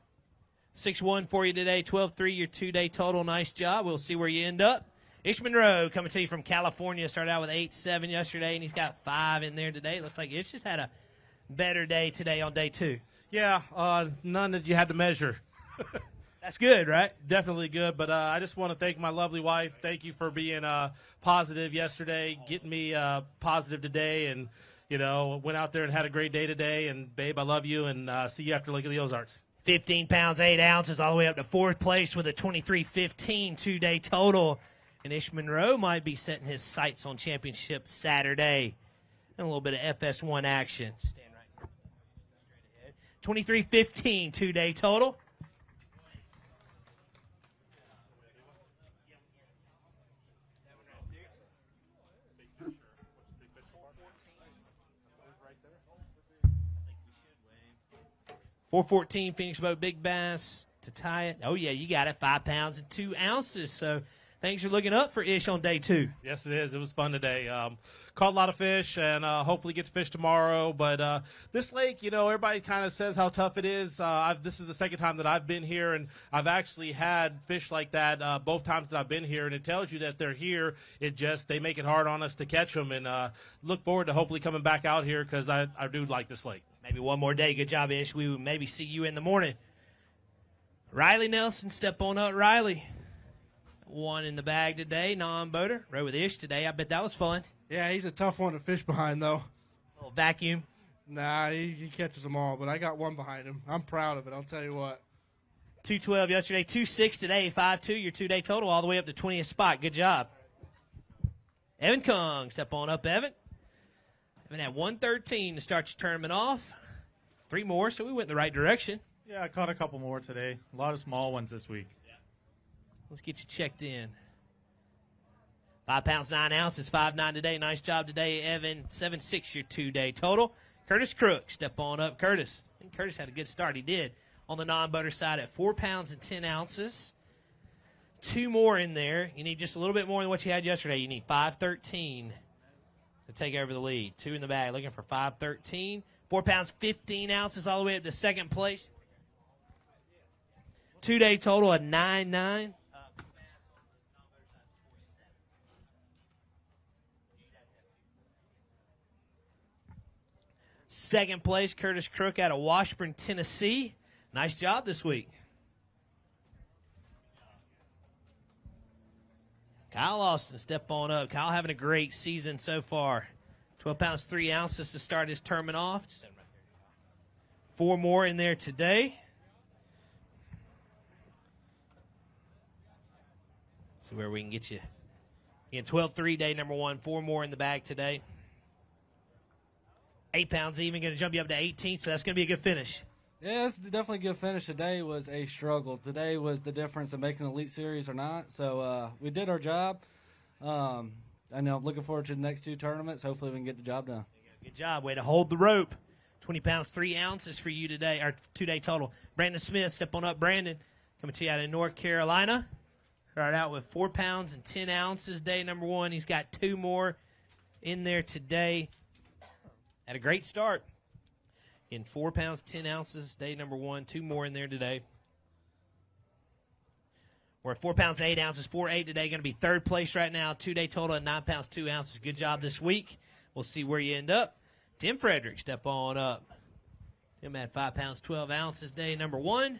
6'1" for you today, 12.3 your 2-day total. Nice job. We'll see where you end up. Ish Monroe coming to you from California. Started out with 8'7" yesterday, and he's got 5 in there today. Looks like Ish just had a better day today on day 2. Yeah, none that you had to measure. That's good, right? Definitely good. But I just want to thank my lovely wife. Thank you for being positive yesterday, getting me positive today, and went out there and had a great day today. And babe, I love you, and see you after Lake of the Ozarks. 15 pounds, 8 ounces, all the way up to 4th place with a 23.15 2-day total. And Ish Monroe might be setting his sights on championship Saturday. And a little bit of FS1 action. Stand right here. 23.15 2-day total. .414 Phoenix Boat Big Bass to tie it. Oh, yeah, you got it. 5 pounds and 2 ounces. So things are looking up for Ish on day 2. Yes, it is. It was fun today. Caught a lot of fish, and hopefully get to fish tomorrow. But this lake, everybody kind of says how tough it is. This is the second time that I've been here, and I've actually had fish like that both times that I've been here, and it tells you that they're here. They make it hard on us to catch them, and look forward to hopefully coming back out here because I do like this lake. Maybe one more day. Good job, Ish. We will maybe see you in the morning. Riley Nelson, step on up, Riley. 1 in the bag today, non-boater. Rode with Ish today. I bet that was fun. Yeah, he's a tough one to fish behind, though. Little vacuum. Nah, he catches them all, but I got one behind him. I'm proud of it, I'll tell you what. 212 yesterday, 2.6 today, 5.2 your 2-day total, all the way up to 20th spot. Good job. Evan Kung, step on up, Evan. Evan had 113 to start your tournament off. 3 more, so we went in the right direction. Yeah, I caught a couple more today. A lot of small ones this week. Let's get you checked in. 5 pounds, 9 ounces, 5'9" today. Nice job today, Evan. 7.6 your 2-day total. Curtis Crook, step on up, Curtis. I think Curtis had a good start. He did on the non-boater side at 4 pounds and 10 ounces. 2 more in there. You need just a little bit more than what you had yesterday. You need 5.13 to take over the lead. 2 in the bag, looking for 5.13. 4 pounds, 15 ounces, all the way up to 2nd place. 2-day total of 9.9. Second place, Curtis Crook out of Washburn, Tennessee. Nice job this week. Kyle Austin, step on up. Kyle having a great season so far. 12 pounds, 3 ounces to start his tournament off. 4 more in there today. See where we can get you. Again, 12-3, day number 1. 4 more in the bag today. 8 pounds even, going to jump you up to 18, so that's going to be a good finish. Yeah, it's definitely a good finish. Today was a struggle. Today was the difference of making Elite Series or not. So we did our job. I know I'm looking forward to the next 2 tournaments. Hopefully we can get the job done. Good job. Way to hold the rope. 20 pounds, 3 ounces for you today, or 2-day total. Brandon Smith, step on up, Brandon. Coming to you out of North Carolina. Started out with 4 pounds and 10 ounces, day number 1. He's got 2 more in there today. Had a great start. In 4 pounds, 10 ounces, day number 1. 2 more in there today. We're at 4 pounds, 8 ounces. 4.8 today. Going to be 3rd place right now. 2-day total of 9 pounds, 2 ounces. Good job this week. We'll see where you end up. Tim Frederick, step on up. Tim had 5 pounds, 12 ounces, day number 1.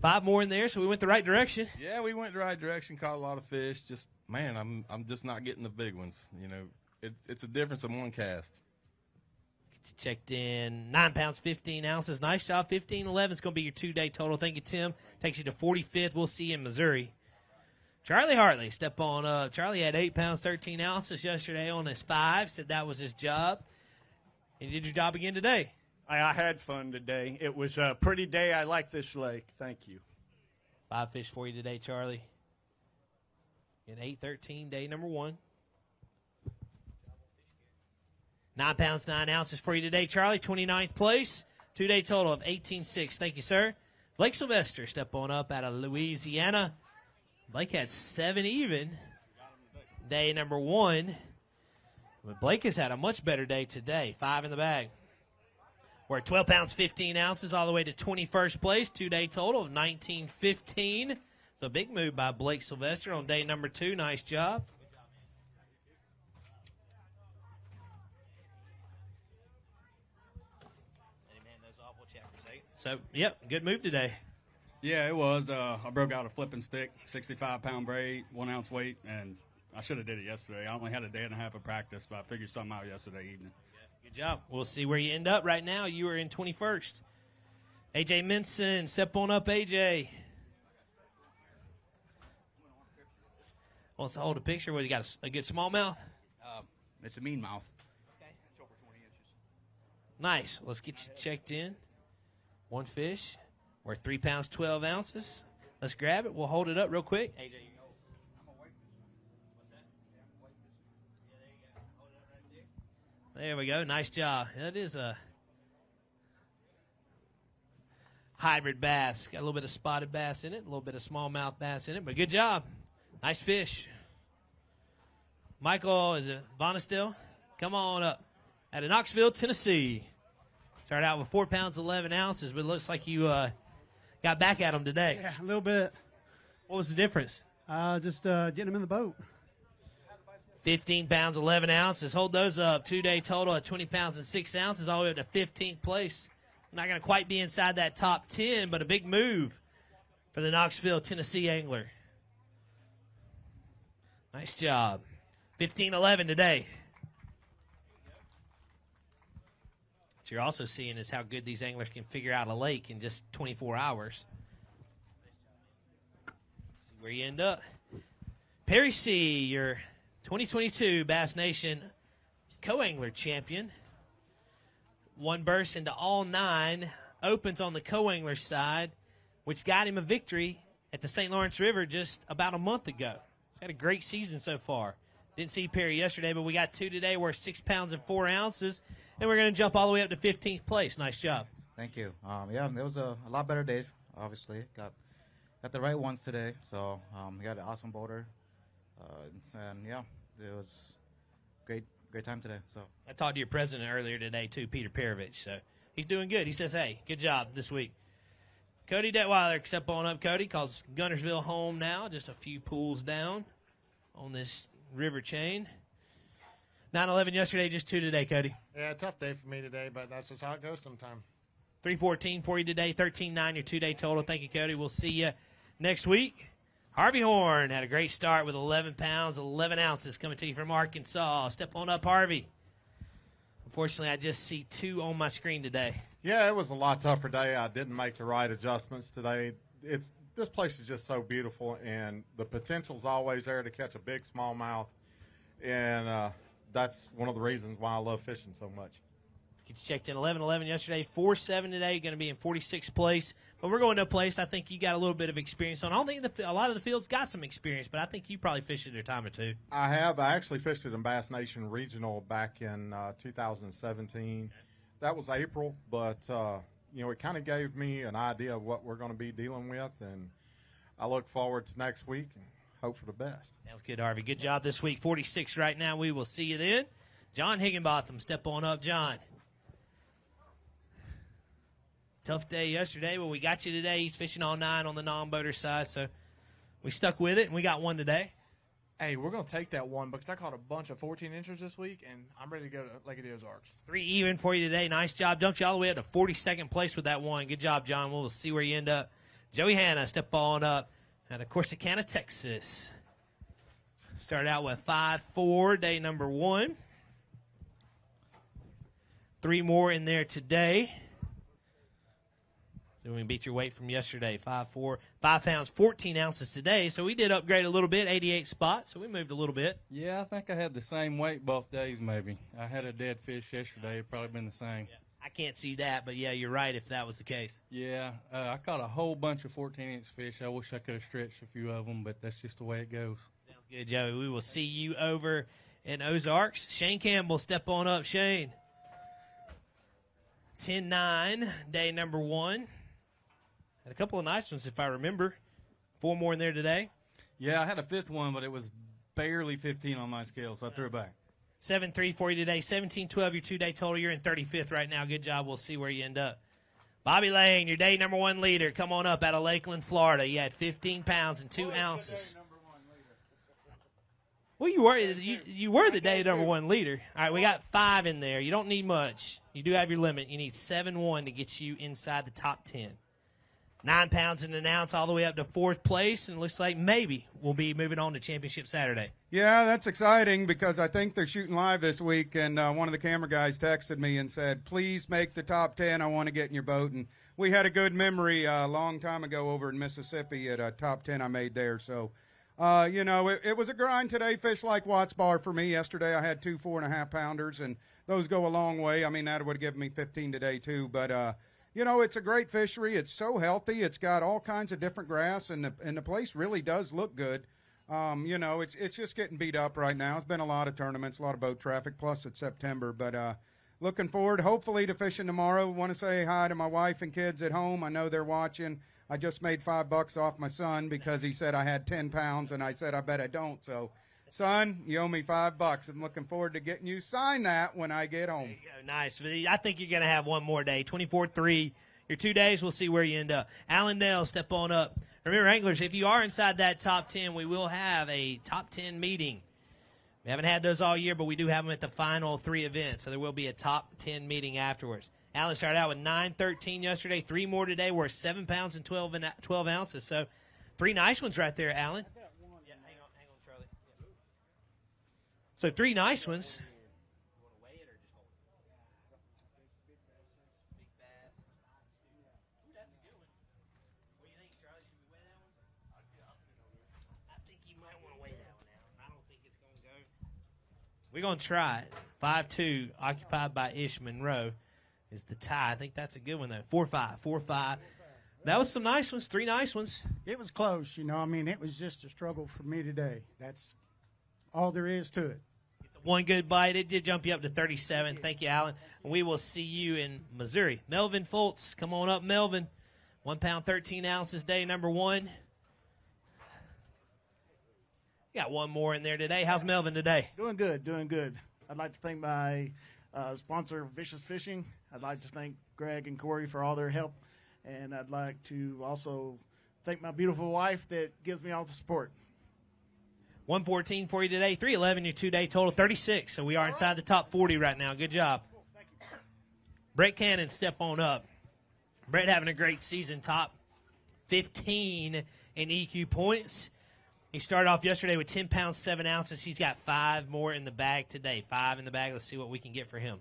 5 more in there, so we went the right direction. Yeah, we went the right direction. Caught a lot of fish. Just, man, I'm just not getting the big ones. It's a difference in one cast. Checked in 9 pounds, 15 ounces. Nice job. 15.11 is going to be your 2-day total. Thank you, Tim. Takes you to 45th. We'll see you in Missouri. Charlie Hartley, step on up. Charlie had 8 pounds, 13 ounces yesterday on his 5. Said that was his job. And you did your job again today. I had fun today. It was a pretty day. I like this lake. Thank you. 5 fish for you today, Charlie. In 8-13, day number 1. 9 pounds, 9 ounces for you today, Charlie. 29th place. 2-day total of 18.6. Thank you, sir. Blake Sylvester, step on up out of Louisiana. Blake had 7 even. Day number 1. But Blake has had a much better day today. 5 in the bag. We're at 12 pounds, 15 ounces, all the way to 21st place. 2-day total of 19.15. So big move by Blake Sylvester on day number 2. Nice job. So, yep, good move today. Yeah, it was. I broke out a flipping stick, 65-pound braid, 1 ounce weight, and I should have did it yesterday. I only had a day and a half of practice, but I figured something out yesterday evening. Good job. We'll see where you end up. Right now, you are in 21st. A.J. Minson, step on up, A.J. Wants to hold a picture. What, you got a good smallmouth? It's a mean mouth. Nice. Let's get you checked in. 1 fish. We're 3 pounds, 12 ounces. Let's grab it. We'll hold it up real quick. AJ, you go. There we go. Nice job. That is a hybrid bass. Got a little bit of spotted bass in it, a little bit of smallmouth bass in it, but good job. Nice fish. Michael, is it Bonistil? Come on up. Out of Knoxville, Tennessee. Started out with 4 pounds, 11 ounces, but it looks like you got back at him today. Yeah, a little bit. What was the difference? Just getting him in the boat. 15 pounds, 11 ounces. Hold those up. 2-day total at 20 pounds and 6 ounces, all the way up to 15th place. Not going to quite be inside that top 10, but a big move for the Knoxville, Tennessee angler. Nice job. 15-11 today. What you're also seeing is how good these anglers can figure out a lake in just 24 hours. Let's see where you end up. Perry C., your 2022 Bass Nation co-angler champion. 1 burst into all 9 opens on the co-angler side, which got him a victory at the St. Lawrence River just about a month ago. He's had a great season so far. Didn't see Perry yesterday, but we got 2 today worth 6 pounds and 4 ounces. And we're going to jump all the way up to 15th place. Nice job. Thank you. Yeah, it was a lot better day, obviously. Got the right ones today. So we got an awesome boater. And, yeah, it was great time today. So I talked to your president earlier today, too, Peter Perovich. So he's doing good. He says, hey, good job this week. Cody Detweiler, step on up, Cody. Calls Guntersville home now, just a few pools down on this river chain. 9-11 yesterday, just 2 today, Cody. Yeah, tough day for me today, but that's just how it goes sometimes. 314 for you today, 13.9 your 2-day total. Thank you, Cody. We'll see you next week. Harvey Horn had a great start with 11 pounds, 11 ounces coming to you from Arkansas. Step on up, Harvey. Unfortunately, I just see 2 on my screen today. Yeah, it was a lot tougher day. I didn't make the right adjustments today. This place is just so beautiful, and the potential's always there to catch a big smallmouth. And that's one of the reasons why I love fishing so much. Get you checked in 11-11 yesterday, 4-7 today. Going to be in 46th place. But we're going to a place I think you got a little bit of experience on. I don't think a lot of the fields got some experience, but I think you probably fished it a time or 2. I have. I actually fished it in Bass Nation Regional back in 2017. That was April, but it kind of gave me an idea of what we're going to be dealing with, and I look forward to next week and hope for the best. Sounds good, Harvey. Good job this week. 46 right now. We will see you then. John Higginbotham, step on up, John. Tough day yesterday, but we got you today. He's fishing all 9 on the non-boater side, so we stuck with it, and we got 1 today. Hey, we're going to take that 1 because I caught a bunch of 14-inchers this week, and I'm ready to go to Lake of the Ozarks. 3 even for you today. Nice job. Dumped you all the way up to 42nd place with that 1. Good job, John. We'll see where you end up. Joey Hanna, step on up out of Corsicana, Texas. Started out with 5-4, day number 1. 3 more in there today. So we beat your weight from yesterday, 5-4, 5 pounds, 14 ounces today. So we did upgrade a little bit, 88 spots. So we moved a little bit. Yeah, I think I had the same weight both days maybe. I had a dead fish yesterday. It probably been the same. Yeah, I can't see that, but, yeah, you're right if that was the case. Yeah, I caught a whole bunch of 14-inch fish. I wish I could have stretched a few of them, but that's just the way it goes. Sounds good, Joey. We will see you over in Ozarks. Shane Campbell, step on up, Shane. 10-9, day number 1. Had a couple of nice ones, if I remember. 4 more in there today. Yeah, I had a 5th one, but it was barely 15 on my scale, so I threw it back. 7-3 for you today. 17-12 your 2-day total. You're in 35th right now. Good job. We'll see where you end up. Bobby Lane, your day number 1 leader. Come on up out of Lakeland, Florida. You had 15 pounds and 2 ounces. Well, you were the day number 1 leader. All right, we got 5 in there. You don't need much. You do have your limit. You need 7-1 to get you inside the top 10. 9 pounds and an ounce all the way up to 4th place, and it looks like maybe we'll be moving on to Championship Saturday. Yeah, that's exciting because I think they're shooting live this week, and one of the camera guys texted me and said, please make the top 10. I want to get in your boat. And we had a good memory a long time ago over in Mississippi at a top 10 I made there. So, it was a grind today. Fish like Watts Bar for me. Yesterday I had 2 4.5-pounders, and those go a long way. I mean, that would have given me 15 today too, but it's a great fishery. It's so healthy. It's got all kinds of different grass, and the place really does look good. It's just getting beat up right now. It's been a lot of tournaments, a lot of boat traffic, plus it's September. But looking forward, hopefully, to fishing tomorrow. Want to say hi to my wife and kids at home. I know they're watching. I just made $5 off my son because he said I had 10 pounds, and I said, I bet I don't. So, son, you owe me $5. I'm looking forward to getting you sign that when I get home. There you go. Nice. I think you're going to have one more day. 24-3. Your 2 days, we'll see where you end up. Alan Nell, step on up. Remember, anglers, if you are inside that top 10, we will have a top 10 meeting. We haven't had those all year, but we do have them at the final 3 events, so there will be a top 10 meeting afterwards. Alan started out with 9-13 yesterday, 3 more today. We're 7 pounds and 12 ounces, so 3 nice ones right there, Alan. Yeah, hang on, Charlie. Yeah. So 3 nice ones. We're going to try it. 5-2, occupied by Ish Monroe, is the tie. I think that's a good one, though. 4-5, 4-5. That was some nice ones, 3 nice ones. It was close, it was just a struggle for me today. That's all there is to it. One good bite. It did jump you up to 37. Thank you, Alan. And we will see you in Missouri. Melvin Foltz, come on up, Melvin. 1 pound, 13 ounces, day number 1. Got one more in there today. How's Melvin today? Doing good. I'd like to thank my sponsor, Vicious Fishing. I'd like to thank Greg and Corey for all their help. And I'd like to also thank my beautiful wife that gives me all the support. 114 for you today. 311 your 2-day total. 36. So we are inside the top 40 right now. Good job. Brett Cannon, step on up. Brett having a great season. Top 15 in EQ points. He started off yesterday with 10 pounds, 7 ounces. He's got 5 more in the bag today. 5 in the bag. Let's see what we can get for him.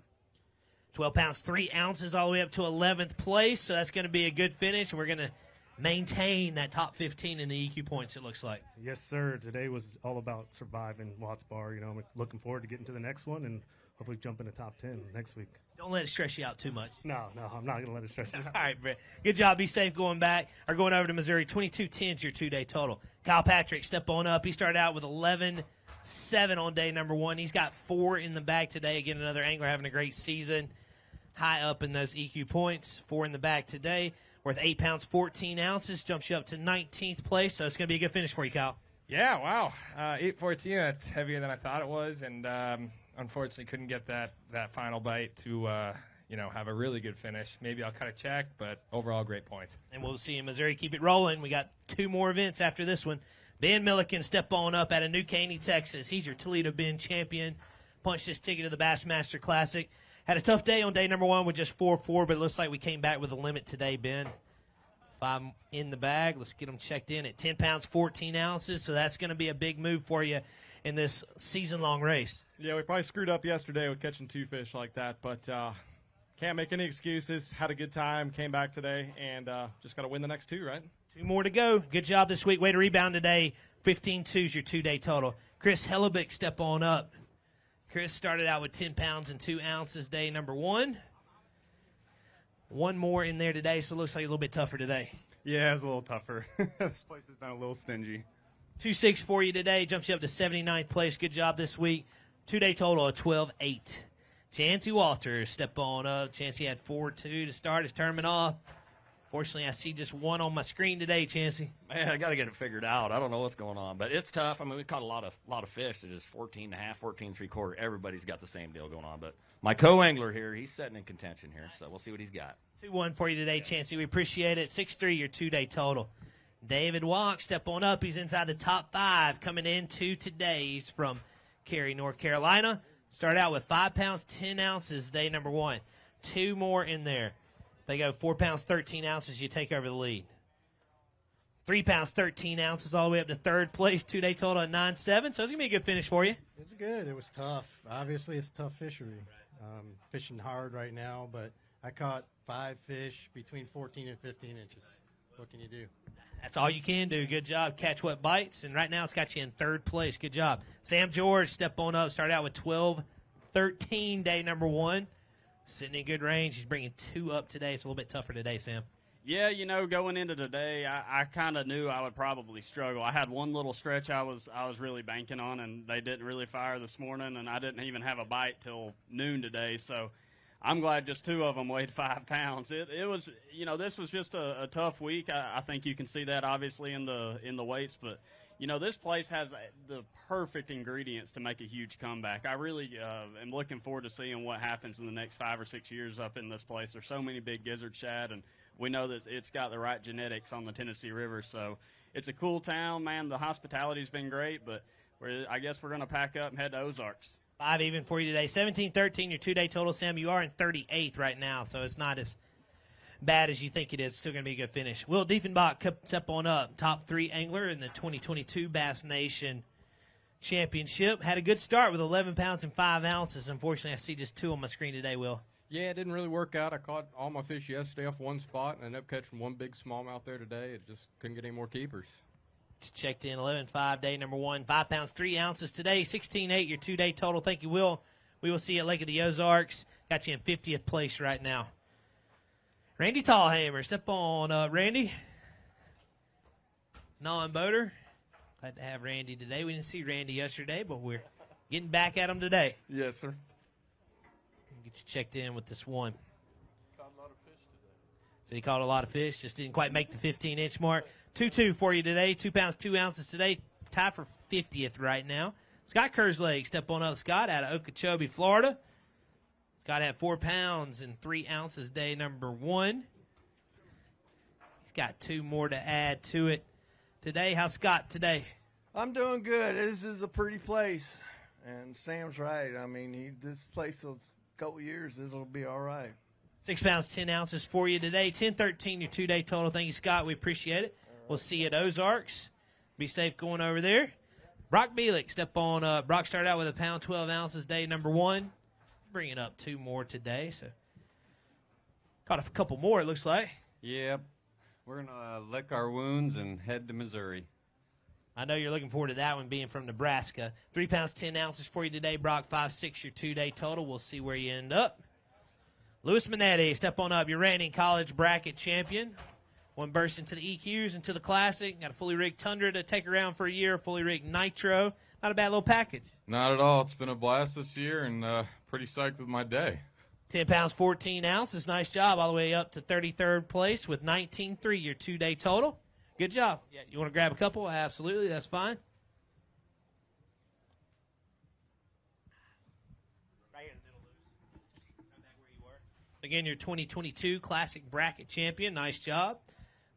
12 pounds, 3 ounces all the way up to 11th place. So that's going to be a good finish. We're going to maintain that top 15 in the EQ points, it looks like. Yes, sir. Today was all about surviving Watts Bar. I'm looking forward to getting to the next one and hopefully jump in the top 10 next week. Don't let it stress you out too much. No, I'm not going to let it stress me out. All right, Brett. Good job. Be safe going over to Missouri. 22-10 is your 2-day total. Kyle Patrick, step on up. He started out with 11-7 on day number 1. He's got 4 in the bag today. Again, another angler having a great season. High up in those EQ points. 4 in the bag today. Worth 8 pounds, 14 ounces. Jumps you up to 19th place. So it's going to be a good finish for you, Kyle. Yeah, wow. 814, that's heavier than I thought it was. And unfortunately couldn't get that final bite to have a really good finish. Maybe I'll cut a check, but overall great point. And we'll see you in Missouri. Keep it rolling. We got 2 more events after this one. Ben Milliken, step on up out of New Caney, Texas. He's your Toledo Bend champion. Punched his ticket to the Bassmaster Classic. Had a tough day on day number 1 with just 4-4, but it looks like we came back with a limit today, Ben. 5 in the bag. Let's get them checked in at 10 pounds, 14 ounces. So that's going to be a big move for you in this season-long race. Yeah, we probably screwed up yesterday with catching 2 fish like that, but can't make any excuses. Had a good time, came back today, and just got to win the next 2, right? 2 more to go. Good job this week. Way to rebound today. 15-2 is your 2-day total. Chris Hellebick, step on up. Chris started out with 10 pounds and 2 ounces day number 1. 1 more in there today, so it looks like a little bit tougher today. Yeah, it's a little tougher. This place has been a little stingy. 2-6 for you today. Jumps you up to 79th place. Good job this week. 2-day total of 12-8. Chancey Walters, step on up. Chancey had 4-2 to start his tournament off. Fortunately, I see just one on my screen today, Chancey. Man, I got to get it figured out. I don't know what's going on, but it's tough. I mean, we caught a lot of fish. It's just 14 and a half, 14 3/4. Everybody's got the same deal going on. But my co-angler here, he's sitting in contention here, so we'll see what he's got. 2-1 for you today, Chancey. We appreciate it. 6-3, your 2-day total. David Walk, step on up. He's inside the top 5 coming into today. He's from Cary, North Carolina. Start out with 5 pounds, 10 ounces, day number 1. 2 more in there. They go 4 pounds, 13 ounces. You take over the lead. 3 pounds, 13 ounces, all the way up to third place. 2-day total at 9-7. So it's going to be a good finish for you. It's good. It was tough. Obviously, it's a tough fishery. Fishing hard right now, but I caught 5 fish between 14 and 15 inches. What can you do? That's all you can do. Good job. Catch what bites. And right now it's got you in third place. Good job. Sam George, step on up. Start out with 12-13, day number 1. Sitting in good range. He's bringing 2 up today. It's a little bit tougher today, Sam. Yeah, going into today, I kind of knew I would probably struggle. I had one little stretch I was really banking on, and they didn't really fire this morning, and I didn't even have a bite till noon today. So I'm glad just 2 of them weighed 5 pounds. It was, this was just a tough week. I think you can see that obviously in the weights, but this place has the perfect ingredients to make a huge comeback. I really am looking forward to seeing what happens in the next 5 or 6 years up in this place. There's so many big gizzard shad, and we know that it's got the right genetics on the Tennessee River. So it's a cool town, man. The hospitality's been great, but I guess we're going to pack up and head to Ozarks. 5 even for you today. 17-13, your 2-day total, Sam. You are in 38th right now, so it's not as bad as you think it is. It's still going to be a good finish. Will Diefenbach comes up on up, top 3 angler in the 2022 Bass Nation Championship. Had a good start with 11 pounds and 5 ounces. Unfortunately, I see just 2 on my screen today, Will. Yeah, it didn't really work out. I caught all my fish yesterday off one spot and ended up catching one big smallmouth there today. It just couldn't get any more keepers. Just checked in 11-5, day number 1. 5 pounds, 3 ounces today. 16-8, your 2-day total. Thank you, Will. We will see you at Lake of the Ozarks. Got you in 50th place right now. Randy Tallhammer, step on up, Randy. Non-boater. Glad to have Randy today. We didn't see Randy yesterday, but we're getting back at him today. Yes, sir. Get you checked in with this one. Caught a lot of fish today. So he caught a lot of fish, just didn't quite make the 15-inch mark. 2-2 for you today. 2 pounds, 2 ounces today. Tied for 50th right now. Scott Kerslake, step on up, Scott, out of Okeechobee, Florida. Scott had 4 pounds and 3 ounces day number 1. He's got 2 more to add to it today. How's Scott today? I'm doing good. This is a pretty place, and Sam's right. I mean, this place will couple years, this will be all right. 6 pounds, 10 ounces for you today. 10-13, your 2-day total. Thank you, Scott. We appreciate it. We'll see you at Ozarks. Be safe going over there. Brock Bielik, step on up. Brock started out with 1 pound, 12 ounces, day number 1. Bringing up 2 more today. So caught a couple more, it looks like. Yep. We're going to lick our wounds and head to Missouri. I know you're looking forward to that one being from Nebraska. 3 pounds, 10 ounces for you today. Brock, 5-6, your 2-day total. We'll see where you end up. Louis Minetti, step on up. Your reigning college bracket champion. One burst into the EQs, into the Classic. Got a fully rigged Tundra to take around for a year. Fully rigged Nitro. Not a bad little package. Not at all. It's been a blast this year and pretty psyched with my day. 10 pounds, 14 ounces. Nice job all the way up to 33rd place with 19-3, your 2-day total. Good job. Yeah, you want to grab a couple? Absolutely, that's fine. Right here in the middle, Lewis. Right back where you were. Again, your 2022 Classic Bracket Champion. Nice job.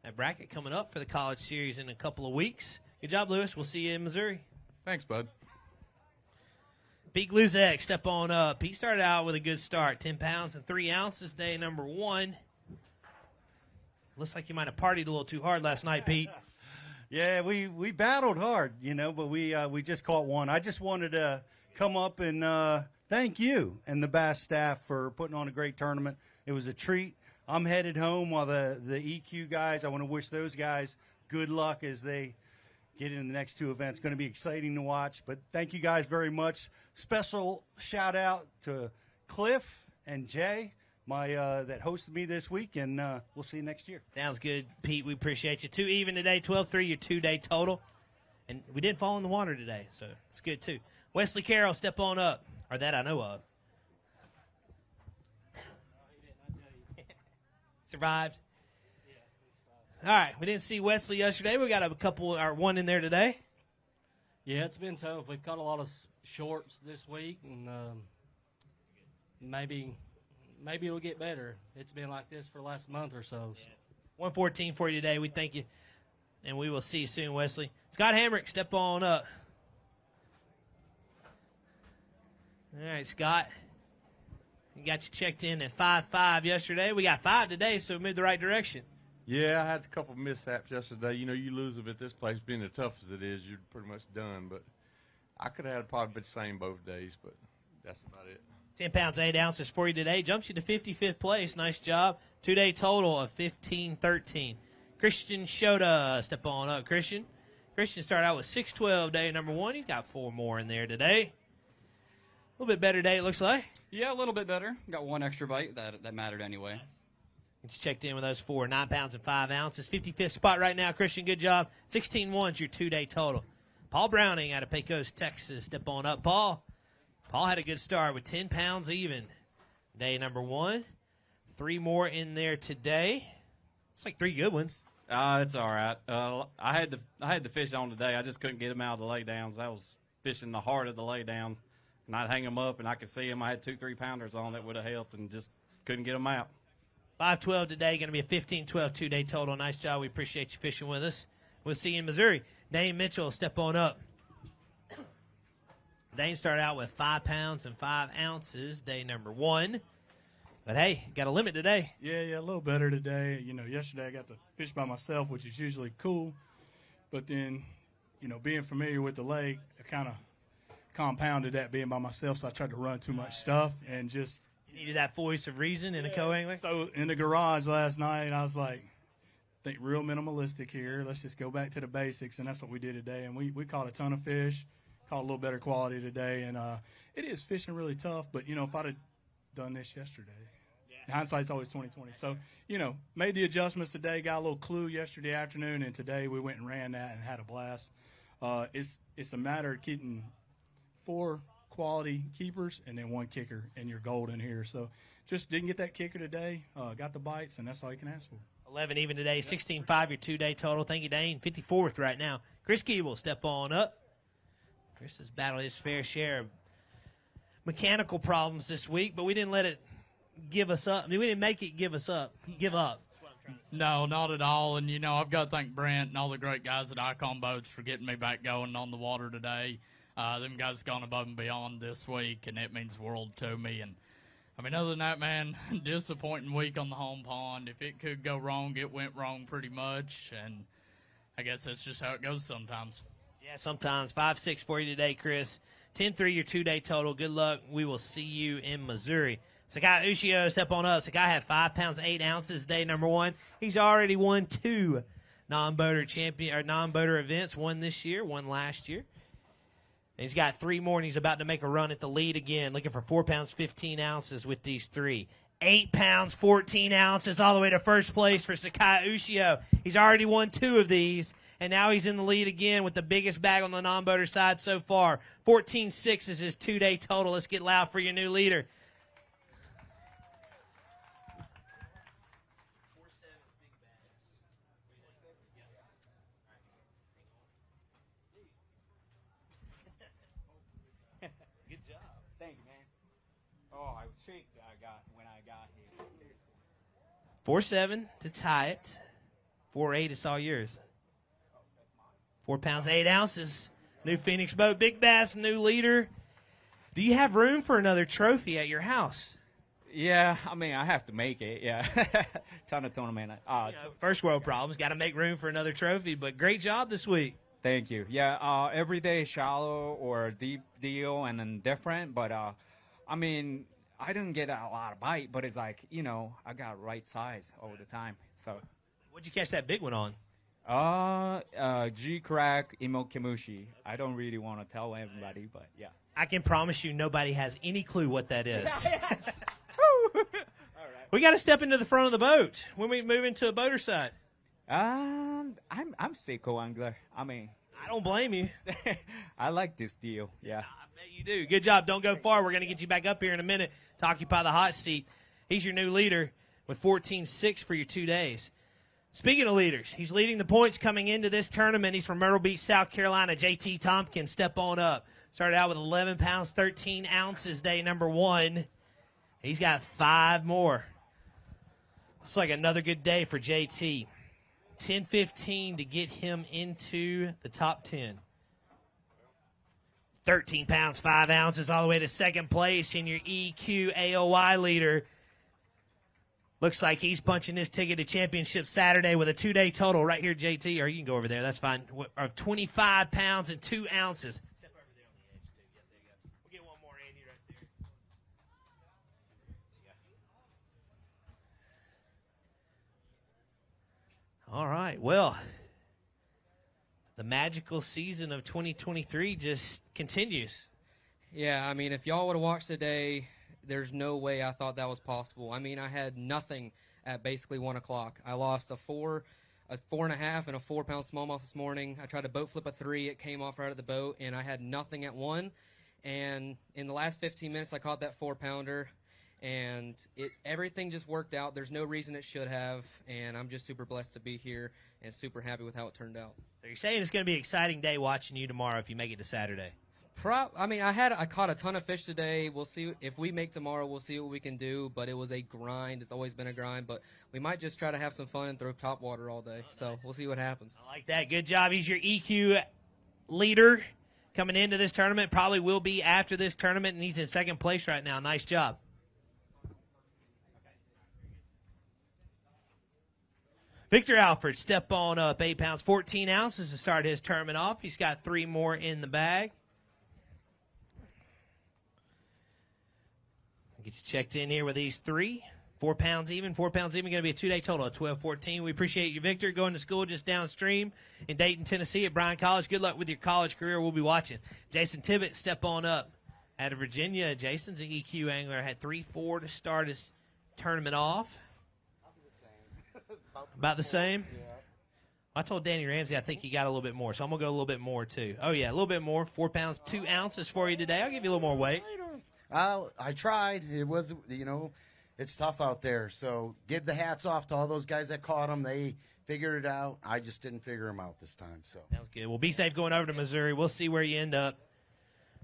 That bracket coming up for the College Series in a couple of weeks. Good job, Lewis. We'll see you in Missouri. Thanks, bud. Pete Gluzek, step on up. He started out with a good start. 10 pounds and 3 ounces, day number 1. Looks like you might have partied a little too hard last night, Pete. Yeah, we battled hard, but we just caught one. I just wanted to come up and thank you and the Bass staff for putting on a great tournament. It was a treat. I'm headed home while the EQ guys, I want to wish those guys good luck as they get into the next 2 events. It's going to be exciting to watch. But thank you guys very much. Special shout out to Cliff and Jay. That hosted me this week, and we'll see you next year. Sounds good, Pete. We appreciate you. 2 even today, 12-3, your 2-day total. And we didn't fall in the water today, so it's good, too. Wesley Carroll, step on up. Or that I know of. Survived. All right, we didn't see Wesley yesterday. We got a couple, or one in there today. Yeah, it's been tough. We've caught a lot of shorts this week, and maybe it'll get better. It's been like this for the last month or so. 114 for you today. We thank you, and we will see you soon, Wesley. Scott Hamrick, step on up. All right, Scott. We got you checked in at 5.5 yesterday. We got 5 today, so we moved the right direction. Yeah, I had a couple mishaps yesterday. You know, you lose them at this place, being as tough as it is, you're pretty much done. But I could have had probably been the same both days, but that's about it. 10 pounds, 8 ounces for you today. Jumps you to 55th place. Nice job. 2-day total of 15.13. Christian Shota, step on up, Christian. Christian started out with 6.12 day number 1. He's got 4 more in there today. A little bit better day, it looks like. Yeah, a little bit better. Got 1 extra bite. That mattered anyway. Just checked in with those 4, 9 pounds and 5 ounces. 55th spot right now, Christian. Good job. 16.1 is your 2-day total. Paul Browning out of Pecos, Texas. Step on up, Paul. Paul had a good start with 10 pounds even. Day number 1. 3 more in there today. It's like 3 good ones. It's all right. I had to fish on today. I just couldn't get them out of the laydowns. I was fishing the heart of the laydown, and I'd hang them up, and I could see them. I had 2 3-pounders on that would have helped, and just couldn't get them out. 5.12 today, going to be a 15-12 2-day total. Nice job. We appreciate you fishing with us. We'll see you in Missouri. Dane Mitchell, step on up. Dane started out with 5 pounds and 5 ounces, day number 1. But, hey, got a limit today. Yeah, a little better today. You know, yesterday I got to fish by myself, which is usually cool. But then, you know, being familiar with the lake, I kind of compounded that being by myself, so I tried to run too much stuff and just – You needed that voice of reason in a co-angler? So in the garage last night, I was like, think real minimalistic here. Let's just go back to the basics, and that's what we did today. And we caught a ton of fish, caught a little better quality today. And it is fishing really tough, but, you know, if I'd have done this yesterday, hindsight's always 20/20. So, you know, made the adjustments today, got a little clue yesterday afternoon, and today we went and ran that and had a blast. It's a matter of keeping 4 quality keepers and then 1 kicker, and you're golden here. So just didn't get that kicker today, got the bites, and that's all you can ask for. 11 even today, 16.5 your 2-day total. Thank you, Dane. 54th right now. Chris Keeble, step on up. Chris has battled his fair share of mechanical problems this week, but we didn't let it give us up. I mean, we didn't make it give up. No, not at all. And, you know, I've got to thank Brent and all the great guys at Icon Boats for getting me back going on the water today. Them guys have gone above and beyond this week, and it means the world to me. And, I mean, other than that, man, disappointing week on the home pond. If it could go wrong, it went wrong pretty much. And I guess that's just how it goes sometimes. Yeah, sometimes. 5.6 for you today, Chris. 10.3 your 2-day total. Good luck. We will see you in Missouri. Sakai Ushio, step on up. Sakai had 5 pounds, 8 ounces, day number 1. He's already won 2 non-boater events, 1 this year, 1 last year. And he's got 3 more, and he's about to make a run at the lead again, looking for 4 pounds, 15 ounces with these 3. 8 pounds, 14 ounces, all the way to first place for Sakai Ushio. He's already won 2 of these, and now he's in the lead again with the biggest bag on the non-boater side so far. 14.6 is his 2-day total. Let's get loud for your new leader. Thank you, man. Oh, I shake I got when I got here. 4.7 to tie it. 4.8 is all yours. 4 pounds, 8 ounces. New Phoenix boat, Big Bass, new leader. Do you have room for another trophy at your house? Yeah, I mean, I have to make it, yeah. Ton of tournament. First world problems. Got to make room for another trophy, but great job this week. Thank you. Yeah, every day shallow or deep deal and then different. But, I mean, I didn't get a lot of bite, but it's like, you know, I got right size all the time. So, what'd you catch that big one on? G-Crack Imokimushi. I don't really want to tell everybody, but, yeah. I can promise you nobody has any clue what that is. We got to step into the front of the boat when we move into a boater side. I'm Seiko angler. I mean, I don't blame you. I like this deal. Yeah. I bet you do. Good job. Don't go far. We're going to get you back up here in a minute to occupy the hot seat. He's your new leader with 14-6 for your 2 days. Speaking of leaders, he's leading the points coming into this tournament. He's from Myrtle Beach, South Carolina. J.T. Tompkins, step on up. Started out with 11 pounds, 13 ounces day number 1. He's got 5 more. Looks like another good day for JT. 10-15 to get him into the top 10. 13 pounds, 5 ounces, all the way to second place in your EQ AOY leader. Looks like he's punching his ticket to championship Saturday with a 2-day total right here, JT. Or you can go over there, that's fine. Of 25 pounds and 2 ounces. Step over there on the edge, too. Yeah, there you go. We'll get one more, Andy, right there. All right, well, the magical season of 2023 just continues. Yeah, I mean, if y'all would have watched today, there's no way I thought that was possible. I mean, I had nothing at basically 1 o'clock. I lost a 4.5, and a 4-pound smallmouth this morning. I tried to boat flip a 3. It came off right of the boat, and I had nothing at 1. And in the last 15 minutes, I caught that 4-pounder. And everything just worked out. There's no reason it should have, and I'm just super blessed to be here and super happy with how it turned out. So you're saying it's going to be an exciting day watching you tomorrow if you make it to Saturday? I mean, I caught a ton of fish today. We'll see if we make tomorrow. We'll see what we can do. But it was a grind. It's always been a grind. But we might just try to have some fun and throw top water all day. So we'll see what happens. I like that. Good job. He's your EQ leader coming into this tournament. Probably will be after this tournament, and he's in second place right now. Nice job. Victor Alford, step on up. 8 pounds, 14 ounces to start his tournament off. He's got 3 more in the bag. Get you checked in here with these 3. 4 pounds even. 4 pounds even. Going to be a 2-day total of 12-14. We appreciate you, Victor, going to school just downstream in Dayton, Tennessee at Bryan College. Good luck with your college career. We'll be watching. Jason Tibbett, step on up. Out of Virginia, Jason's an EQ angler. Had 3-4 to start his tournament off. About the same? Yeah. I told Danny Ramsey I think he got a little bit more, so I'm going to go a little bit more, too. Oh, yeah, a little bit more. 4 pounds, 2 ounces for you today. I'll give you a little more weight. I tried. It was, it's tough out there. So give the hats off to all those guys that caught them. They figured it out. I just didn't figure them out this time. So sounds good. Well, be safe going over to Missouri. We'll see where you end up.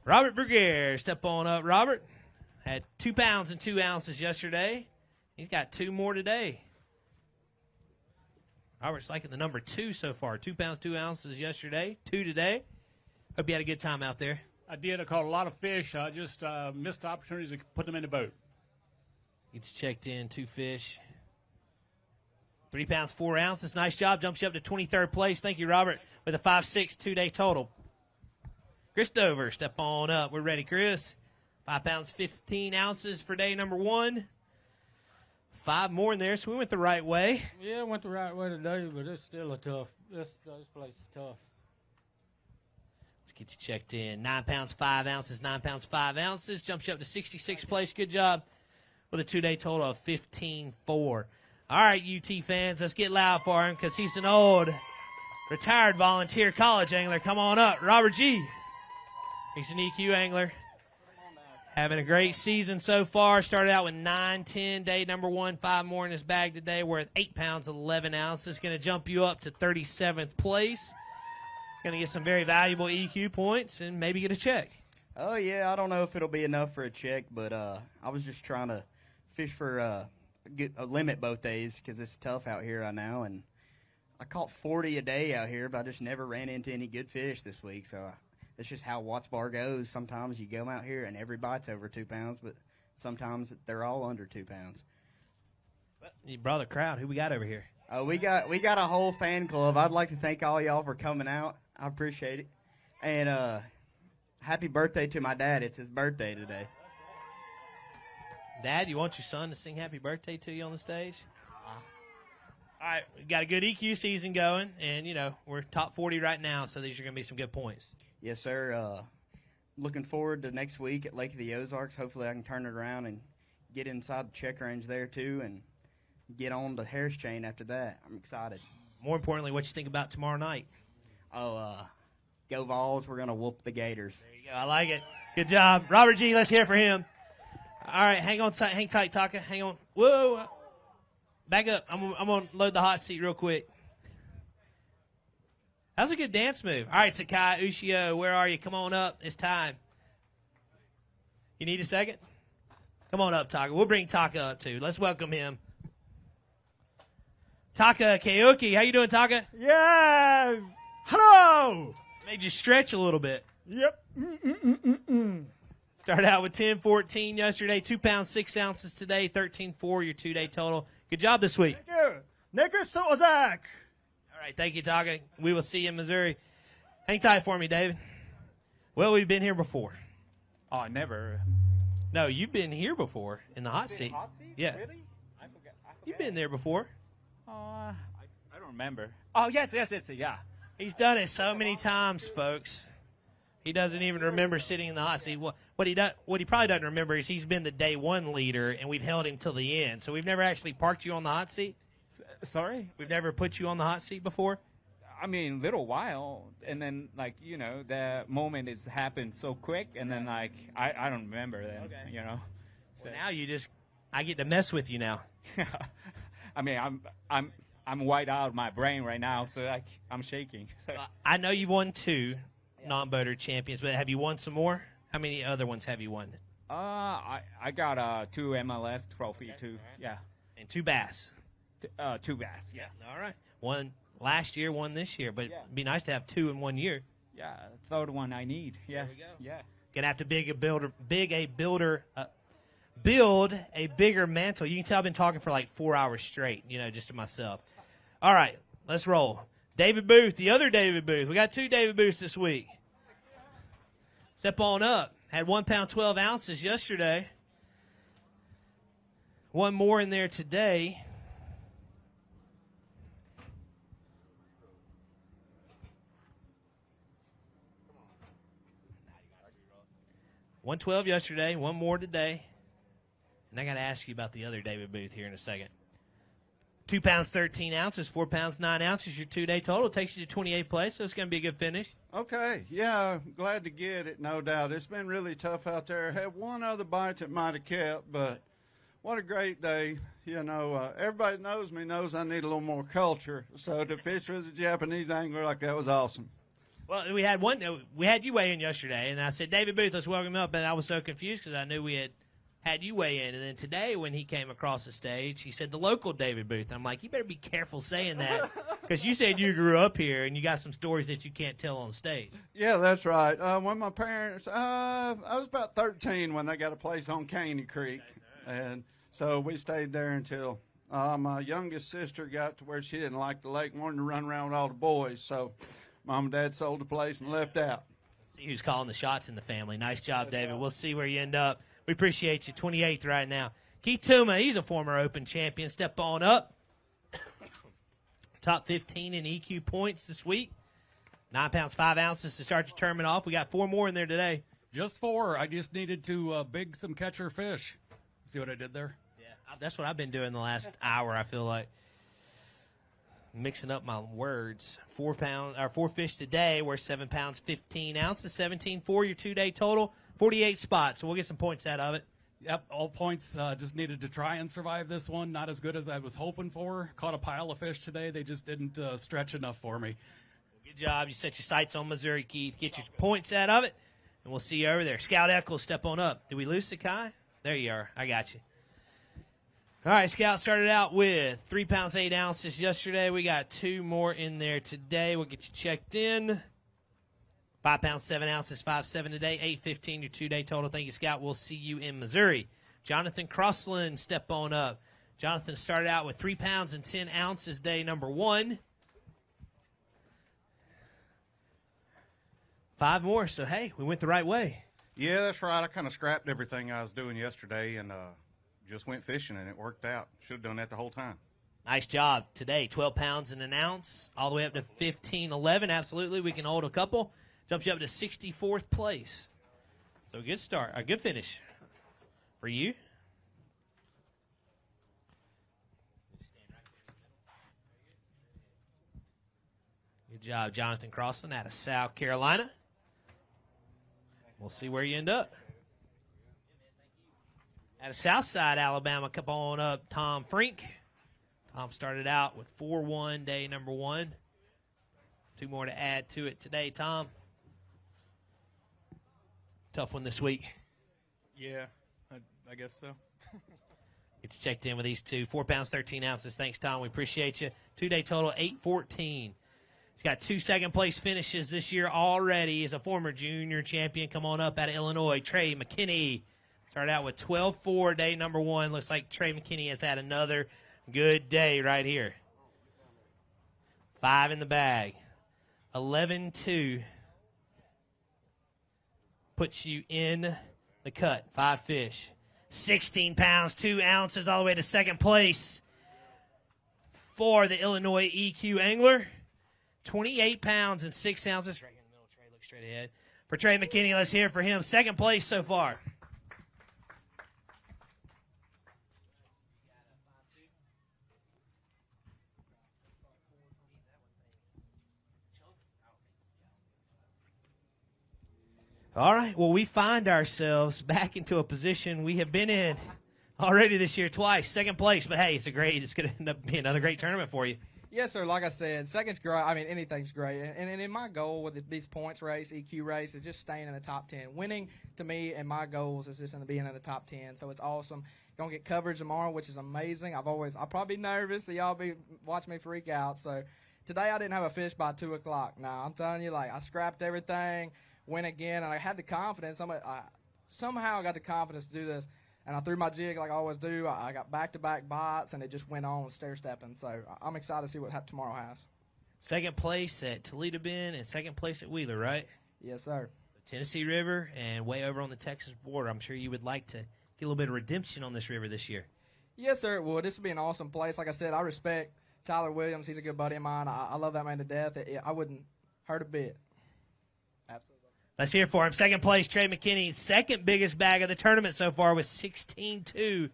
Robert Bruguiere, step on up. Robert had 2 pounds and 2 ounces yesterday. He's got 2 more today. Robert's liking the number 2 so far. 2 pounds, 2 ounces yesterday, 2 today. Hope you had a good time out there. I did. I caught a lot of fish. I just missed the opportunities to put them in the boat. Gets checked in, 2 fish. 3 pounds, 4 ounces. Nice job. Jumps you up to 23rd place. Thank you, Robert, with a 5-6 2-day total. Chris Dover, step on up. We're ready, Chris. 5 pounds, 15 ounces for day number 1. 5 more in there, so we went the right way. Yeah, went the right way today, but it's still a tough. This place is tough. Let's get you checked in. 9 pounds, 5 ounces, 9 pounds, 5 ounces. Jumps you up to 66th place. Good job with a 2-day total of 15-4. All right, UT fans, let's get loud for him because he's an old retired volunteer college angler. Come on up. Robert G. He's an EQ angler. Having a great season so far. Started out with 9-10, day number 1, 5 more in his bag today. We're at 8 pounds, 11 ounces. Going to jump you up to 37th place. Going to get some very valuable EQ points and maybe get a check. Oh, yeah, I don't know if it'll be enough for a check, but I was just trying to fish for a limit both days because it's tough out here right now. And I caught 40 a day out here, but I just never ran into any good fish this week, so that's just how Watts Bar goes. Sometimes you go out here and every bite's over 2 pounds, but sometimes they're all under 2 pounds. You brought a crowd. Who we got over here? We got a whole fan club. I'd like to thank all y'all for coming out. I appreciate it. And happy birthday to my dad. It's his birthday today. Dad, you want your son to sing happy birthday to you on the stage? All right, we got a good EQ season going, and, we're top 40 right now, so these are going to be some good points. Yes, sir. Looking forward to next week at Lake of the Ozarks. Hopefully I can turn it around and get inside the check range there, too, and get on the Harris chain after that. I'm excited. More importantly, what you think about tomorrow night? Go Vols. We're going to whoop the Gators. There you go. I like it. Good job. Robert G., let's hear it for him. All right, hang tight, Taka. Hang on. Whoa. Back up. I'm going to load the hot seat real quick. That was a good dance move. All right, Sakai, Ushio, where are you? Come on up. It's time. You need a second? Come on up, Taka. We'll bring Taka up, too. Let's welcome him. Taka Keoki. How you doing, Taka? Yeah. Hello. Made you stretch a little bit. Yep. Started out with 10-14 yesterday, 2 pounds, 6 ounces today, 13-4 your 2-day total. Good job this week. Thank you. Next, Ozak. All right, thank you, Taka. We will see you in Missouri. Hang tight for me, David. Well, we've been here before. Oh, never. No, you've been here before in the hot seat. Hot seat? Yeah. Really? I forget. You've been there before. I don't remember. Oh, yes, yeah. He's done it so many times, folks. He doesn't even remember sitting in the hot seat. What he probably doesn't remember is he's been the day one leader, and we've held him till the end. So we've never actually parked you on the hot seat? Sorry? We've never put you on the hot seat before? I mean, little while, and then, like, you know, the moment has happened so quick, and then, like, I don't remember then, Okay. you know. So now I get to mess with you now. I mean, I'm wide out of my brain right now, so, like, I'm shaking. So. I know you've won 2 non-boater champions, but have you won some more? How many other ones have you won? I got 2 MLF trophy, too, yeah. And 2 B.A.S.S. 2 B.A.S.S, yes. All right. One last year, one this year, but it'd be nice to have 2 in 1 year. Yeah, third one I need. Yes. There we go. Yeah. Gonna have to build a bigger mantle. You can tell I've been talking for like 4 hours straight, you know, just to myself. All right, let's roll. David Booth, the other David Booth. We got 2 David Booths this week. Step on up. Had 1 pound 12 ounces yesterday. One more in there today. $112 yesterday, 1 more today. And I got to ask you about the other David Booth here in a second. 2 pounds, 13 ounces, 4 pounds, 9 ounces. Your 2-day total takes you to 28th place, so it's going to be a good finish. Okay, yeah, glad to get it, no doubt. It's been really tough out there. Had one other bite that might have kept, but what a great day. You know, everybody knows me, knows I need a little more culture. So to fish with a Japanese angler like that was awesome. Well, we had you weigh in yesterday, and I said, David Booth, let's welcome him up. And I was so confused because I knew we had you weigh in. And then today when he came across the stage, he said the local David Booth. I'm like, you better be careful saying that because you said you grew up here and you got some stories that you can't tell on stage. Yeah, that's right. When my parents, I was about 13 when they got a place on Caney Creek. And so we stayed there until my youngest sister got to where she didn't like the lake and wanted to run around with all the boys. So Mom and Dad sold the place and left out. See who's calling the shots in the family. Nice job, David. We'll see where you end up. We appreciate you. 28th right now. Keith Tuma, he's a former Open champion. Step on up. Top 15 in EQ points this week. 9 pounds, 5 ounces to start your tournament off. We got 4 more in there today. Just 4. I just needed to big some catcher fish. See what I did there? Yeah, that's what I've been doing the last hour, I feel like. Mixing up my words. 4 fish today. We're 7 pounds, 15 ounces. 17 for your 2-day total. 48 spots, so we'll get some points out of it. Yep, all points. Just needed to try and survive this one. Not as good as I was hoping for. Caught a pile of fish today. They just didn't stretch enough for me. Good job. You set your sights on Missouri, Keith. Get your points out of it, and we'll see you over there. Scout Eccles, step on up. Did we lose Sakai? There you are. I got you. All right, Scout started out with 3 pounds, 8 ounces yesterday. We got 2 more in there today. We'll get you checked in. 5 pounds, 7 ounces, 5.7 today, 8.15 your 2-day total. Thank you, Scout. We'll see you in Missouri. Jonathan Crossland, step on up. Jonathan started out with 3 pounds and 10 ounces day number 1. 5 more, so hey, we went the right way. Yeah, that's right. I kind of scrapped everything I was doing yesterday and just went fishing, and it worked out. Should have done that the whole time. Nice job today. 12 pounds and an ounce, all the way up to 15.11. Absolutely, we can hold a couple. Jumps you up to 64th place. So good start, a good finish for you. Good job, Jonathan Crossland out of South Carolina. We'll see where you end up. Out of Southside, Alabama, come on up, Tom Frink. Tom started out with 4-1 day number 1. 2 more to add to it today, Tom. Tough one this week. Yeah, I guess so. It's checked in with these 2. 4 pounds, 13 ounces. Thanks, Tom. We appreciate you. 2-day total, 814. He's got 2 second-place finishes this year already. He's a former junior champion. Come on up out of Illinois. Trey McKinney started out with 12-4 day number 1. Looks like Trey McKinney has had another good day right here. 5 in the bag. 11-2. Puts you in the cut. 5 fish. 16 pounds, 2 ounces, all the way to second place for the Illinois EQ angler. 28 pounds and 6 ounces. Right here in the middle, Trey, look straight ahead. For Trey McKinney, let's hear it for him. Second place so far. All right, well, we find ourselves back into a position we have been in already this year twice. Second place, but hey, it's going to end up being another great tournament for you. Yes, sir. Like I said, second's great. I mean, anything's great. And in my goal with these points race, EQ race, is just staying in the top 10. Winning, to me, and my goals is just in being in the top 10. So it's awesome. Going to get coverage tomorrow, which is amazing. I'll probably be nervous, so y'all be watch me freak out. So today I didn't have a fish by 2 o'clock. Now, I'm telling you, I scrapped everything, went again, and I had the confidence. I somehow got the confidence to do this. And I threw my jig like I always do. I got back-to-back bites, and it just went on stair-stepping. So I'm excited to see what tomorrow has. Second place at Toledo Bend and second place at Wheeler, right? Yes, sir. The Tennessee River and way over on the Texas border. I'm sure you would like to get a little bit of redemption on this river this year. Yes, sir, it would. This would be an awesome place. Like I said, I respect Tyler Williams. He's a good buddy of mine. I love that man to death. I wouldn't hurt a bit. Absolutely. Let's hear it for him. Second place, Trey McKinney. Second biggest bag of the tournament so far with 16-2.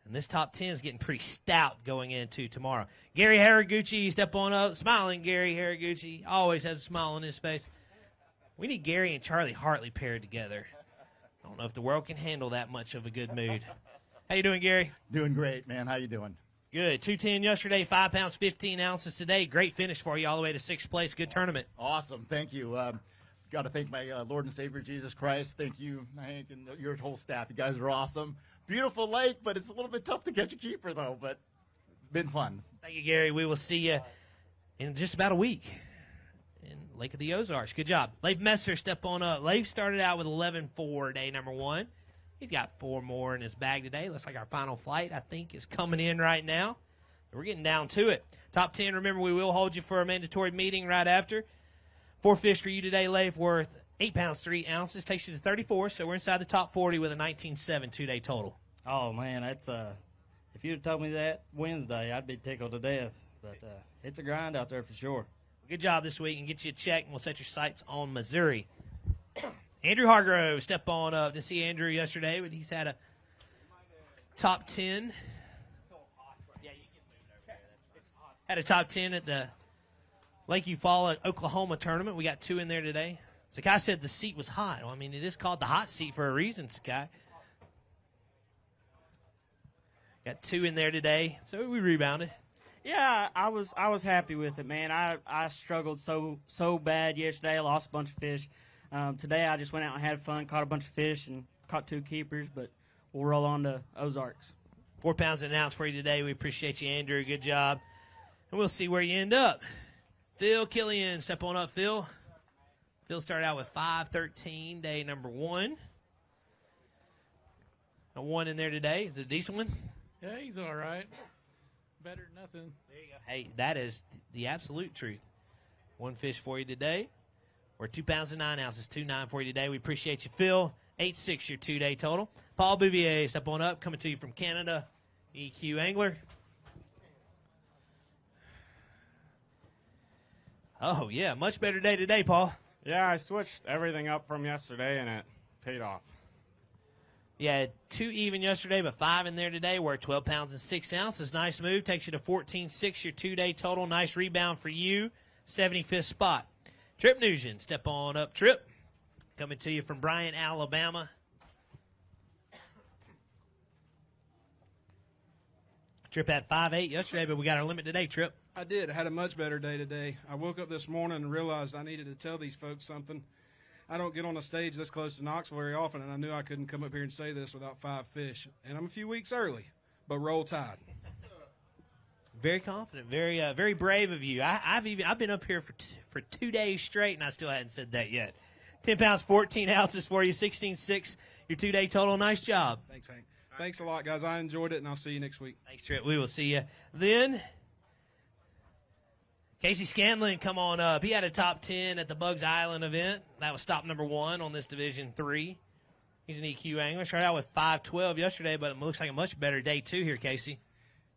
And this top 10 is getting pretty stout going into tomorrow. Gary Haraguchi, step on up. Smiling Gary Haraguchi. Always has a smile on his face. We need Gary and Charlie Hartley paired together. I don't know if the world can handle that much of a good mood. How you doing, Gary? Doing great, man. How you doing? Good. 210 yesterday, 5 pounds, 15 ounces today. Great finish for you all the way to 6th place. Good tournament. Awesome. Thank you. Got to thank my Lord and Savior Jesus Christ. Thank you, Hank, and your whole staff. You guys are awesome. Beautiful lake, but it's a little bit tough to catch a keeper, though. But been fun. Thank you, Gary. We will see you in just about a week in Lake of the Ozarks. Good job. Leif Messer, step on up. Leif started out with 11-4 day number 1. He's got 4 more in his bag today. Looks like our final flight, I think, is coming in right now. We're getting down to it. Top 10, remember, we will hold you for a mandatory meeting right after. 4 fish for you today, Leif, worth 8 pounds, 3 ounces. Takes you to 34, so we're inside the top 40 with a 19.7 2-day total. Oh, man, that's if you'd have told me that Wednesday, I'd be tickled to death. But it's a grind out there for sure. Good job this week, and get you a check, and we'll set your sights on Missouri. Andrew Hargrove, step on up. To see Andrew yesterday, but he's had a top 10. Had a top 10 at the Lake Eufaula, Oklahoma tournament. We got 2 in there today. Sakai said the seat was hot. Well, I mean, it is called the hot seat for a reason, Sakai. Got 2 in there today, so we rebounded. Yeah, I was happy with it, man. I struggled so bad yesterday. I lost a bunch of fish. Today I just went out and had fun, caught a bunch of fish, and caught 2 keepers, but we'll roll on to Ozarks. 4 pounds an ounce for you today. We appreciate you, Andrew. Good job. And we'll see where you end up. Phil Killian, step on up, Phil. Phil started out with 5-13, day number 1. A 1 in there today. Is it a decent one? Yeah, he's all right. Better than nothing. There you go. Hey, that is the absolute truth. 1 fish for you today. We're 2 pounds and 9 ounces, 2.9 for you today. We appreciate you, Phil. 8.6 your 2-day total. Paul Bouvier, step on up, coming to you from Canada. EQ Angler. Oh, yeah, much better day today, Paul. Yeah, I switched everything up from yesterday, and it paid off. Yeah, 2 even yesterday, but 5 in there today. We're at 12 pounds and 6 ounces. Nice move. Takes you to 14.6, your 2-day total. Nice rebound for you. 75th spot. Trip Nugent, step on up, Trip. Coming to you from Bryant, Alabama. Trip had 5.8 yesterday, but we got our limit today, Trip. I did. I had a much better day today. I woke up this morning and realized I needed to tell these folks something. I don't get on a stage this close to Knoxville very often, and I knew I couldn't come up here and say this without 5 fish. And I'm a few weeks early, but roll tide. Very confident, very brave of you. I've been up here for 2 days straight, and I still hadn't said that yet. 10 pounds, 14 ounces for you, 16.6, your 2-day total. Nice job. Thanks, Hank. Thanks a lot, guys. I enjoyed it, and I'll see you next week. Thanks, Trip. We will see you then. Casey Scanlon, come on up. He had a top 10 at the Bugs Island event. That was stop number 1 on this Division 3. He's an EQ angler. Started out with 5.12 yesterday, but it looks like a much better day 2 here, Casey.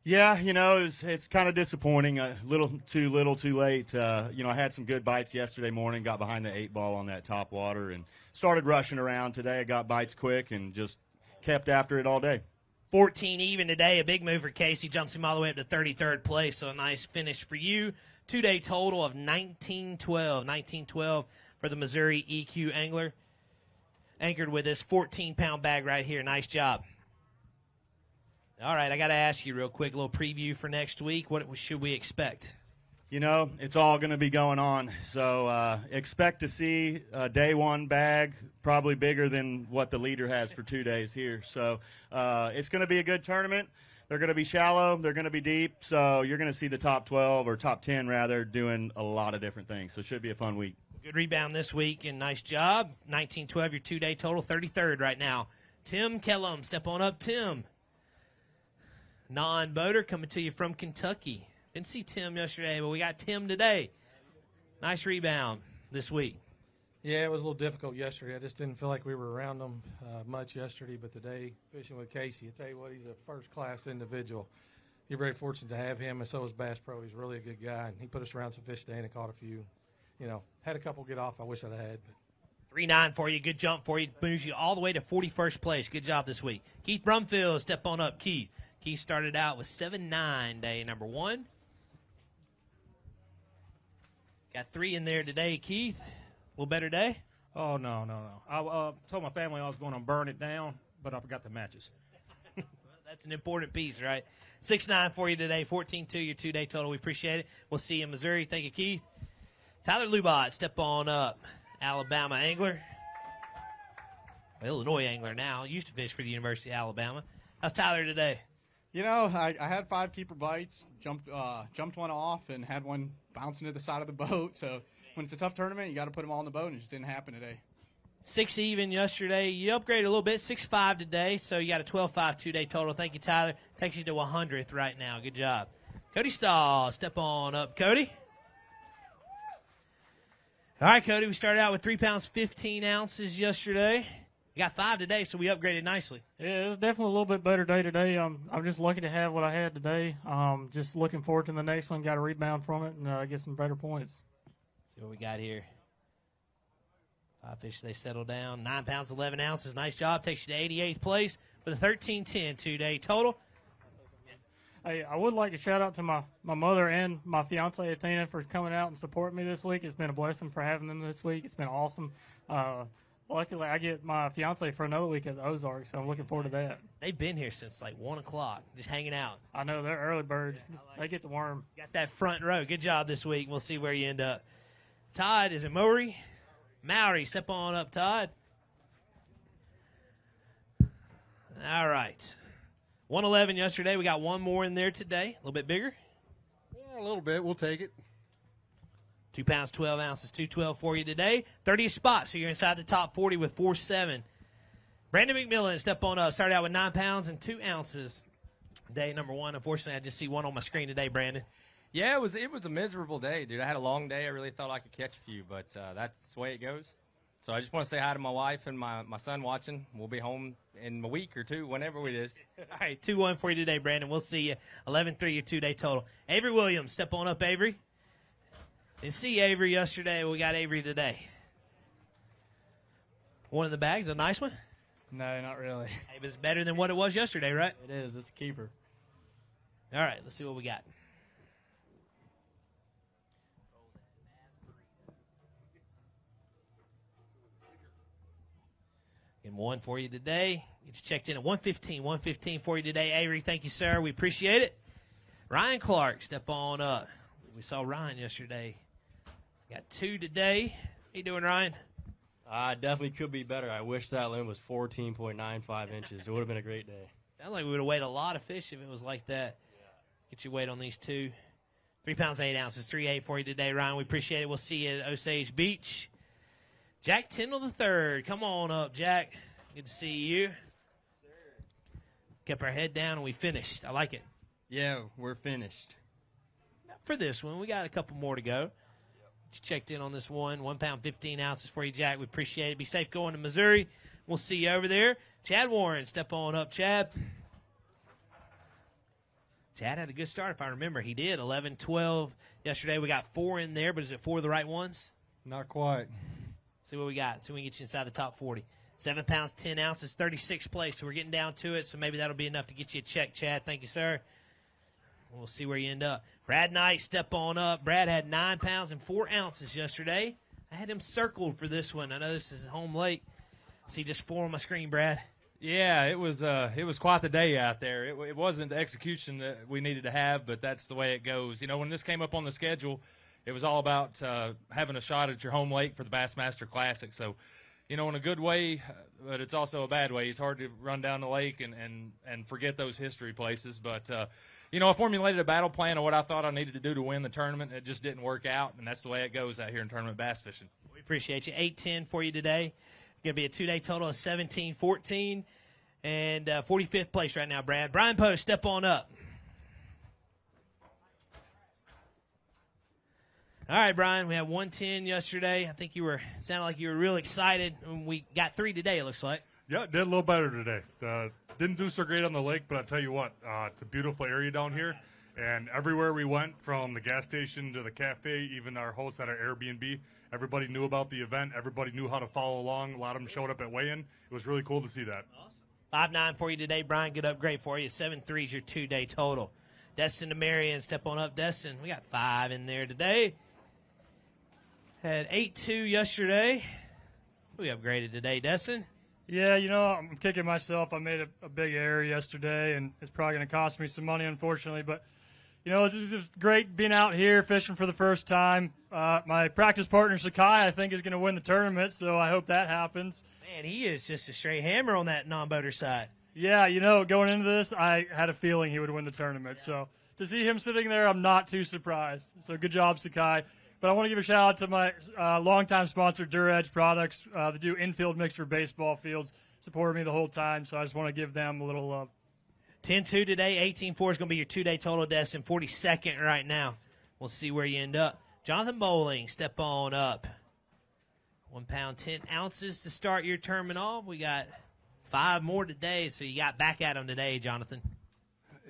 Yeah, it's kind of disappointing. A little too late. I had some good bites yesterday morning, got behind the 8-ball on that top water, and started rushing around today. I got bites quick and just kept after it all day. 14 even today, a big move for Casey. Jumps him all the way up to 33rd place, so a nice finish for you. 2-day total of 19.12. 19.12 for the Missouri EQ angler. Anchored with this 14-pound bag right here. Nice job. All right, I got to ask you real quick, a little preview for next week. What should we expect? It's all going to be going on. So expect to see a day 1 bag, probably bigger than what the leader has for 2 days here. So it's going to be a good tournament. They're going to be shallow. They're going to be deep. So you're going to see the top 12 or top 10, rather, doing a lot of different things. So it should be a fun week. Good rebound this week, and nice job. 19.12, your 2-day total, 33rd right now. Tim Kellum, step on up, Tim. Non-boater coming to you from Kentucky. Didn't see Tim yesterday, but we got Tim today. Nice rebound this week. Yeah, it was a little difficult yesterday. I just didn't feel like we were around them much yesterday, but today, fishing with Casey, I tell you what, he's a first-class individual. You're very fortunate to have him, and so is Bass Pro. He's really a good guy, and he put us around some fish today and caught a few. Had a couple get off I wish I'd had. 3.9 for you. Good jump for you. Moves you all the way to 41st place. Good job this week. Keith Brumfield, step on up, Keith. Keith started out with 7.9 day number 1. Got 3 in there today, Keith. A little better day? Oh, no. I told my family I was going to burn it down, but I forgot the matches. That's an important piece, right? 6.9 for you today, 14.2 your 2-day total. We appreciate it. We'll see you in Missouri. Thank you, Keith. Tyler Lubot, step on up. Alabama angler. Illinois angler now. Used to fish for the University of Alabama. How's Tyler today? I had 5 keeper bites, jumped one off, and had one bounce into the side of the boat. So when it's a tough tournament, you got to put them all in the boat, and it just didn't happen today. 6 even yesterday. You upgraded a little bit, 6.5 today, so you got a 12.5 2-day total. Thank you, Tyler. Takes you to 100th right now. Good job. Cody Stahl, step on up, Cody. All right, Cody, we started out with 3 pounds, 15 ounces yesterday. You got 5 today, so we upgraded nicely. Yeah, it was definitely a little bit better day today. I'm just lucky to have what I had today. Just looking forward to the next one. Got a rebound from it and get some better points. See what we got here. 5 fish, they settle down. 9 pounds, 11 ounces. Nice job. Takes you to 88th place with a 13.10 2-day total. Hey, I would like to shout out to my mother and my fiance Athena for coming out and supporting me this week. It's been a blessing for having them this week. It's been awesome. Luckily, I get my fiance for another week at the Ozarks, so I'm looking forward to that. They've been here since like 1 o'clock, just hanging out. I know, they're early birds. They get the worm. Got that front row. Good job this week. We'll see where you end up. Todd, is it Mowry? Mowry, step on up, Todd. All right. 111 yesterday. We got 1 more in there today. A little bit bigger. Yeah, a little bit. We'll take it. 2 pounds, 12 ounces, 212 for you today. 30th spot, so you're inside the top 40 with 4.7. Brandon McMillan, step on up. Started out with 9 pounds and 2 ounces. Day number 1. Unfortunately, I just see 1 on my screen today, Brandon. Yeah, it was a miserable day, dude. I had a long day. I really thought I could catch a few, but that's the way it goes. So I just want to say hi to my wife and my son watching. We'll be home in a week or 2, whenever it is. All right, 2-1 for you today, Brandon. We'll see you. 11-3 your 2-day total. Avery Williams, step on up, Avery. Didn't see Avery yesterday. We got Avery today. One in the bags, a nice one? No, not really. Hey, but it's better than what it was yesterday, right? It is. It's a keeper. All right, let's see what we got. And 1 for you today. It's checked in at 115. 115 for you today, Avery. Thank you, sir. We appreciate it. Ryan Clark, step on up. We saw Ryan yesterday. Got 2 today. How you doing, Ryan? Definitely could be better. I wish that limit was 14.95 inches. It would have been a great day. Sounds like we would have weighed a lot of fish if it was like that. Get your weight on these 2. 3 pounds, 8 ounces, 3.8 for you today, Ryan. We appreciate it. We'll see you at Osage Beach. Jack Tyndall III. Come on up, Jack. Good to see you. Kept our head down and we finished. I like it. Yeah, we're finished. For this one, we got a couple more to go. You checked in on this one. 1 pound, 15 ounces for you, Jack. We appreciate it. Be safe going to Missouri. We'll see you over there. Chad Warren, step on up, Chad. Chad had a good start, if I remember. He did. 11-12 yesterday. We got 4 in there, but is it 4 of the right ones? Not quite. See what we got. See if we can get you inside the top 40. 7 pounds, 10 ounces, 36th place. So we're getting down to it, so maybe that'll be enough to get you a check, Chad. Thank you, sir. We'll see where you end up. Brad Knight, step on up. Brad had 9 pounds and 4 ounces yesterday. I had him circled for this one. I know this is home late. See just 4 on my screen, Brad. Yeah, it was quite the day out there. It wasn't the execution that we needed to have, but that's the way it goes. You know, when this came up on the schedule, it was all about having a shot at your home lake for the Bassmaster Classic. So, you know, in a good way, but it's also a bad way. It's hard to run down the lake and forget those history places. But, you know, I formulated a battle plan of what I thought I needed to do to win the tournament. It just didn't work out, and that's the way it goes out here in tournament bass fishing. We appreciate you. 8-10 for you today. Going to be a 2-day total of 17-14 and 45th place right now, Brad. Brian Post, step on up. All right, Brian, we had 110 yesterday. I think sounded like you were real excited. And we got 3 today, it looks like. Yeah, did a little better today. Didn't do so great on the lake, but I'll tell you what, it's a beautiful area down here. And everywhere we went, from the gas station to the cafe, even our hosts at our Airbnb, everybody knew about the event. Everybody knew how to follow along. A lot of them showed up at weigh-in. It was really cool to see that. 5-9 for you today, Brian. Good upgrade for you. 7-3 is your 2-day total. Destin to Marion, step on up, Destin. We got 5 in there today. Had 8-2 yesterday. We upgraded today, Destin. Yeah, you know, I'm kicking myself. I made a big error yesterday, and it's probably going to cost me some money, unfortunately. But, you know, it's just great being out here fishing for the first time. My practice partner, Sakai, I think, is going to win the tournament, so I hope that happens. Man, he is just a straight hammer on that non-boater side. Yeah, you know, going into this, I had a feeling he would win the tournament. So to see him sitting there, I'm not too surprised. So good job, Sakai. But I want to give a shout-out to my longtime sponsor, DurEdge Products. They do infield mix for baseball fields. Supported me the whole time, so I just want to give them a little love. 10-2 today. 18-4 is going to be your 2-day total, Destin. 42nd right now. We'll see where you end up. Jonathan Bowling, step on up. 1 pound, 10 ounces to start your tournament off. We got 5 more today, so you got back at them today, Jonathan.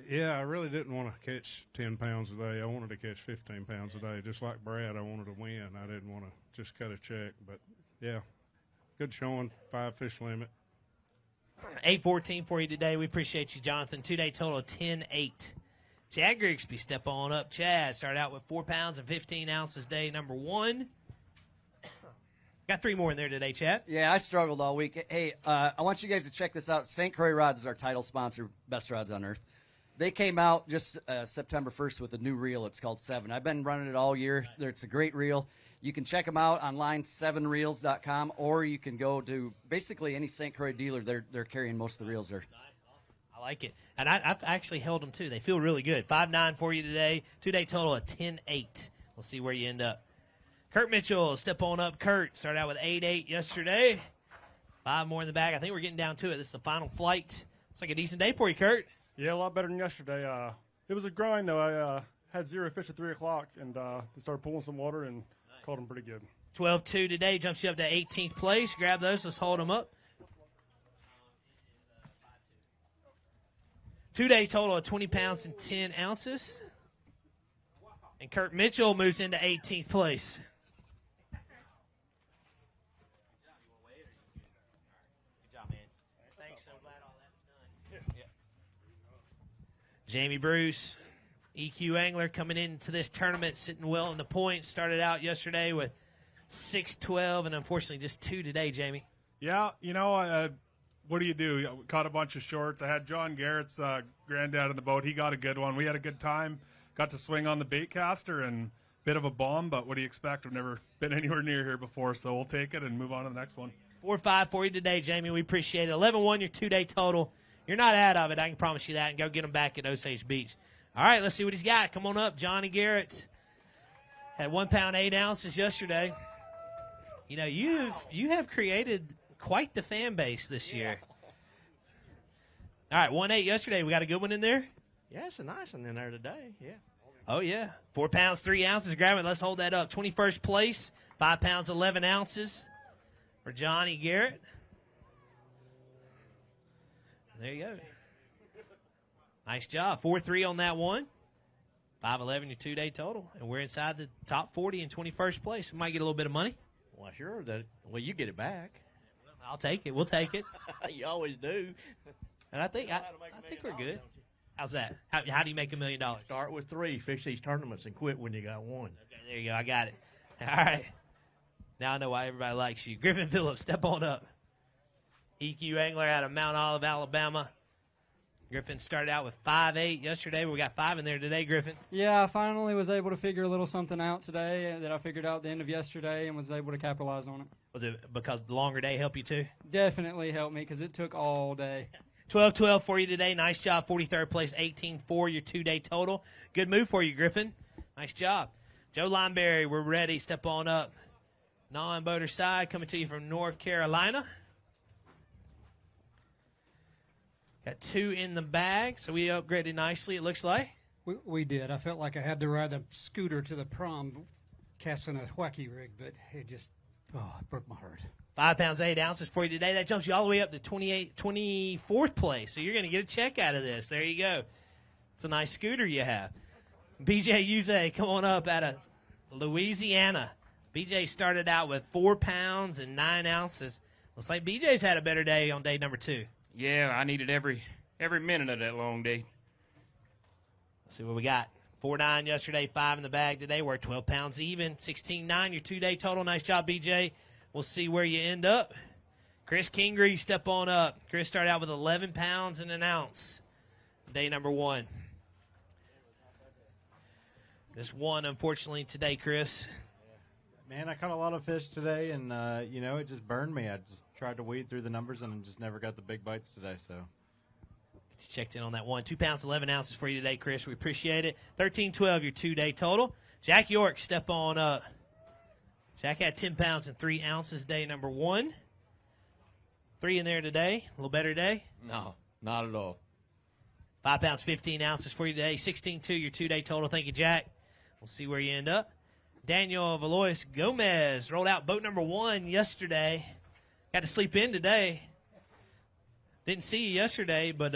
Yeah, I really didn't want to catch 10 pounds a day. I wanted to catch 15 pounds a day. Just like Brad, I wanted to win. I didn't want to just cut a check. But, yeah, good showing, 5 fish limit. 8-14 for you today. We appreciate you, Jonathan. 2-day total of 10-8. Chad Grigsby, step on up. Chad, started out with 4 pounds and 15 ounces day number 1. Got 3 more in there today, Chad. Yeah, I struggled all week. Hey, I want you guys to check this out. St. Croix Rods is our title sponsor, Best Rods on Earth. They came out just September 1st with a new reel. It's called 7. I've been running it all year. It's a great reel. You can check them out online, 7reels.com, or you can go to basically any St. Croix dealer. They're carrying most of the reels there. I like it. And I've actually held them, too. They feel really good. 5-9 for you today. 2-day total of 10-8. We'll see where you end up. Kurt Mitchell, step on up. Kurt started out with 8-8 yesterday. 5 more in the bag. I think we're getting down to it. This is the final flight. It's like a decent day for you, Kurt. Yeah, a lot better than yesterday. It was a grind, though. I had 0 fish at 3 o'clock, and they started pulling some water and caught them pretty good. 12-2 today. Jumps you up to 18th place. Grab those. Let's hold them up. 2-day total of 20 pounds and 10 ounces. And Kurt Mitchell moves into 18th place. Jamie Bruce, EQ angler, coming into this tournament, sitting well in the points. Started out yesterday with 6-12, and unfortunately just 2 today, Jamie. Yeah, you know, what do you do? We caught a bunch of shorts. I had John Garrett's granddad in the boat. He got a good one. We had a good time. Got to swing on the bait caster and bit of a bomb, but what do you expect? I've never been anywhere near here before, so we'll take it and move on to the next one. 4-5 for you today, Jamie. We appreciate it. 11-1 your 2-day total. You're not out of it. I can promise you that. And go get him back at Osage Beach. All right, let's see what he's got. Come on up, Johnny Garrett. Had 1 pound 8 ounces yesterday. You know, you have created quite the fan base this year. All right, 1-8 yesterday. We got a good one in there? Yeah, it's a nice one in there today. Yeah. Oh, yeah. 4 pounds, 3 ounces. Grab it. Let's hold that up. 21st place, 5 pounds, 11 ounces for Johnny Garrett. There you go. Nice job. 4-3 on that one. 5-11 your 2-day total. And we're inside the top 40 in 21st place. We might get a little bit of money. Well, sure. Well, you get it back. I'll take it. We'll take it. You always do. And I think we're good. How's that? How do you make $1 million? Start with 3, fish these tournaments, and quit when you got 1. Okay, there you go. I got it. All right. Now I know why everybody likes you. Griffin Phillips, step on up. EQ angler out of Mount Olive, Alabama. Griffin started out with 5.8 yesterday. We got 5 in there today, Griffin. Yeah, I finally was able to figure a little something out today that I figured out at the end of yesterday and was able to capitalize on it. Was it because the longer day helped you too? Definitely helped me because it took all day. 12-12 for you today. Nice job. 43rd place, 18-4 your 2-day total. Good move for you, Griffin. Nice job. Joe Lineberry, we're ready. Step on up. Non-boater side coming to you from North Carolina. Got 2 in the bag, so we upgraded nicely, it looks like. We did. I felt like I had to ride a scooter to the prom casting a wacky rig, but it just, it broke my heart. 5 pounds, 8 ounces for you today. That jumps you all the way up to 24th place. So you're going to get a check out of this. There you go. It's a nice scooter you have. BJ Uze, come on up out of Louisiana. BJ started out with 4 pounds and 9 ounces. Looks like BJ's had a better day on day number 2. Yeah, I needed every minute of that long day. Let's see what we got. 4.9 yesterday, 5 in the bag today. We're 12 pounds even. 16.9 your 2-day total. Nice job, BJ. We'll see where you end up. Chris Kingery, step on up. Chris started out with 11 pounds and an ounce. Day number 1. Just 1, unfortunately, today, Chris. Man, I caught a lot of fish today, and, it just burned me. I just tried to weed through the numbers and just never got the big bites today, so. Just checked in on that one. 2 pounds, 11 ounces for you today, Chris. We appreciate it. 13-12 your 2-day total. Jack York, step on up. Jack had 10 pounds and 3 ounces day number 1. 3 in there today. A little better day? No, not at all. 5 pounds, 15 ounces for you today. 16-2 your 2-day total. Thank you, Jack. We'll see where you end up. Daniel Valois Gomez rolled out boat number 1 yesterday. Got to sleep in today. Didn't see you yesterday, but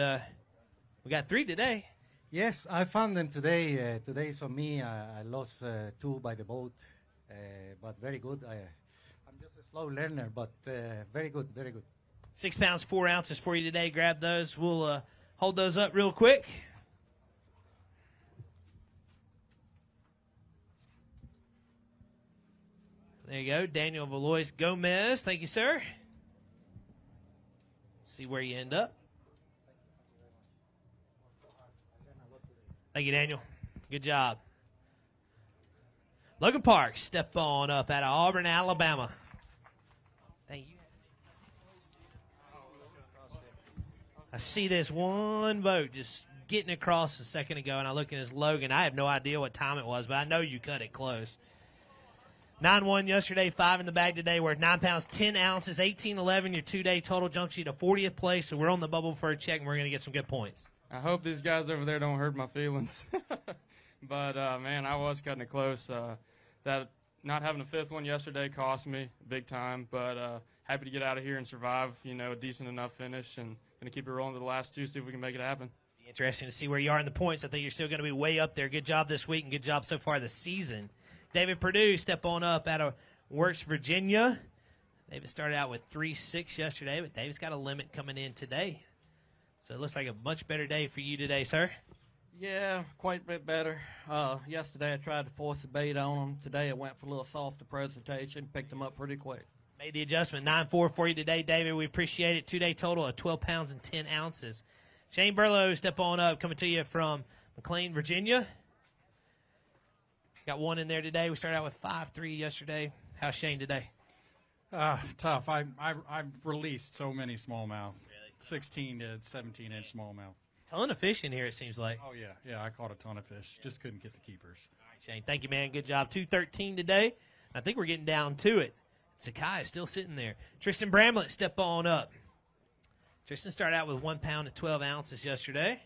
we got 3 today. Yes, I found them today. Today, for me, I lost 2 by the boat, but very good. I'm just a slow learner, but very good, very good. 6 pounds, 4 ounces for you today. Grab those. We'll hold those up real quick. There you go, Daniel Valois Gomez. Thank you, sir. See where you end up. Thank you, Daniel. Good job. Logan Parks, step on up out of Auburn, Alabama. Thank you. I see this one boat just getting across a second ago, and I look at this Logan. I have no idea what time it was, but I know you cut it close. 9-1 yesterday, 5 in the bag today. We're at 9 pounds, 10 ounces, 18-11. Your 2-day total jumps you to 40th place, so we're on the bubble for a check, and we're going to get some good points. I hope these guys over there don't hurt my feelings. But, man, I was cutting it close. That not having a 5th one yesterday cost me big time, but happy to get out of here and survive, a decent enough finish, and going to keep it rolling to the last 2, see if we can make it happen. Interesting to see where you are in the points. I think you're still going to be way up there. Good job this week, and good job so far this season. David Perdue, step on up out of Works, Virginia. David started out with 3.6 yesterday, but David's got a limit coming in today. So it looks like a much better day for you today, sir. Yeah, quite a bit better. Yesterday I tried to force the bait on them. Today I went for a little softer presentation, picked them up pretty quick. Made the adjustment. 9-4 for you today, David. We appreciate it. 2-day total of 12 pounds and 10 ounces. Shane Burlow, step on up, coming to you from McLean, Virginia. Got one in there today. We started out with 5-3 yesterday. How's Shane today? Tough. I've released so many smallmouth. Really? 16 to 17-inch smallmouth. Ton of fish in here, it seems like. Oh, yeah. I caught a ton of fish. Just couldn't get the keepers. All right, Shane. Thank you, man. Good job. 213 today. I think we're getting down to it. Sakai is still sitting there. Tristan Bramlett, step on up. Tristan started out with 1 pound and 12 ounces yesterday.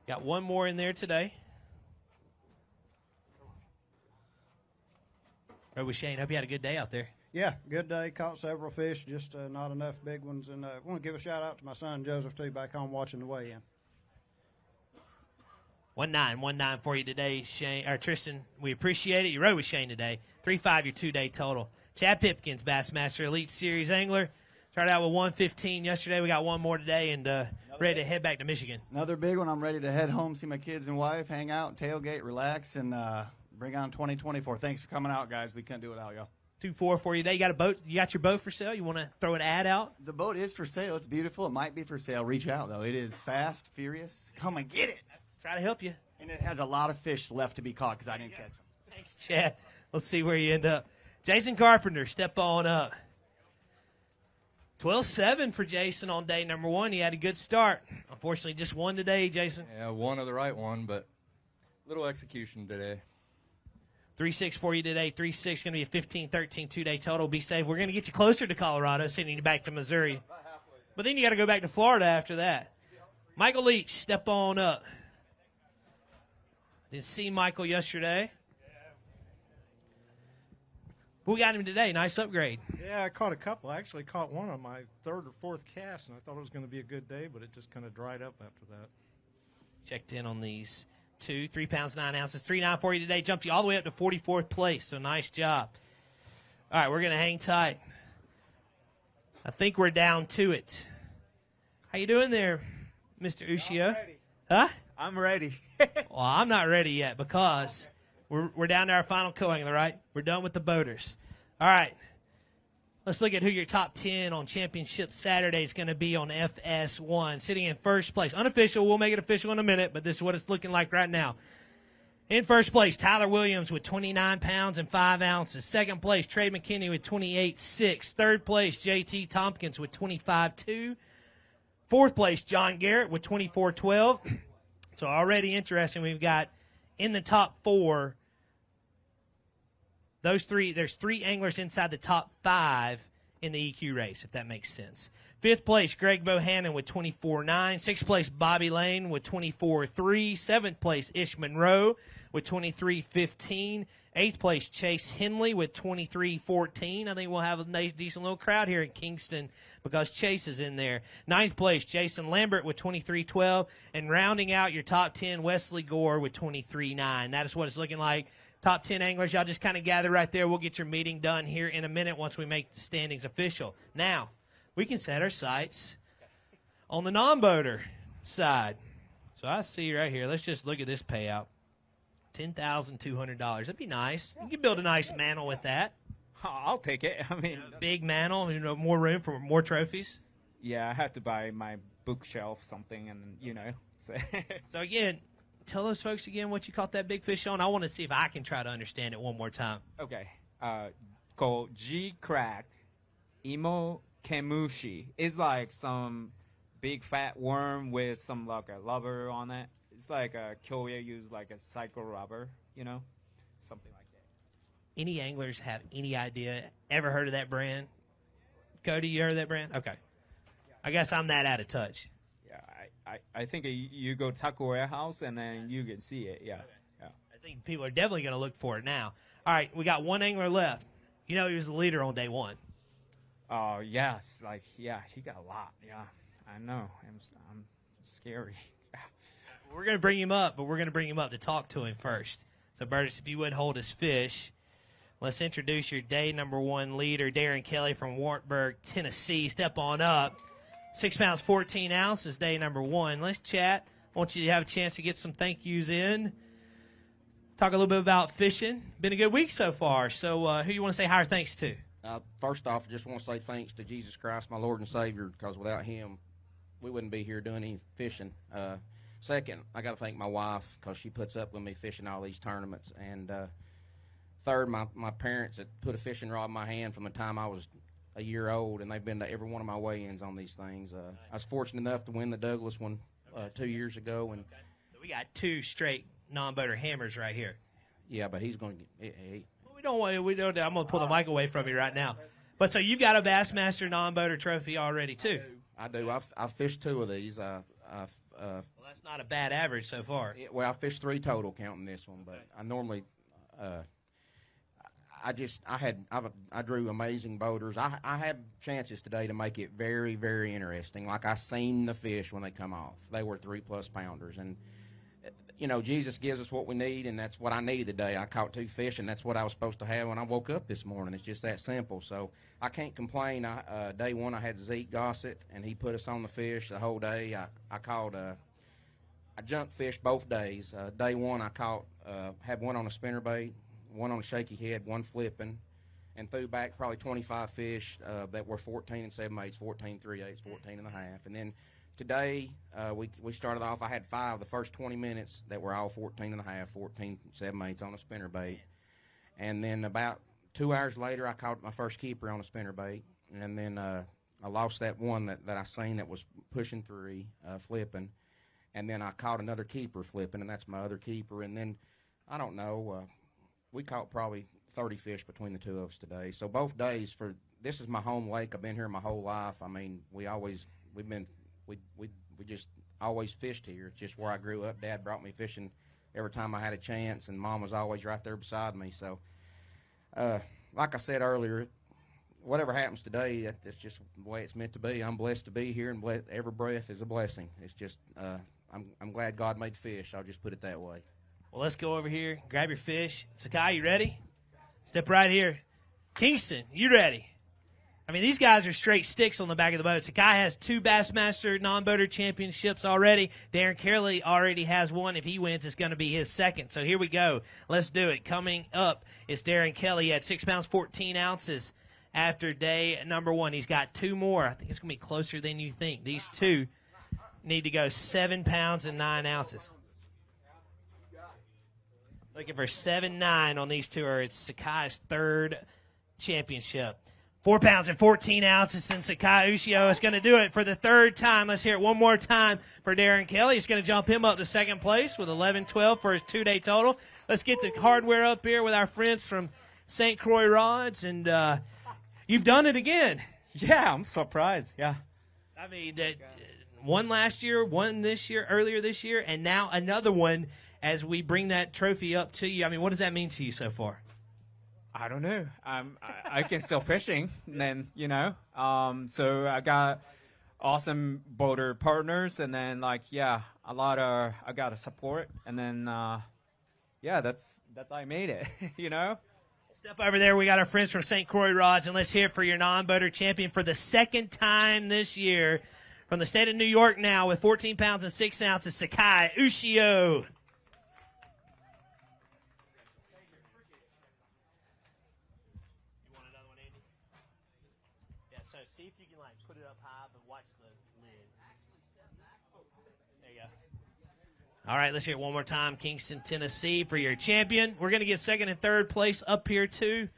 Got one more in there today. Right with Shane. Hope you had a good day out there. Yeah, good day. Caught several fish, just not enough big ones. And I want to give a shout out to my son Joseph too, back home watching the weigh-in. 1-9 for you today, Shane or Tristan. We appreciate it. You rode with Shane today. 3-5 your 2-day total. Chad Pipkins, Bassmaster Elite Series angler. Started out with 115 yesterday. We got one more today, and ready to head back to Michigan. Another big one. I'm ready to head home, see my kids and wife, hang out, tailgate, relax, and bring on 2024. Thanks for coming out, guys. We couldn't do it without y'all. 2-4 for you today. You got a boat? You got your boat for sale? You want to throw an ad out? The boat is for sale. It's beautiful. It might be for sale. Reach out, though. It is fast, furious. Come and get it. Try to help you. And it has a lot of fish left to be caught because I didn't catch them. Thanks, Chad. We'll see where you end up. Jason Carpenter, step on up. 12-7 for Jason on day number one. He had a good start. Unfortunately, just one today, Jason. Yeah, one of the right one, but little execution today. 3-6 for you today. 3-6 going to be a 15-13 2-day total. Be safe. We're going to get you closer to Colorado, sending you back to Missouri. But then you got to go back to Florida after that. Michael Leach, step on up. Didn't see Michael yesterday. We got him today. Nice upgrade. Yeah, I caught a couple. I actually caught one on my third or fourth cast, and I thought it was going to be a good day, but it just kind of dried up after that. Checked in on these 3 pounds, 9 ounces. 3-9 for you today. Jumped you all the way up to 44th place, so nice job. All right, we're going to hang tight. I think we're down to it. How you doing there, Mr. Ushio? Huh? I'm ready. Well, I'm not ready yet because we're down to our final co-angler, right? We're done with the boaters. All right. Let's look at who your top 10 on Championship Saturday is going to be on FS1. Sitting in first place. Unofficial. We'll make it official in a minute, but this is what it's looking like right now. In first place, Tyler Williams with 29 pounds and 5 ounces. Second place, Trey McKinney with 28.6. Third place, JT Tompkins with 25.2. Fourth place, John Garrett with 24.12. So already interesting. We've got in the top 4, there's 3 anglers inside the top 5 in the EQ race, if that makes sense. Fifth place, Greg Bohannon with 24.9. Sixth place, Bobby Lane with 24.3. Seventh place, Ish Monroe with 23.15. Eighth place, Chase Henley with 23.14. I think we'll have a nice, decent little crowd here in Kingston because Chase is in there. Ninth place, Jason Lambert with 23.12. And rounding out your top 10, Wesley Gore with 23.9. That is what it's looking like. Top 10 anglers, y'all just kind of gather right there. We'll get your meeting done here in a minute once we make the standings official. Now, we can set our sights on the non-boater side. So I see right here. Let's just look at this payout. $10,200. That'd be nice. You can build a nice mantle with that. I'll take it. I mean, big mantle, more room for more trophies. Yeah, I had to buy my bookshelf something, and So, so again, tell those folks again what you caught that big fish on. I want to see if I can try to understand it one more time. Okay. Called G Crack Imo Kemushi. It's like some big fat worm with some like a rubber on it. It's like a Kyoya used like a cycle rubber, something like that. Any anglers have any idea? Ever heard of that brand? Cody, you heard of that brand? Okay. I guess I'm that out of touch. Yeah, I think you go Taco Warehouse and then you can see it. Yeah. Yeah. I think people are definitely going to look for it now. All right, we got one angler left. He was the leader on day one. Oh, yes. He got a lot. Yeah, I know. I'm scary. We're going to bring him up, but we're going to bring him up to talk to him first. So, Burtis, if you would hold his fish, let's introduce your day number 1 leader, Darren Kelly from Wartburg, Tennessee. Step on up. 6 pounds, 14 ounces, day number 1. Let's chat. I want you to have a chance to get some thank yous in. talk a little bit about fishing. Been a good week so far. So who you want to say hi or thanks to? First off, I just want to say thanks to Jesus Christ, my Lord and Savior, because without him, we wouldn't be here doing any fishing. Second, I got to thank my wife because she puts up with me fishing all these tournaments. And third, my parents that put a fishing rod in my hand from the time I was a year old, and they've been to every one of my weigh-ins on these things. I was fortunate enough to win the Douglas one 2 years ago. And So we got 2 straight non-boater hammers right here. yeah, but he's going to get We don't want. I'm going to pull the mic away from you right now. But so you've got a Bassmaster non-boater trophy already too. I do. I've fished 2 of these. Well, that's not a bad average so far. Well, I fished 3 total counting this one, but I normally, I drew amazing boaters. I had chances today to make it very, very interesting. Like I seen the fish when they come off. They were 3+ pounders, and you know, Jesus gives us what we need, and that's what I needed today. I caught 2 fish, and that's what I was supposed to have when I woke up this morning. It's just that simple. So I can't complain. Day one, I had Zeke Gossett, and he put us on the fish the whole day. I caught I junk fished both days. Day one, I caught had one on a spinnerbait, one on a shaky head, one flipping, and threw back probably 25 fish that were 14 7/8, 14 3/8, 14 1/2, and then today, we started off, I had 5 the first 20 minutes that were all 14 1/2, 14 7/8 on a spinnerbait. And then about 2 hours later, I caught my first keeper on a spinnerbait. And then I lost that one that I seen that was pushing 3, flipping. And then I caught another keeper flipping, and that's my other keeper. And then, I don't know, we caught probably 30 fish between the 2 of us today. So both days, this is my home lake. I've been here my whole life. I mean, we just always fished here. It's just where I grew up. Dad brought me fishing every time I had a chance, and Mom was always right there beside me. So, like I said earlier, whatever happens today, that's just the way it's meant to be. I'm blessed to be here, and every breath is a blessing. It's just, I'm glad God made fish. I'll just put it that way. Well, let's go over here, grab your fish. Sakai, you ready? Step right here. Kingston, you ready? I mean, these guys are straight sticks on the back of the boat. Sakai has 2 Bassmaster non-boater championships already. Darren Kelly already has 1. If he wins, it's going to be his second. So here we go. Let's do it. Coming up is Darren Kelly at 6 pounds, 14 ounces after day number 1. He's got 2 more. I think it's going to be closer than you think. These 2 need to go 7 pounds and 9 ounces. Looking for 7-9 on these 2. It's Sakai's 3rd championship. 4 pounds and 14 ounces, and Sakai Ushio is going to do it for the 3rd time. Let's hear it one more time for Darren Kelly. He's going to jump him up to 2nd place with 11-12 for his 2-day total. Let's get the hardware up here with our friends from St. Croix Rods, and you've done it again. Yeah, I'm surprised. Yeah. I mean, that one last year, one this year, earlier this year, and now another one as we bring that trophy up to you. I mean, what does that mean to you so far? I don't know. I can still fishing then, you know. So I got awesome boater partners, and then I got a support, and then that's how I made it, you know. Step over there. We got our friends from St. Croix Rods, and let's hear it for your non-boater champion for the 2nd time this year from the state of New York now with 14 pounds and 6 ounces, Sakai Ushio. See if you can put it up high, but watch the lid. There you go. All right, let's hear it one more time. Kingston, Tennessee for your champion. We're going to get 2nd and 3rd place up here too.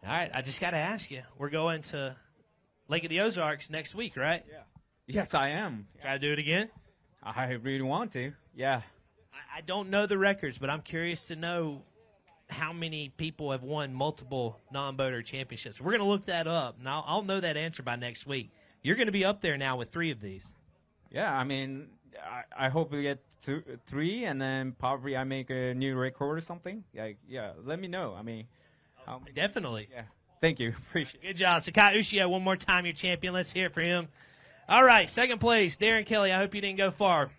All right, I just got to ask you. We're going to Lake of the Ozarks next week, right? Yeah. Yes, I am. Try to do it again? I really want to. Yeah. I don't know the records, but I'm curious to know how many people have won multiple non-boater championships. We're going to look that up, and I'll know that answer by next week. You're going to be up there now with 3 of these. Yeah, I mean, I hope we get 3, and then probably I make a new record or something. Yeah, let me know. I mean, definitely. Yeah. Thank you. Appreciate it. Good job. Sakai Ushio, one more time, your champion. Let's hear it for him. All right, 2nd place, Darren Kelly. I hope you didn't go far.